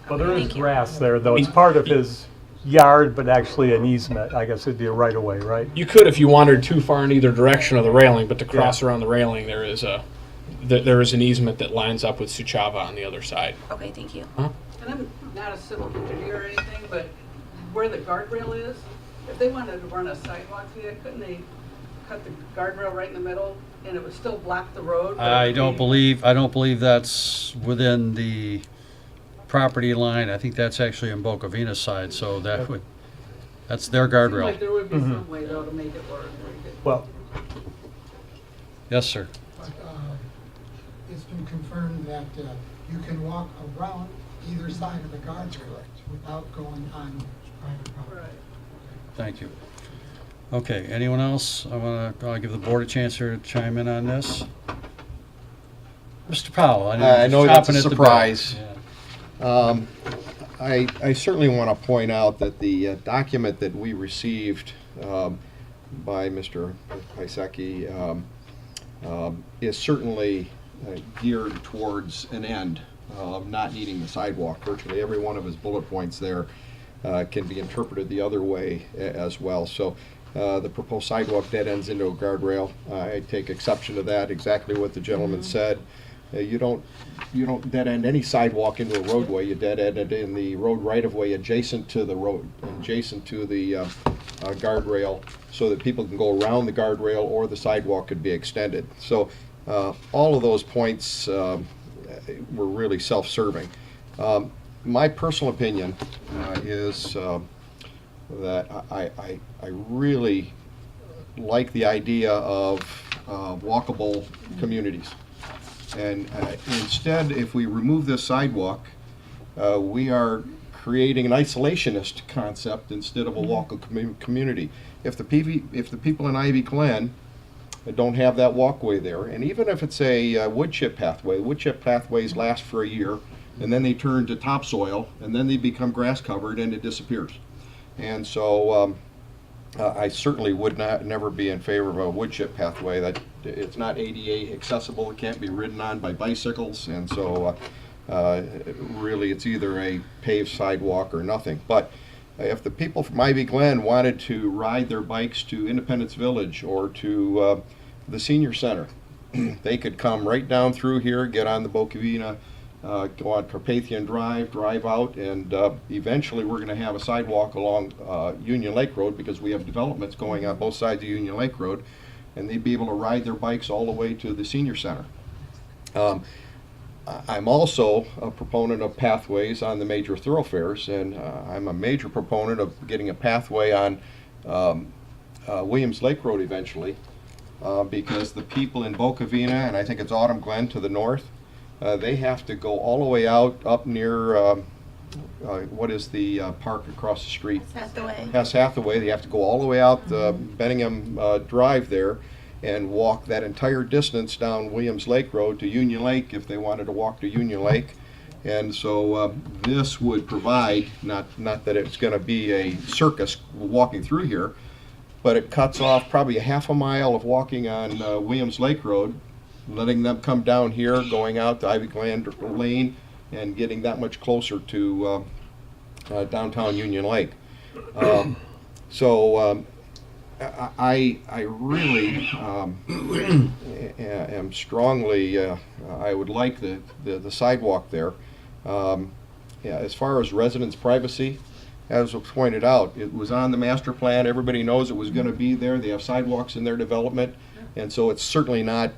R: Well, there is
K: Thank you.
R: grass there, though. It's part of his yard, but actually an easement. I guess it'd be a right of way, right?
N: You could if you wandered too far in either direction of the railing, but to cross around the railing, there is an easement that lines up with Suchava on the other side.
K: Okay, thank you.
U: And I'm not a civil engineer or anything, but where the guardrail is, if they wanted to run a sidewalk through it, couldn't they cut the guardrail right in the middle and it would still block the road? but it
B: I
U: would
B: don't
U: be-
B: believe that's within the property line. I think that's actually in Boca Vina's side, so that's their
U: Seems
B: guardrail.
U: like there would be some way though to make it work.
R: Well,
B: Yes, sir.
T: It's been confirmed that you can walk around either side of the guardrail without going on private property.
B: Thank you. Okay, anyone else? I'll give the board a chance here to chime in on this. Mr. Powell,
F: I know that's a
B: chomping at the bit.
F: surprise. I certainly want to point out that the document that we received by Mr. Paiseki is certainly geared towards an end of not needing the sidewalk. Virtually every one of his bullet points there can be interpreted the other way as well. So the proposed sidewalk dead ends into a guardrail. I take exception to that, exactly what the gentleman said. You don't dead end any sidewalk into a roadway. You dead end it in the road right of way adjacent to the road, adjacent to the guardrail, so that people can go around the guardrail or the sidewalk could be extended. So all of those points were really self-serving. My personal opinion is that I really like the idea of walkable communities. And instead, if we remove this sidewalk, we are creating an isolationist concept instead of a walkable community. If the people in Ivy Glen don't have that walkway there, and even if it's a wood chip pathway, wood chip pathways last for a year, and then they turn to topsoil, and then they become grass covered, and it disappears. And so I certainly would never be in favor of a wood chip pathway. That it's not ADA accessible. It can't be ridden on by bicycles, and so really it's either a paved sidewalk or nothing. But if the people from Ivy Glen wanted to ride their bikes to Independence Village or to the senior center, they could come right down through here, get on the Bocavina, go on Carpathian Drive, drive out, and eventually we're going to have a sidewalk along Union Lake Road, because we have developments going on both sides of Union Lake Road, and they'd be able to ride their bikes all the way to the senior center. I'm also a proponent of pathways on the major thoroughfares, and I'm a major proponent of getting a pathway on Williams Lake Road eventually, because the people in Bocavina, and I think it's Autumn Glen to the north, they have to go all the way out up near, what is the park across the street? Hess Hathaway. They have to go all the way out Benningham Drive there and walk that entire distance down Williams Lake Road to Union Lake if they wanted to walk to Union Lake. And so this would provide, not that it's going to be a circus walking through here, but it cuts off probably a half a mile of walking on Williams Lake Road, letting them come down here, going out to Ivy Glen Lane, and getting that much closer to downtown Union Lake. I really am strongly, I would like the sidewalk there. As far as residents' privacy, as was pointed out, it was on the master plan. Everybody knows it was going to be there. They have sidewalks in their development. And so it's certainly not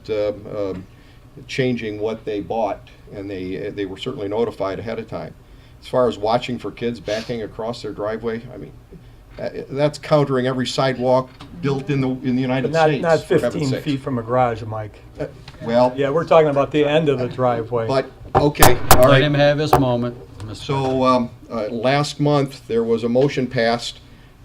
F: changing what they bought, and they were certainly notified ahead of time. As far as watching for kids backing across their driveway, I mean, that's countering every sidewalk built in the United States.
R: Not 15 feet from a garage, Mike.
F: Well,
R: yeah, we're talking about the end of the driveway.
F: But okay, all right.
B: Let him have his moment.
F: So last month there was a motion passed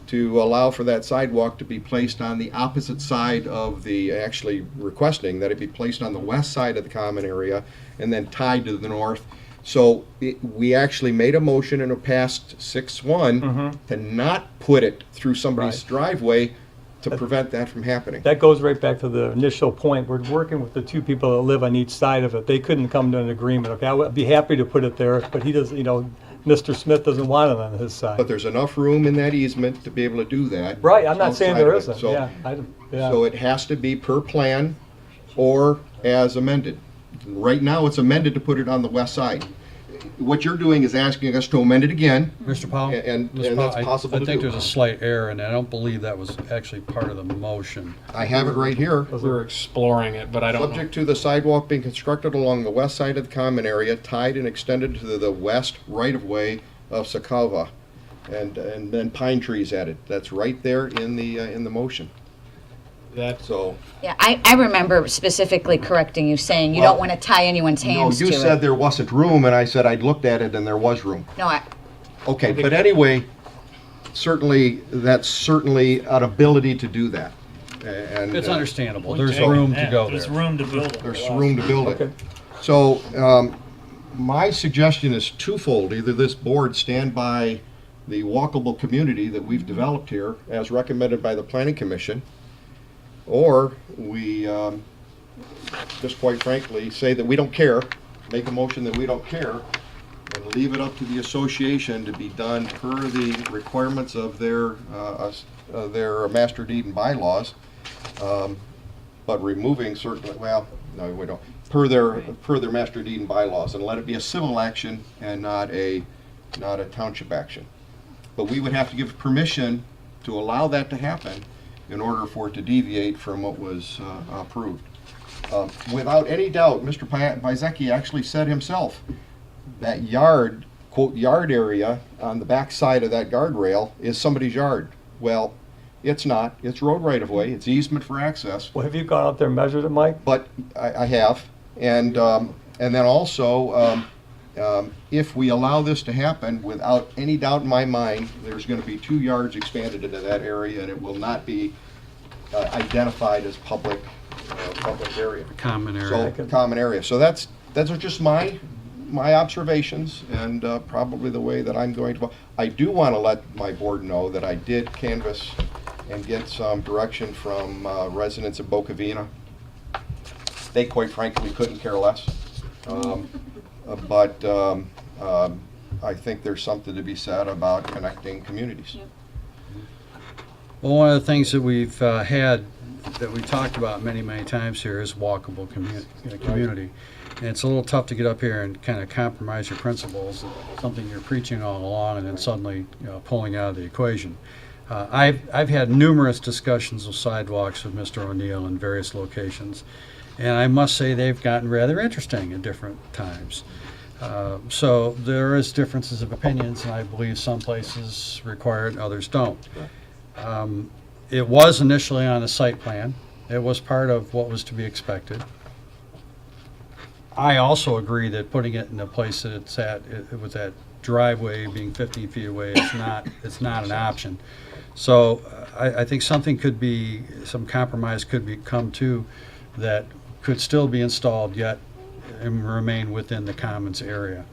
F: to allow for that sidewalk to be placed on the opposite side of the, actually requesting that it be placed on the west side of the common area and then tied to the north. So we actually made a motion and it passed 6-1 to not put it through somebody's driveway to prevent that from happening.
R: That goes right back to the initial point. We're working with the two people that live on each side of it. They couldn't come to an agreement. Okay, I would be happy to put it there, but he doesn't, Mr. Smith doesn't want it on his side.
F: But there's enough room in that easement to be able to do that.
R: Right, I'm not saying there isn't.
F: So,
R: yeah.
F: So it has to be per plan or as amended. Right now, it's amended to put it on the west side. What you're doing is asking us to amend it again.
B: Mr. Powell?
F: And
B: Mr.
F: that's
B: Powell,
F: possible
B: I
F: to
B: think
F: do.
B: there's a slight error, and I don't believe that was actually part of the motion.
F: I have it right here.
N: We're exploring it, but I don't know.
F: Subject to the sidewalk being constructed along the west side of the common area, tied and extended to the west right-of-way of Sakava, and then pine trees added. That's right there in the motion. So.
V: Yeah, I remember specifically correcting you, saying you don't want to tie anyone's hands to it.
F: No, you said there wasn't room, and I said I'd looked at it and there was room.
V: No,
F: Okay, but anyway, that's certainly an ability to do that. And
B: It's understandable. There's room to go there.
G: There's room to build it.
F: There's room to build it. So my suggestion is twofold. Either this board stand by the walkable community that we've developed here as recommended by the Planning Commission, or we just quite frankly say that we don't care, make a motion that we don't care, and leave it up to the association to be done per the requirements of their their master deed and bylaws, but removing certain, well, no, we don't, per their master deed and bylaws, and let it be a civil action and not a township action. But we would have to give permission to allow that to happen in order for it to deviate from what was approved. Without any doubt, Mr. Bizecki actually said himself that yard, quote, yard area on the back side of that guardrail is somebody's yard. Well, it's not. It's road right-of-way. It's easement for access.
R: Well, have you gone out there and measured it, Mike?
F: But I have. And then also, if we allow this to happen, without any doubt in my mind, there's going to be 2 yards expanded into that area, and it will not be identified as public area.
B: Common area.
F: So, common area. So those are just my observations, and probably the way that I'm going to vote. I do want to let my board know that I did canvass and get some direction from residents of Boca Vina. They, quite frankly, couldn't care less. But I think there's something to be said about connecting communities.
B: Well, one of the things that we've had, that we talked about many, many times here is walkable community. And it's a little tough to get up here and kind of compromise your principles, something you're preaching all along, and then suddenly pulling out of the equation. I've had numerous discussions of sidewalks with Mr. O'Neill in various locations, and I must say they've gotten rather interesting at different times. So there is differences of opinions, and I believe some places require it, others don't. It was initially on a site plan. It was part of what was to be expected. I also agree that putting it in a place that it's at, with that driveway being 15 feet away, it's not an option. So I think something could be, some compromise could come to that could still be installed yet and remain within the commons area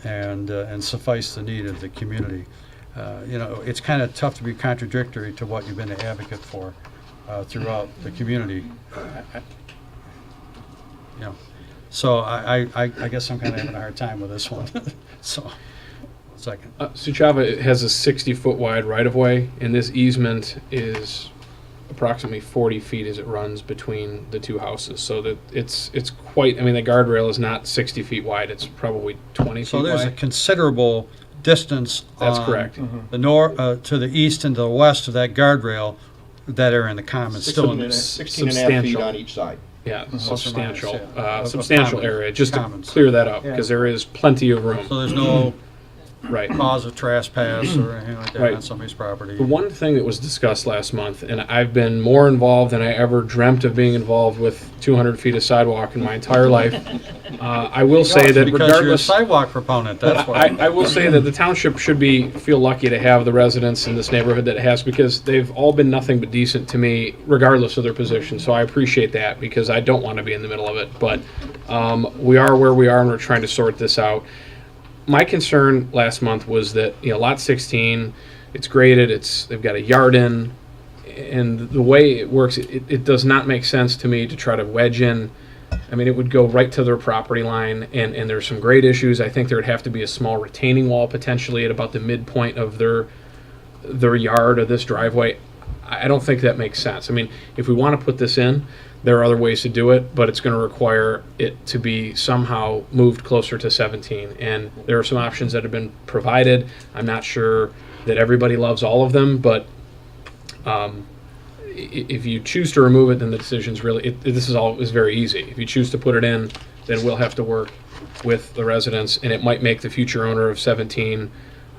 B: and suffice the need of the community. It's kind of tough to be contradictory to what you've been an advocate for throughout the community. So I guess I'm kind of having a hard time with this one. So, second.
N: Suchava has a 60-foot wide right-of-way, and this easement is approximately 40 feet as it runs between the 2 houses. So that it's quite, I mean, the guardrail is not 60 feet wide. It's probably 20 feet
B: So there's
N: wide.
B: a considerable distance
N: That's
B: on
N: correct.
B: the north to the east and to the west of that guardrail that are in the commons. Still in
F: 16 and a half feet on each side.
N: Yeah,
B: Plus or
N: substantial,
B: minus, yeah. Of
N: substantial
B: commons.
N: area, just
B: Commons.
N: to clear that up,
B: Yeah.
N: because there is plenty of room.
B: So there's no
N: right.
B: cause of trespass or anything like that
N: Right.
B: on somebody's property.
N: The one thing that was discussed last month, and I've been more involved than I ever dreamt of being involved with 200 feet of sidewalk in my entire life. I will say that
B: because you're a
N: regardless,
B: sidewalk proponent, that's why.
N: I will say that the township should feel lucky to have the residents in this neighborhood that it has, because they've all been nothing but decent to me, regardless of their position. So I appreciate that, because I don't want to be in the middle of it. But we are where we are, and we're trying to sort this out. My concern last month was that, lot 16, it's graded, they've got a yard in, and the way it works, it does not make sense to me to try to wedge in. I mean, it would go right to their property line, and there's some grade issues. I think there would have to be a small retaining wall potentially at about the midpoint of their yard or this driveway. I don't think that makes sense. I mean, if we want to put this in, there are other ways to do it, but it's going to require it to be somehow moved closer to 17. And there are some options that have been provided. I'm not sure that everybody loves all of them, but if you choose to remove it, then the decision's really, this is very easy. If you choose to put it in, then we'll have to work with the residents, and it might make the future owner of 17,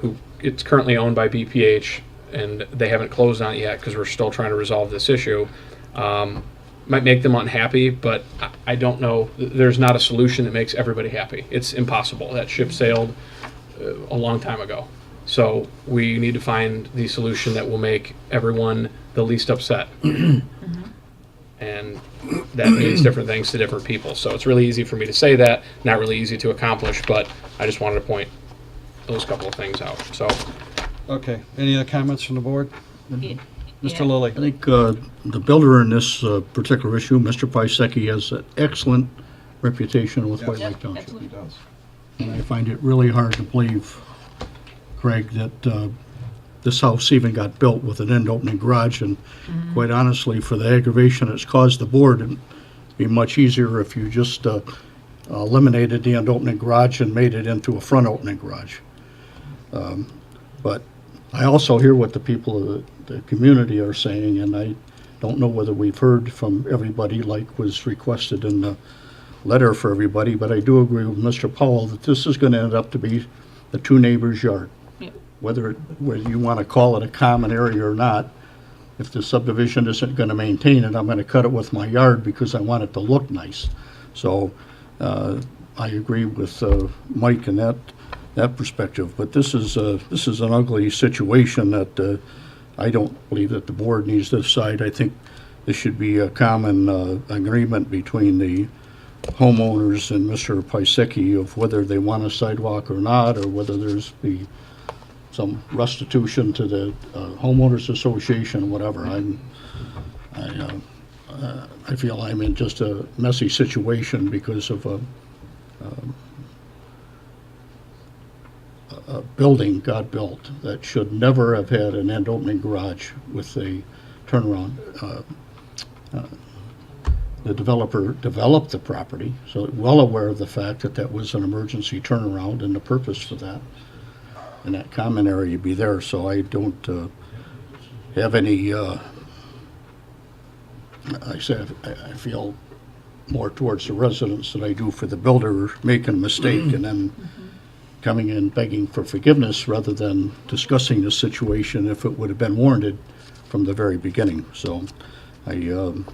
N: who it's currently owned by BPH, and they haven't closed on it yet because we're still trying to resolve this issue. Might make them unhappy, but I don't know. There's not a solution that makes everybody happy. It's impossible. That ship sailed a long time ago. So we need to find the solution that will make everyone the least upset. And that means different things to different people. So it's really easy for me to say that, not really easy to accomplish, but I just wanted to point those couple of things out. So,
B: Okay, any other comments from the board? Mr. Lilly.
E: I think the builder in this particular issue, Mr. Pisecki, has an excellent reputation with White Lake Township.
F: He does.
E: And I find it really hard to believe, Craig, that this house even got built with an end opening garage, and quite honestly, for the aggravation it's caused the board, it'd be much easier if you just eliminated the end opening garage and made it into a front opening garage. But I also hear what the people of the community are saying, and I don't know whether we've heard from everybody like was requested in the letter for everybody, but I do agree with Mr. Powell that this is going to end up to be the two neighbors' yard. Whether you want to call it a common area or not, if the subdivision isn't going to maintain it, I'm going to cut it with my yard because I want it to look nice. So I agree with Mike in that perspective. But this is an ugly situation that I don't believe that the board needs to decide. I think this should be a common agreement between the homeowners and Mr. Pisecki of whether they want a sidewalk or not, or whether there's be some restitution to the homeowners association, whatever. I feel I'm in just a messy situation because of a building got built that should never have had an end opening garage with a turnaround. The developer developed the property, so well aware of the fact that that was an emergency turnaround and the purpose for that. And that common area be there, so I don't have any, I feel more towards the residents than I do for the builder making a mistake and then coming in begging for forgiveness rather than discussing the situation if it would have been warranted from the very beginning. So again,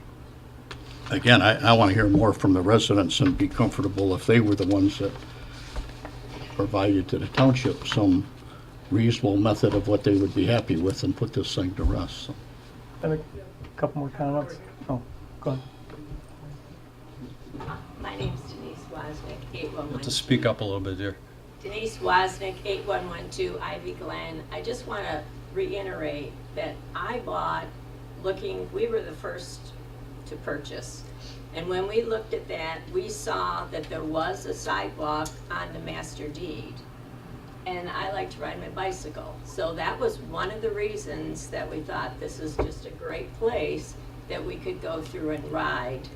E: I want to hear more from the residents and be comfortable if they were the ones that provided to the township some reasonable method of what they would be happy with and put this thing to rest. So.
R: I have a couple more comments. Oh, go ahead.
I: My name's Denise Wozniak, 8112.
B: To speak up a little bit there.
I: Denise Wozniak, 8112, Ivy Glen. I just want to reiterate that I bought we were the first to purchase. And when we looked at that, we saw that there was a sidewalk on the master deed. And I like to ride my bicycle. So that was one of the reasons that we thought this is just a great place that we could go through and ride.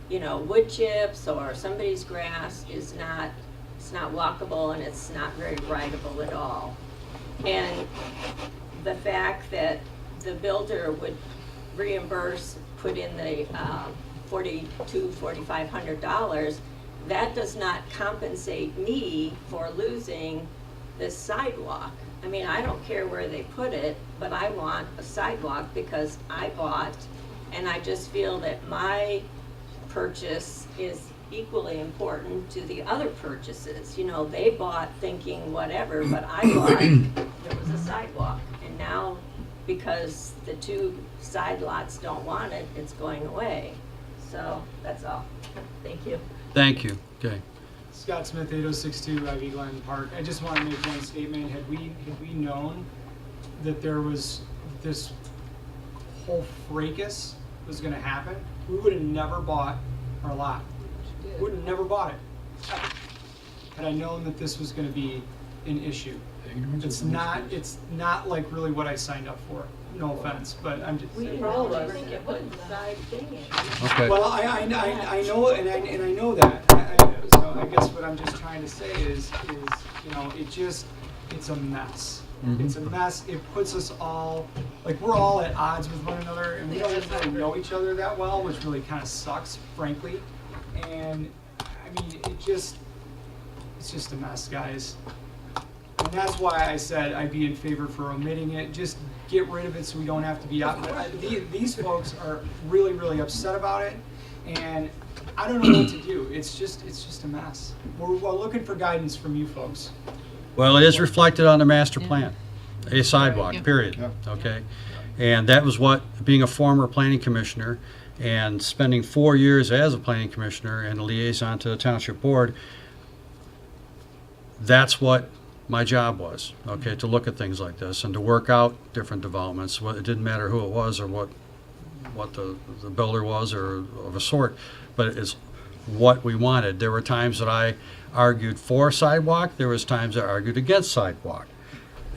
I: You know, wood chips or somebody's grass it's not walkable and it's not very rideable at all. And the fact that the builder would reimburse, put in the $4,500, that does not compensate me for losing this sidewalk. I mean, I don't care where they put it, but I want a sidewalk because I bought, and I just feel that my purchase is equally important to the other purchases. You know, they bought thinking whatever, but I bought there was a sidewalk. And now, because the two side lots don't want it, it's going away. So, that's all. Thank you.
B: Thank you. Okay.
S: Scott Smith, 8062 Ivy Glen Park. I just want to make one statement. Had we known that there was this whole fracas was going to happen, we would have never bought our lot. We would have never bought it. Had I known that this was going to be an issue. It's not like really what I signed up for. No offense, but I'm just.
I: We didn't think it put the side thing in.
B: Okay.
S: Well, I know, and I know that. So I guess what I'm just trying to say is you know, it's a mess. It's a mess. It puts us all, like, we're all at odds with one another, and we don't even really know each other that well, which really kind of sucks, frankly. And I mean, it's just a mess, guys. And that's why I said I'd be in favor for omitting it. Just get rid of it so we don't have to be out. These folks are really, really upset about it, and I don't know what to do. It's just a mess. We're looking for guidance from you folks.
B: Well, it is reflected on the master plan, a sidewalk, period, okay? And that was what, being a former planning commissioner and spending 4 years as a planning commissioner and a liaison to the township board, that's what my job was, okay, to look at things like this and to work out different developments. It didn't matter who it was or what the builder was or of a sort, but it's what we wanted. There were times that I argued for sidewalk. There was times I argued against sidewalk.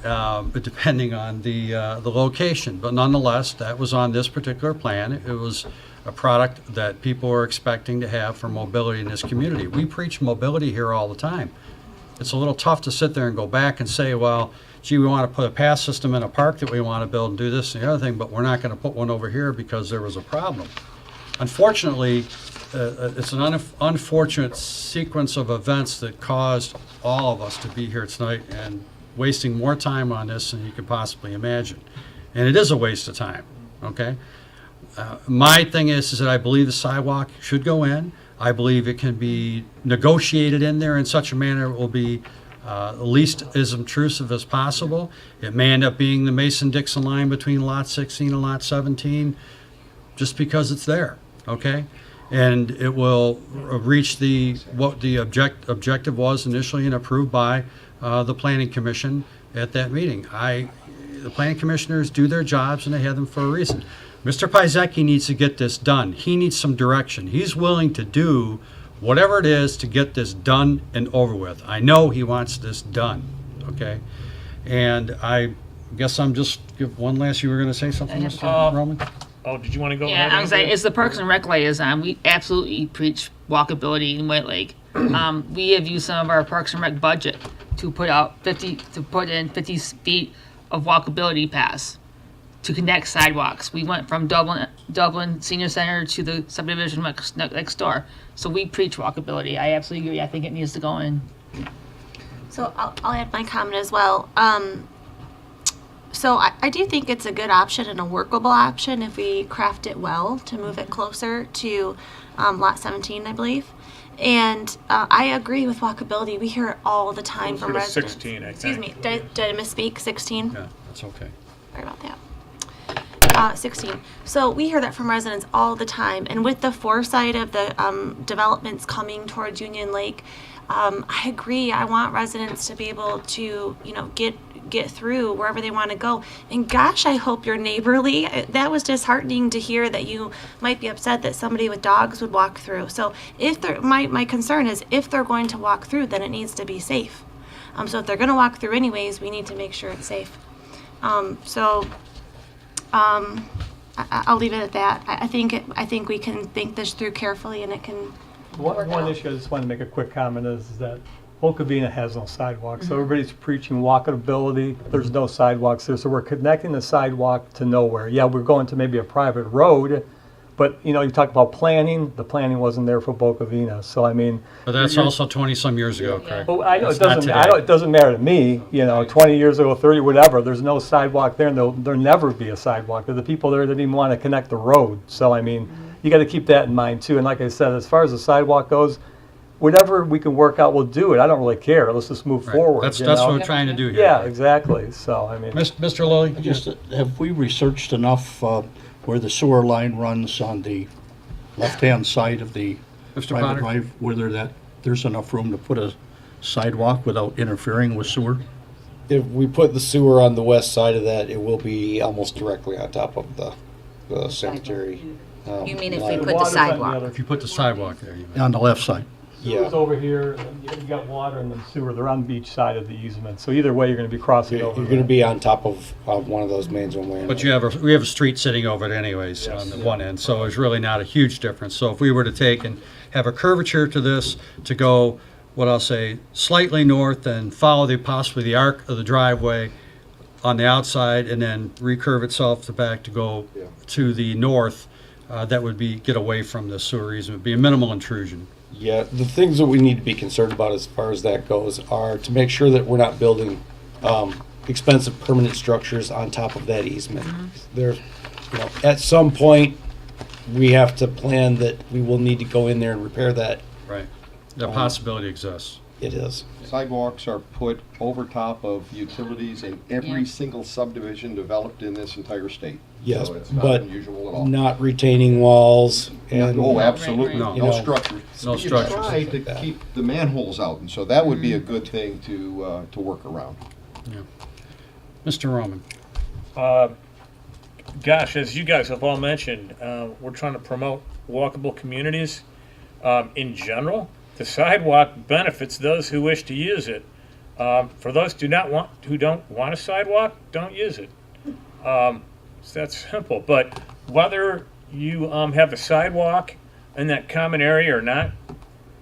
B: depending on the location. But nonetheless, that was on this particular plan. It was a product that people were expecting to have for mobility in this community. We preach mobility here all the time. It's a little tough to sit there and go back and say, well, gee, we want to put a pass system in a park that we want to build and do this and the other thing, but we're not going to put one over here because there was a problem. Unfortunately, it's an unfortunate sequence of events that caused all of us to be here tonight and wasting more time on this than you could possibly imagine. And it is a waste of time, okay? My thing is that I believe the sidewalk should go in. I believe it can be negotiated in there in such a manner it will be least as intrusive as possible. It may end up being the Mason-Dixon line between lot 16 and lot 17 just because it's there, okay? And it will reach what the objective was initially and approved by the Planning Commission at that meeting. The Planning Commissioners do their jobs and they have them for a reason. Mr. Pizecki needs to get this done. He needs some direction. He's willing to do whatever it is to get this done and over with. I know he wants this done, okay? And I guess I'm just, one last, you were going to say something, Mr. Roman?
G: Oh, did you want to go
A: Yeah,
G: ahead?
A: I was like, it's the Parks and Rec liaison. We absolutely preach walkability in White Lake. We have used some of our Parks and Rec budget to put in 50 feet of walkability paths to connect sidewalks. We went from Dublin Senior Center to the subdivision next door. So we preach walkability. I absolutely agree. I think it needs to go in.
K: So I'll add my comment as well. So I do think it's a good option and a workable option if we craft it well to move it closer to lot 17, I believe. And I agree with walkability. We hear it all the time from residents.
G: 16, I think.
K: Excuse me, did I misspeak? 16?
B: Yeah, that's okay.
K: Sorry about that. 16. So we hear that from residents all the time. And with the foresight of the developments coming towards Union Lake, I agree. I want residents to be able to, get through wherever they want to go. And gosh, I hope you're neighborly. That was disheartening to hear that you might be upset that somebody with dogs would walk through. So if my concern is if they're going to walk through, then it needs to be safe. So if they're going to walk through anyways, we need to make sure it's safe. I'll leave it at that. I think we can think this through carefully, and it can.
R: One issue I just want to make a quick comment is that Boca Vina has no sidewalks, so everybody's preaching walkability. There's no sidewalks there, so we're connecting the sidewalk to nowhere. Yeah, we're going to maybe a private road, but you talk about planning. The planning wasn't there for Boca Vina, so I mean.
B: But that's also 20-some years ago, Craig.
R: Oh, I know
B: It's
R: it doesn't.
B: not today.
R: I know it doesn't matter to me. 20 years ago, 30, whatever. There's no sidewalk there, and there'll never be a sidewalk. There are the people there that didn't even want to connect the road. So I mean, you got to keep that in mind too. And like I said, as far as the sidewalk goes, whatever we can work out, we'll do it. I don't really care. Let's just move forward.
B: That's what we're trying to do here.
R: Yeah, exactly. So I mean,
B: Mr. Lilly,
E: Have we researched enough where the sewer line runs on the left-hand side of the
B: Mr.
E: private
B: Potter?
E: drive, whether there's enough room to put a sidewalk without interfering with sewer?
Q: If we put the sewer on the west side of that, it will be almost directly on top of the cemetery.
V: You mean if we
Q: line.
V: put the sidewalk?
B: If you put the sidewalk there, you mean.
E: On the left side.
R: sewer's over here, and you got water and then sewer. They're on each side of the easement. So either way, you're going to be crossing over.
Q: You're going to be on top of one of those mains one way. or
B: But
Q: another.
B: we have a street sitting over it anyways on the one end, so there's really not a huge difference. So if we were to take and have a curvature to this to go, what I'll say, slightly north and follow possibly the arc of the driveway on the outside and then recurve itself to back to go to the north, that would get away from the sewer easement, be a minimal intrusion.
Q: Yeah, the things that we need to be concerned about as far as that goes are to make sure that we're not building expensive permanent structures on top of that easement. There, at some point, we have to plan that we will need to go in there and repair that.
B: Right. The possibility exists.
Q: It is.
F: Sidewalks are put over top of utilities in every single subdivision developed in this entire state.
Q: Yes,
F: So it's not
Q: but
F: unusual at all.
Q: not retaining walls and.
F: Oh, absolutely.
B: No.
F: No structures.
B: No
F: You
B: structures.
F: try to keep the manholes out, and so that would be a good thing to work around.
B: Yeah. Mr. Roman.
G: Gosh, as you guys have all mentioned, we're trying to promote walkable communities. In general, the sidewalk benefits those who wish to use it. For those who don't want a sidewalk, don't use it. It's that simple. But whether you have a sidewalk in that common area or not, the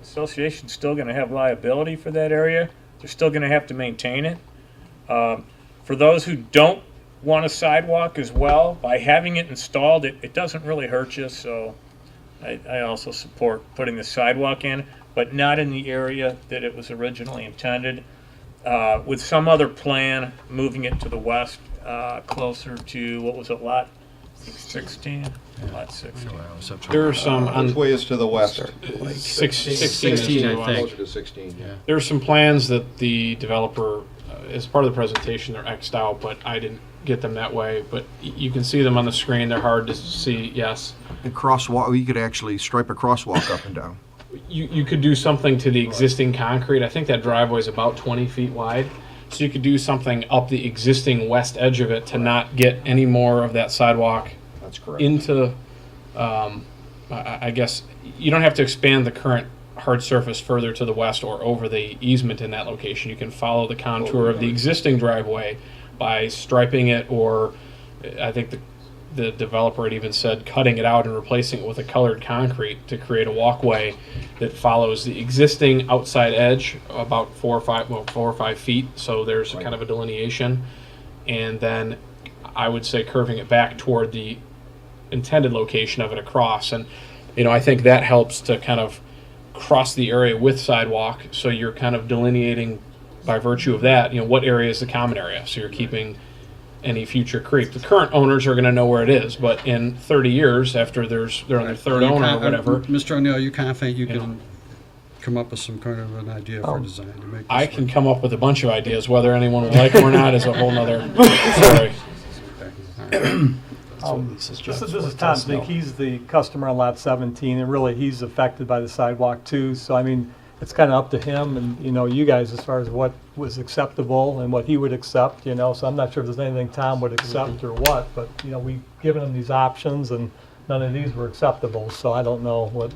G: association's still going to have liability for that area. They're still going to have to maintain it. For those who don't want a sidewalk as well, by having it installed, it doesn't really hurt you. So I also support putting the sidewalk in, but not in the area that it was originally intended. With some other plan, moving it to the west, closer to, what was it, lot 16? Lot 16.
N: There are some
F: Which way is to the west?
N: 16,
B: I think.
F: Closer to 16, yeah.
N: There are some plans that the developer, as part of the presentation, they're X'd out, but I didn't get them that way. But you can see them on the screen. They're hard to see, yes.
F: And crosswalk, you could actually stripe a crosswalk up and down.
N: You could do something to the existing concrete. I think that driveway is about 20 feet wide. So you could do something up the existing west edge of it to not get any more of that sidewalk.
F: That's correct.
N: Into, I guess, you don't have to expand the current hard surface further to the west or over the easement in that location. You can follow the contour of the existing driveway by striping it, or I think the developer had even said cutting it out and replacing it with a colored concrete to create a walkway that follows the existing outside edge about 4 or 5 feet. So there's kind of a delineation, and then I would say curving it back toward the intended location of it across. And I think that helps to kind of cross the area with sidewalk, so you're kind of delineating by virtue of that, what area is the common area, so you're keeping any future creep. The current owners are going to know where it is, but in 30 years, after they're on their third owner or whatever.
B: Mr. O'Neill, you confident you can come up with some kind of an idea for design to make this
N: I can come up with a bunch of ideas. Whether anyone will like them or not is a whole nother story.
R: This is Tom Zink. He's the customer on lot 17, and really he's affected by the sidewalk too. So I mean, it's kind of up to him and you guys as far as what was acceptable and what he would accept. So I'm not sure if there's anything Tom would accept or what, but we've given him these options and none of these were acceptable. So I don't know what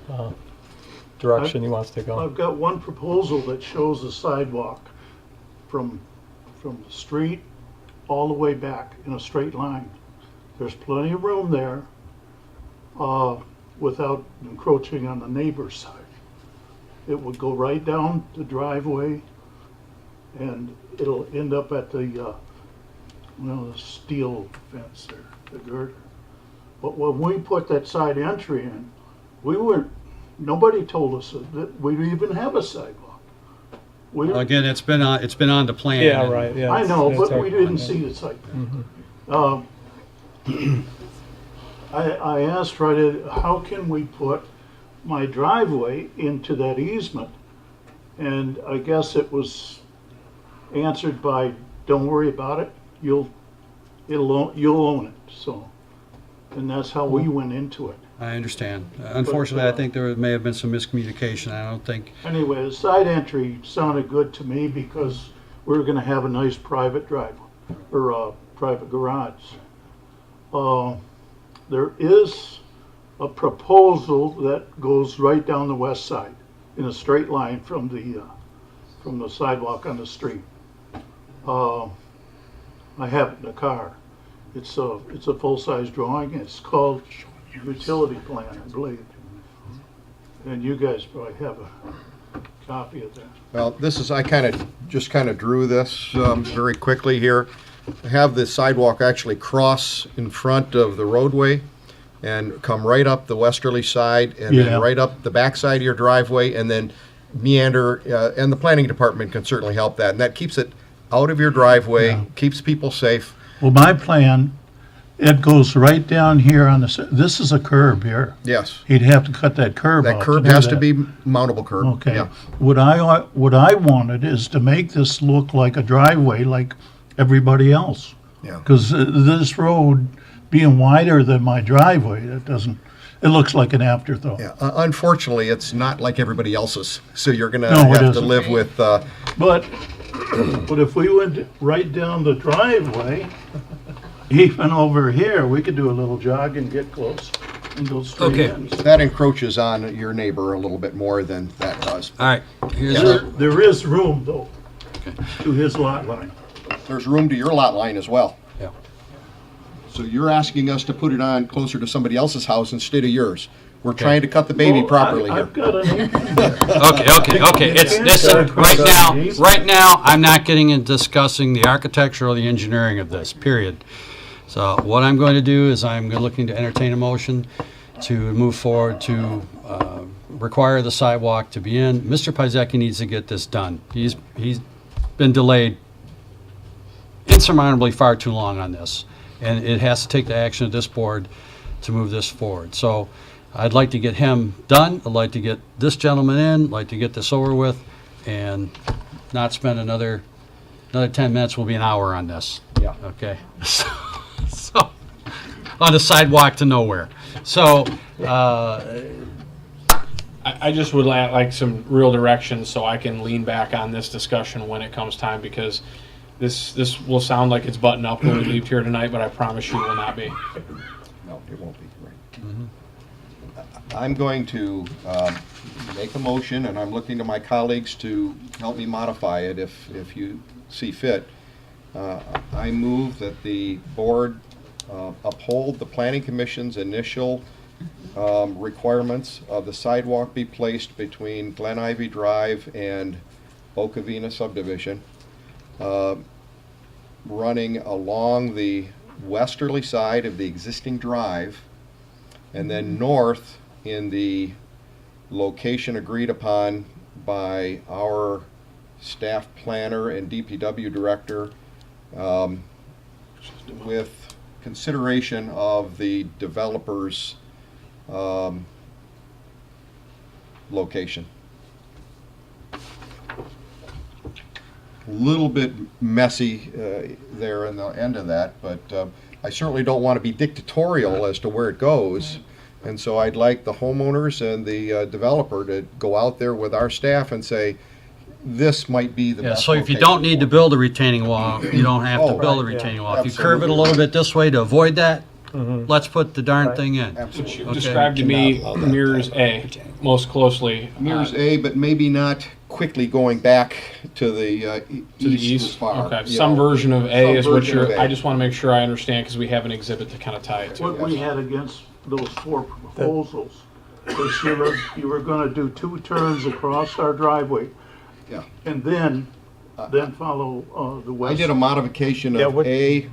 R: direction he wants to go.
L: I've got one proposal that shows a sidewalk from the street all the way back in a straight line. There's plenty of room there without encroaching on the neighbor's side. It would go right down the driveway and it'll end up at the steel fence there, the girder. But when we put that side entry in, nobody told us that we'd even have a sidewalk.
B: Well, again, it's been on the plan.
R: Yeah, right. Yeah,
L: I know, but we didn't see the site plan. I asked how can we put my driveway into that easement, and I guess it was answered by, don't worry about it, you'll own it. So, and that's how we went into it.
B: I understand. Unfortunately, I think there may have been some miscommunication. I don't think.
L: Anyway, the side entry sounded good to me because we were going to have a nice private driveway or a private garage. There is a proposal that goes right down the west side in a straight line from the sidewalk on the street. I have it in the car. It's a full-size drawing. It's called utility plan, I believe. And you guys probably have a copy of that.
F: Well, I just kind of drew this very quickly here. I have the sidewalk actually cross in front of the roadway and come right up the westerly side and then right up the back side of your driveway and then meander, and the planning department can certainly help that. And that keeps it out of your driveway, keeps people safe.
E: Well, my plan, it goes right down here on this is a curb here.
F: Yes.
E: He'd have to cut that curb out.
F: That curb has to be mountable curb.
E: Okay.
F: Yeah.
E: What I wanted is to make this look like a driveway like everybody else.
F: Yeah.
E: Because this road being wider than my driveway, it looks like an afterthought.
F: Yeah. Unfortunately, it's not like everybody else's, so you're going to
E: No, it
F: have to
E: isn't.
F: live with.
L: But if we went right down the driveway, even over here, we could do a little jog and get close and go straight in.
F: That encroaches on your neighbor a little bit more than that does.
B: All right.
L: There is room though. to his lot line.
F: There's room to your lot line as well.
B: Yeah.
F: So you're asking us to put it on closer to somebody else's house instead of yours. We're trying to cut the baby properly here.
L: I've got an acre.
B: Okay. Right now, I'm not getting into discussing the architecture or the engineering of this, period. So what I'm going to do is I'm looking to entertain a motion to move forward to require the sidewalk to be in. Mr. Pizecki needs to get this done. He's been delayed insurmountably far too long on this, and it has to take the action of this board to move this forward. So I'd like to get him done. I'd like to get this gentleman in, I'd like to get this over with, and not spend another 10 minutes. Will be an hour on this.
Q: Yeah.
B: Okay. So on the sidewalk to nowhere. So
N: I just would like some real direction so I can lean back on this discussion when it comes time, because this will sound like it's buttoned up when we leave here tonight, but I promise you it will not be.
F: No, it won't be. Right. I'm going to make a motion, and I'm looking to my colleagues to help me modify it if you see fit. I move that the board uphold the Planning Commission's initial requirements of the sidewalk be placed between Glen Ivy Drive and Bocavina subdivision, running along the westerly side of the existing drive, and then north in the location agreed upon by our staff planner and DPW director, with consideration of the developer's location. Little bit messy there in the end of that, but I certainly don't want to be dictatorial as to where it goes. And so I'd like the homeowners and the developer to go out there with our staff and say, this might be the best
B: so if you
F: location
B: don't need to build a retaining wall, you don't have to build a retaining wall. If you curve it a little bit this way to avoid that, let's put the darn thing in.
F: Absolutely.
B: Okay.
N: Describe to me mirrors A most closely.
F: Mirrors A, but maybe not quickly going back to the east as far.
N: Okay,
F: you
N: some
F: know.
N: version of A
F: Some
N: is what
F: version of
N: you're,
F: A.
N: I just want to make sure I understand, because we have an exhibit to kind of tie it to.
L: What we had against those four proposals is you were gonna do 2 turns across our driveway.
F: Yeah.
L: And then follow the west.
F: I did a modification
L: Yeah,
F: of
L: what-
F: A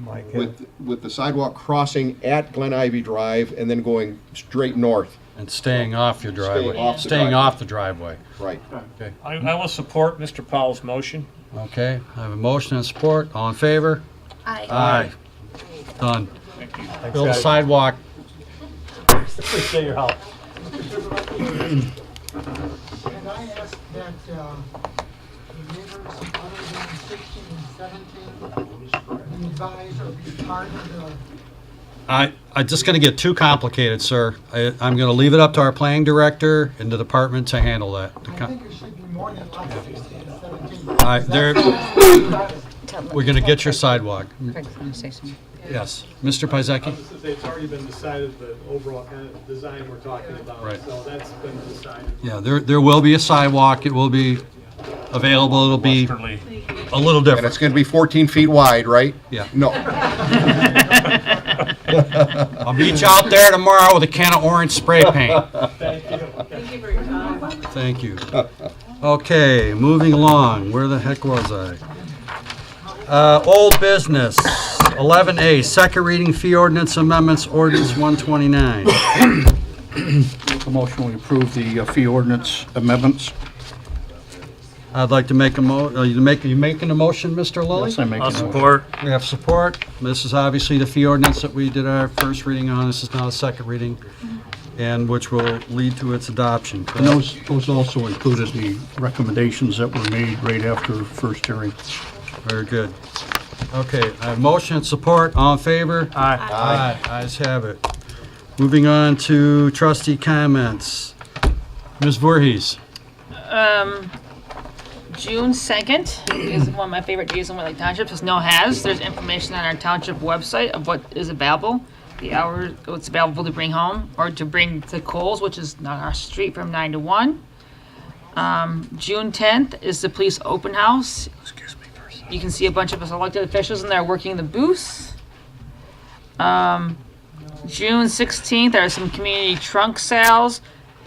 F: with the sidewalk crossing at Glen Ivy Drive and then going straight north.
B: And staying off your driveway.
F: off the
B: Staying
F: driveway.
B: off the driveway.
F: Right.
B: Okay.
G: I will support Mr. Powell's motion.
B: Okay, I have a motion and support. All in favor?
K: Aye.
B: Aye. Done.
G: Thank you.
B: Build a
R: guys.
B: sidewalk.
R: Appreciate your help.
T: Can I ask that the neighbors other than 16 and 17 be advised or be part of the
B: I'm just going to get too complicated, sir. I'm going to leave it up to our planning director and the department to handle that.
T: I think it should be more than like 16 and 17.
B: All right, we're going to get your sidewalk.
V: Craig's gonna say something.
B: Yes. Mr. Pizecki?
R: It's already been decided, the overall kind of design we're talking about.
B: Right.
R: So that's been decided.
B: Yeah, there will be a sidewalk. It will be available. It'll be
G: Westerly.
B: a little
F: And
B: different.
F: it's going to be 14 feet wide, right?
B: Yeah.
F: No.
B: I'll meet you out there tomorrow with a can of orange spray paint.
R: Thank you.
U: Thank you for your time.
B: Thank you. Okay, moving along. Where the heck was I? Old business, 11A, second reading fee ordinance amendments, ordinance 129.
E: A motion we approve the fee ordinance amendments.
B: I'd like to make you making a motion, Mr. Lilly?
E: Yes, I make a
G: I'll
E: motion.
G: support.
B: We have support. This is obviously the fee ordinance that we did our first reading on. This is now the second reading, and which will lead to its adoption.
E: And those also included the recommendations that were made right after first hearing.
B: Very good. Okay, I have motion and support. All in favor?
G: Aye.
B: Aye. Ayes have it. Moving on to trustee comments. Ms. Voorhees.
A: June 2nd is one of my favorite days in Whately Township. There's no has. There's information on our township website of what is available, the hours, what's available to bring home or to bring to Coles, which is on our street from 9 to 1. June 10th is the police open house.
B: Excuse me.
A: You can see a bunch of us elected officials in there working the booths. June 16th, there are some community trunk sales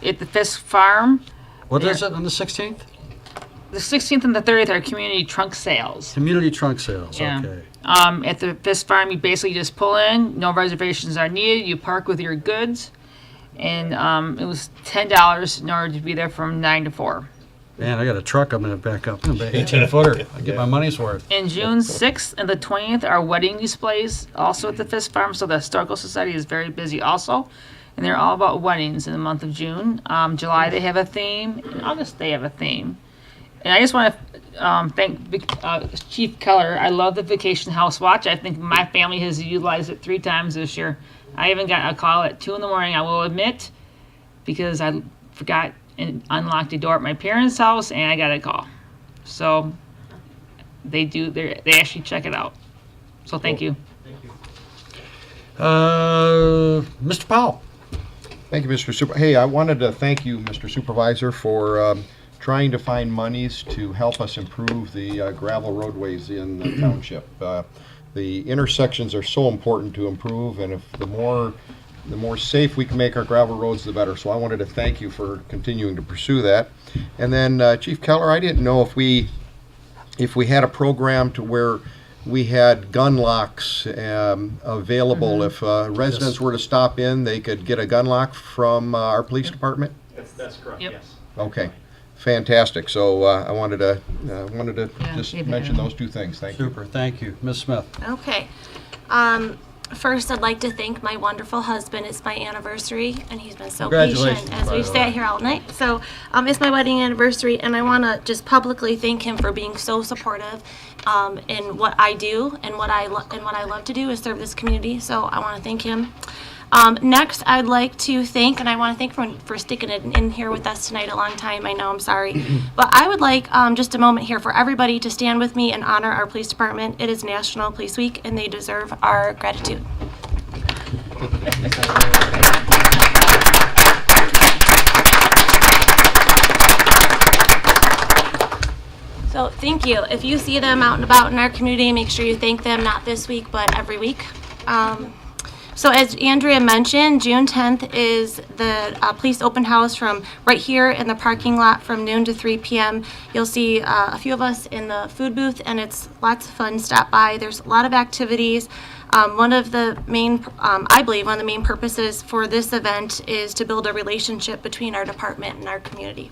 A: at the Fisk Farm.
B: What is it on the 16th?
A: The 16th and the 30th are community trunk sales.
B: Community trunk sales,
A: Yeah.
B: okay.
A: At the Fisk Farm, you basically just pull in, no reservations are needed, you park with your goods, and it was $10 in order to be there from 9 to 4.
B: Man, I got a truck I'm gonna back up, an 18-footer. I get my money's worth.
A: And June 6th and the 20th are wedding displays also at the Fisk Farm, so the Historical Society is very busy also. And they're all about weddings in the month of June. July they have a theme, in August they have a theme. And I just want to thank Chief Keller. I love the Vacation House Watch. I think my family has utilized it 3 times this year. I even got a call at 2 in the morning, I will admit, because I forgot and unlocked the door at my parents' house, and I got a call. So they actually check it out. So thank you.
B: Mr. Powell.
F: Thank you, Mr. Super. Hey, I wanted to thank you, Mr. Supervisor, for trying to find monies to help us improve the gravel roadways in the township. The intersections are so important to improve, and if the more safe we can make our gravel roads, the better. So I wanted to thank you for continuing to pursue that. And then Chief Keller, I didn't know if we had a program to where we had gun locks available. If residents were to stop in, they could get a gun lock from our police department?
C: That's correct,
A: Yep.
C: yes.
F: Okay, fantastic. So I wanted to just
A: maybe
F: mention
A: I-
F: those 2 things. Thank you.
B: Super, thank you. Ms. Smith.
K: Okay. First, I'd like to thank my wonderful husband. It's my anniversary, and he's been so patient
B: Congratulations,
K: as
B: by
K: we've
B: the
K: sat
B: way.
K: here all night. So, it's my wedding anniversary, and I want to just publicly thank him for being so supportive in what I do and what I love to do is serve this community. So, I want to thank him. Next, I'd like to thank, and I want to thank for sticking it in here with us tonight a long time. I know, I'm sorry. But I would like just a moment here for everybody to stand with me and honor our police department. It is National Police Week, and they deserve our gratitude. So thank you. If you see them out and about in our community, make sure you thank them, not this week, but every week. So as Andrea mentioned, June 10th is the police open house from right here in the parking lot from noon to 3 p.m. You'll see a few of us in the food booth, and it's lots of fun. Stop by. There's a lot of activities. One of the main, I believe, one of the main purposes for this event is to build a relationship between our department and our community.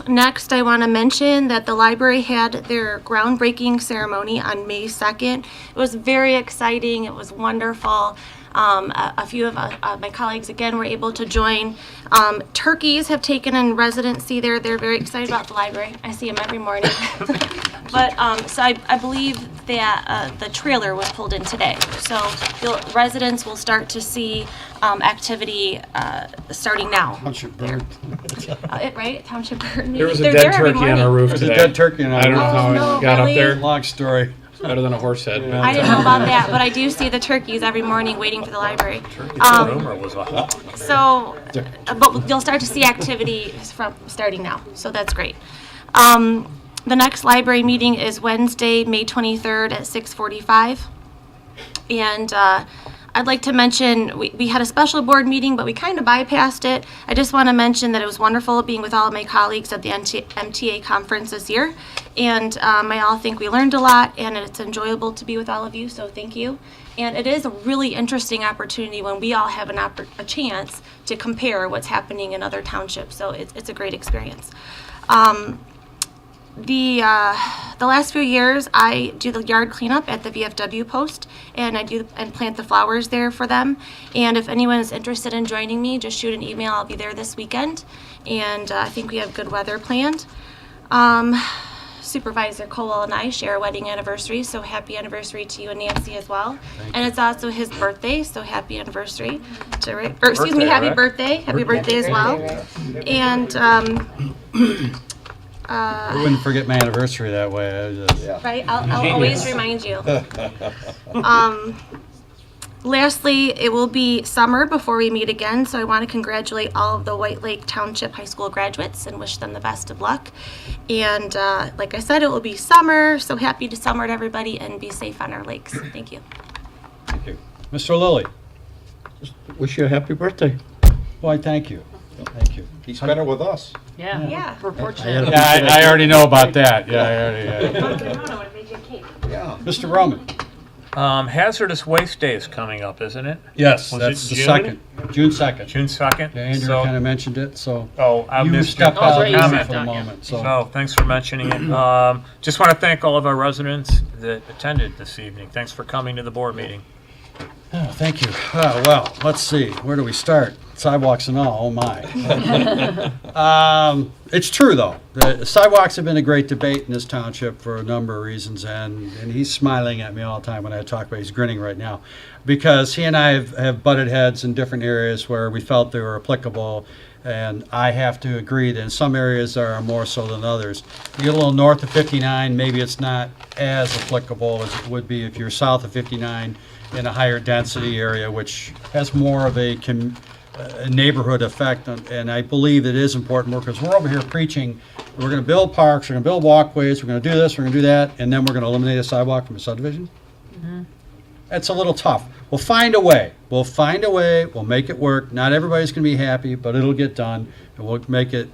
K: Next, I want to mention that the library had their groundbreaking ceremony on May 2nd. It was very exciting. It was wonderful. A few of my colleagues, again, were able to join. Turkeys have taken in residency there. They're very excited about the library. I see them every morning. But so I believe that the trailer was pulled in today. So residents will start to see activity starting now.
B: Township bird.
K: Right? Township bird.
N: There was a
K: They're
N: dead
K: there every
N: turkey on our
K: morning.
N: roof
B: There's a
N: today.
B: dead turkey in our
N: I don't know
B: roof.
N: how
K: no,
N: it got
K: really?
N: up there.
B: Long story.
N: It's better than a horse head. but-
K: I didn't know about that, but I do see the turkeys every morning waiting for the library. So, but you'll start to see activity from starting now, so that's great. The next library meeting is Wednesday, May 23rd at 6:45. And I'd like to mention, we had a special board meeting, but we kind of bypassed it. I just want to mention that it was wonderful being with all of my colleagues at the MTA conference this year. And I all think we learned a lot, and it's enjoyable to be with all of you, so thank you. And it is a really interesting opportunity when we all have a chance to compare what's happening in other townships, so it's a great experience. The last few years, I do the yard cleanup at the VFW post, and I plant the flowers there for them. And if anyone is interested in joining me, just shoot an email. I'll be there this weekend, and I think we have good weather planned. Supervisor Colwell and I share a wedding anniversary, so happy anniversary to you and Nancy as well. And it's also his birthday, so happy anniversary to Rick. Or excuse me, happy birthday. Happy birthday as well. And
B: I wouldn't forget my anniversary that way.
K: right, I'll always remind you. Lastly, it will be summer before we meet again, so I want to congratulate all of the White Lake Township High School graduates and wish them the best of luck. And like I said, it will be summer, so happy to summer to everybody and be safe on our lakes. Thank you.
B: Thank you. Mr. Lilly?
E: Wish you a happy birthday.
B: Why, thank you. Thank you.
F: He spent it with us.
A: Yeah.
K: Yeah.
A: We're fortunate.
B: Yeah, I already know about that. Yeah, I already.
F: Yeah.
B: Mr. Roman?
G: Hazardous Waste Day is coming up, isn't it?
B: Yes,
G: Was
B: that's
G: it
B: the
G: June?
B: second. June 2nd.
G: June 2nd?
B: Yeah, Andrew
G: So-
B: kind of mentioned it, so.
G: Oh, I
B: you
G: missed
B: stepped
G: your
B: out
A: right,
B: of
A: you
B: the
A: stepped
B: for the
A: out, yeah.
B: moment, so.
G: So, thanks for mentioning it. Just want to thank all of our residents that attended this evening. Thanks for coming to the board meeting.
B: Oh, thank you. Well, let's see. Where do we start? Sidewalks and all. Oh my. It's true though. The sidewalks have been a great debate in this township for a number of reasons, and he's smiling at me all the time when I talk about it. He's grinning right now because he and I have butted heads in different areas where we felt they were applicable. And I have to agree that in some areas there are more so than others. You get a little north of 59, maybe it's not as applicable as it would be if you're south of 59 in a higher density area, which has more of a neighborhood effect. And I believe it is important because we're over here preaching, we're going to build parks, we're going to build walkways, we're going to do this, we're going to do that, and then we're going to eliminate a sidewalk from a subdivision. That's a little tough. We'll find a way. We'll find a way. We'll make it work. Not everybody's going to be happy, but it'll get done, and we'll make it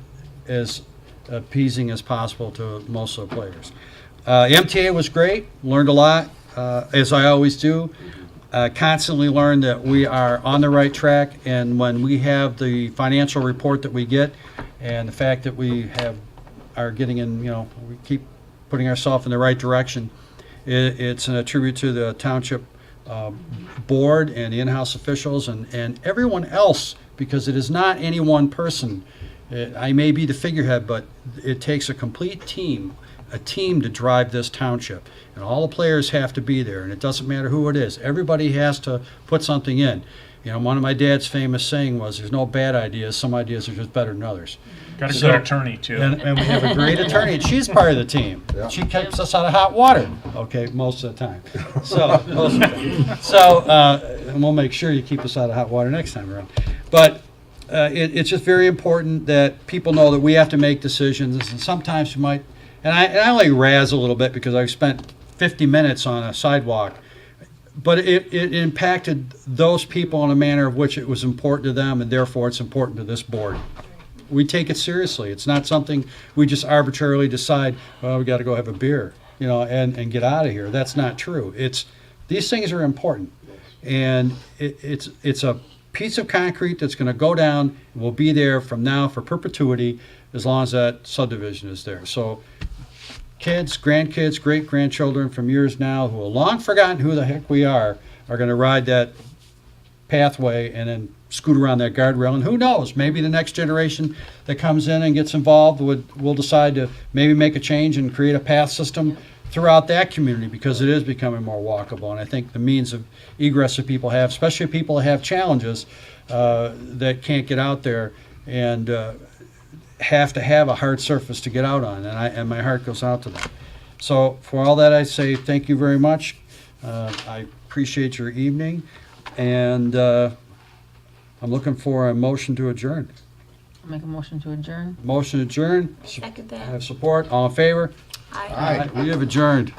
B: as appeasing as possible to most of the players. MTA was great. Learned a lot, as I always do. Constantly learn that we are on the right track, and when we have the financial report that we get, and the fact that we are getting in, we keep putting ourselves in the right direction, it's a tribute to the township board and the in-house officials and everyone else, because it is not any one person. I may be the figurehead, but it takes a complete team, to drive this township. And all the players have to be there, and it doesn't matter who it is. Everybody has to put something in. One of my dad's famous saying was, there's no bad ideas, some ideas are just better than others.
G: Got a good attorney, too.
B: And we have a great attorney, and she's part of the team.
F: Yeah.
B: She keeps us out of hot water, okay, most of the time. And we'll make sure you keep us out of hot water next time around. But it's just very important that people know that we have to make decisions, and sometimes you might, and I only razz a little bit because I've spent 50 minutes on a sidewalk, but it impacted those people in a manner of which it was important to them, and therefore it's important to this board. We take it seriously. It's not something we just arbitrarily decide, well, we got to go have a beer, and get out of here. That's not true. These things are important, and it's a piece of concrete that's going to go down and will be there from now for perpetuity as long as that subdivision is there. So kids, grandkids, great-grandchildren from years now who have long forgotten who the heck we are going to ride that pathway and then scoot around that guardrail. And who knows, maybe the next generation that comes in and gets involved will decide to maybe make a change and create a path system throughout that community, because it is becoming more walkable. And I think the means of egress that people have, especially people that have challenges that can't get out there and have to have a hard surface to get out on, and my heart goes out to them. So for all that, I say thank you very much. I appreciate your evening, and I'm looking for a motion to adjourn.
A: I'll make a motion to adjourn.
B: Motion to adjourn.
K: Second that.
B: I have support. All in favor?
K: Aye.
B: We have adjourned.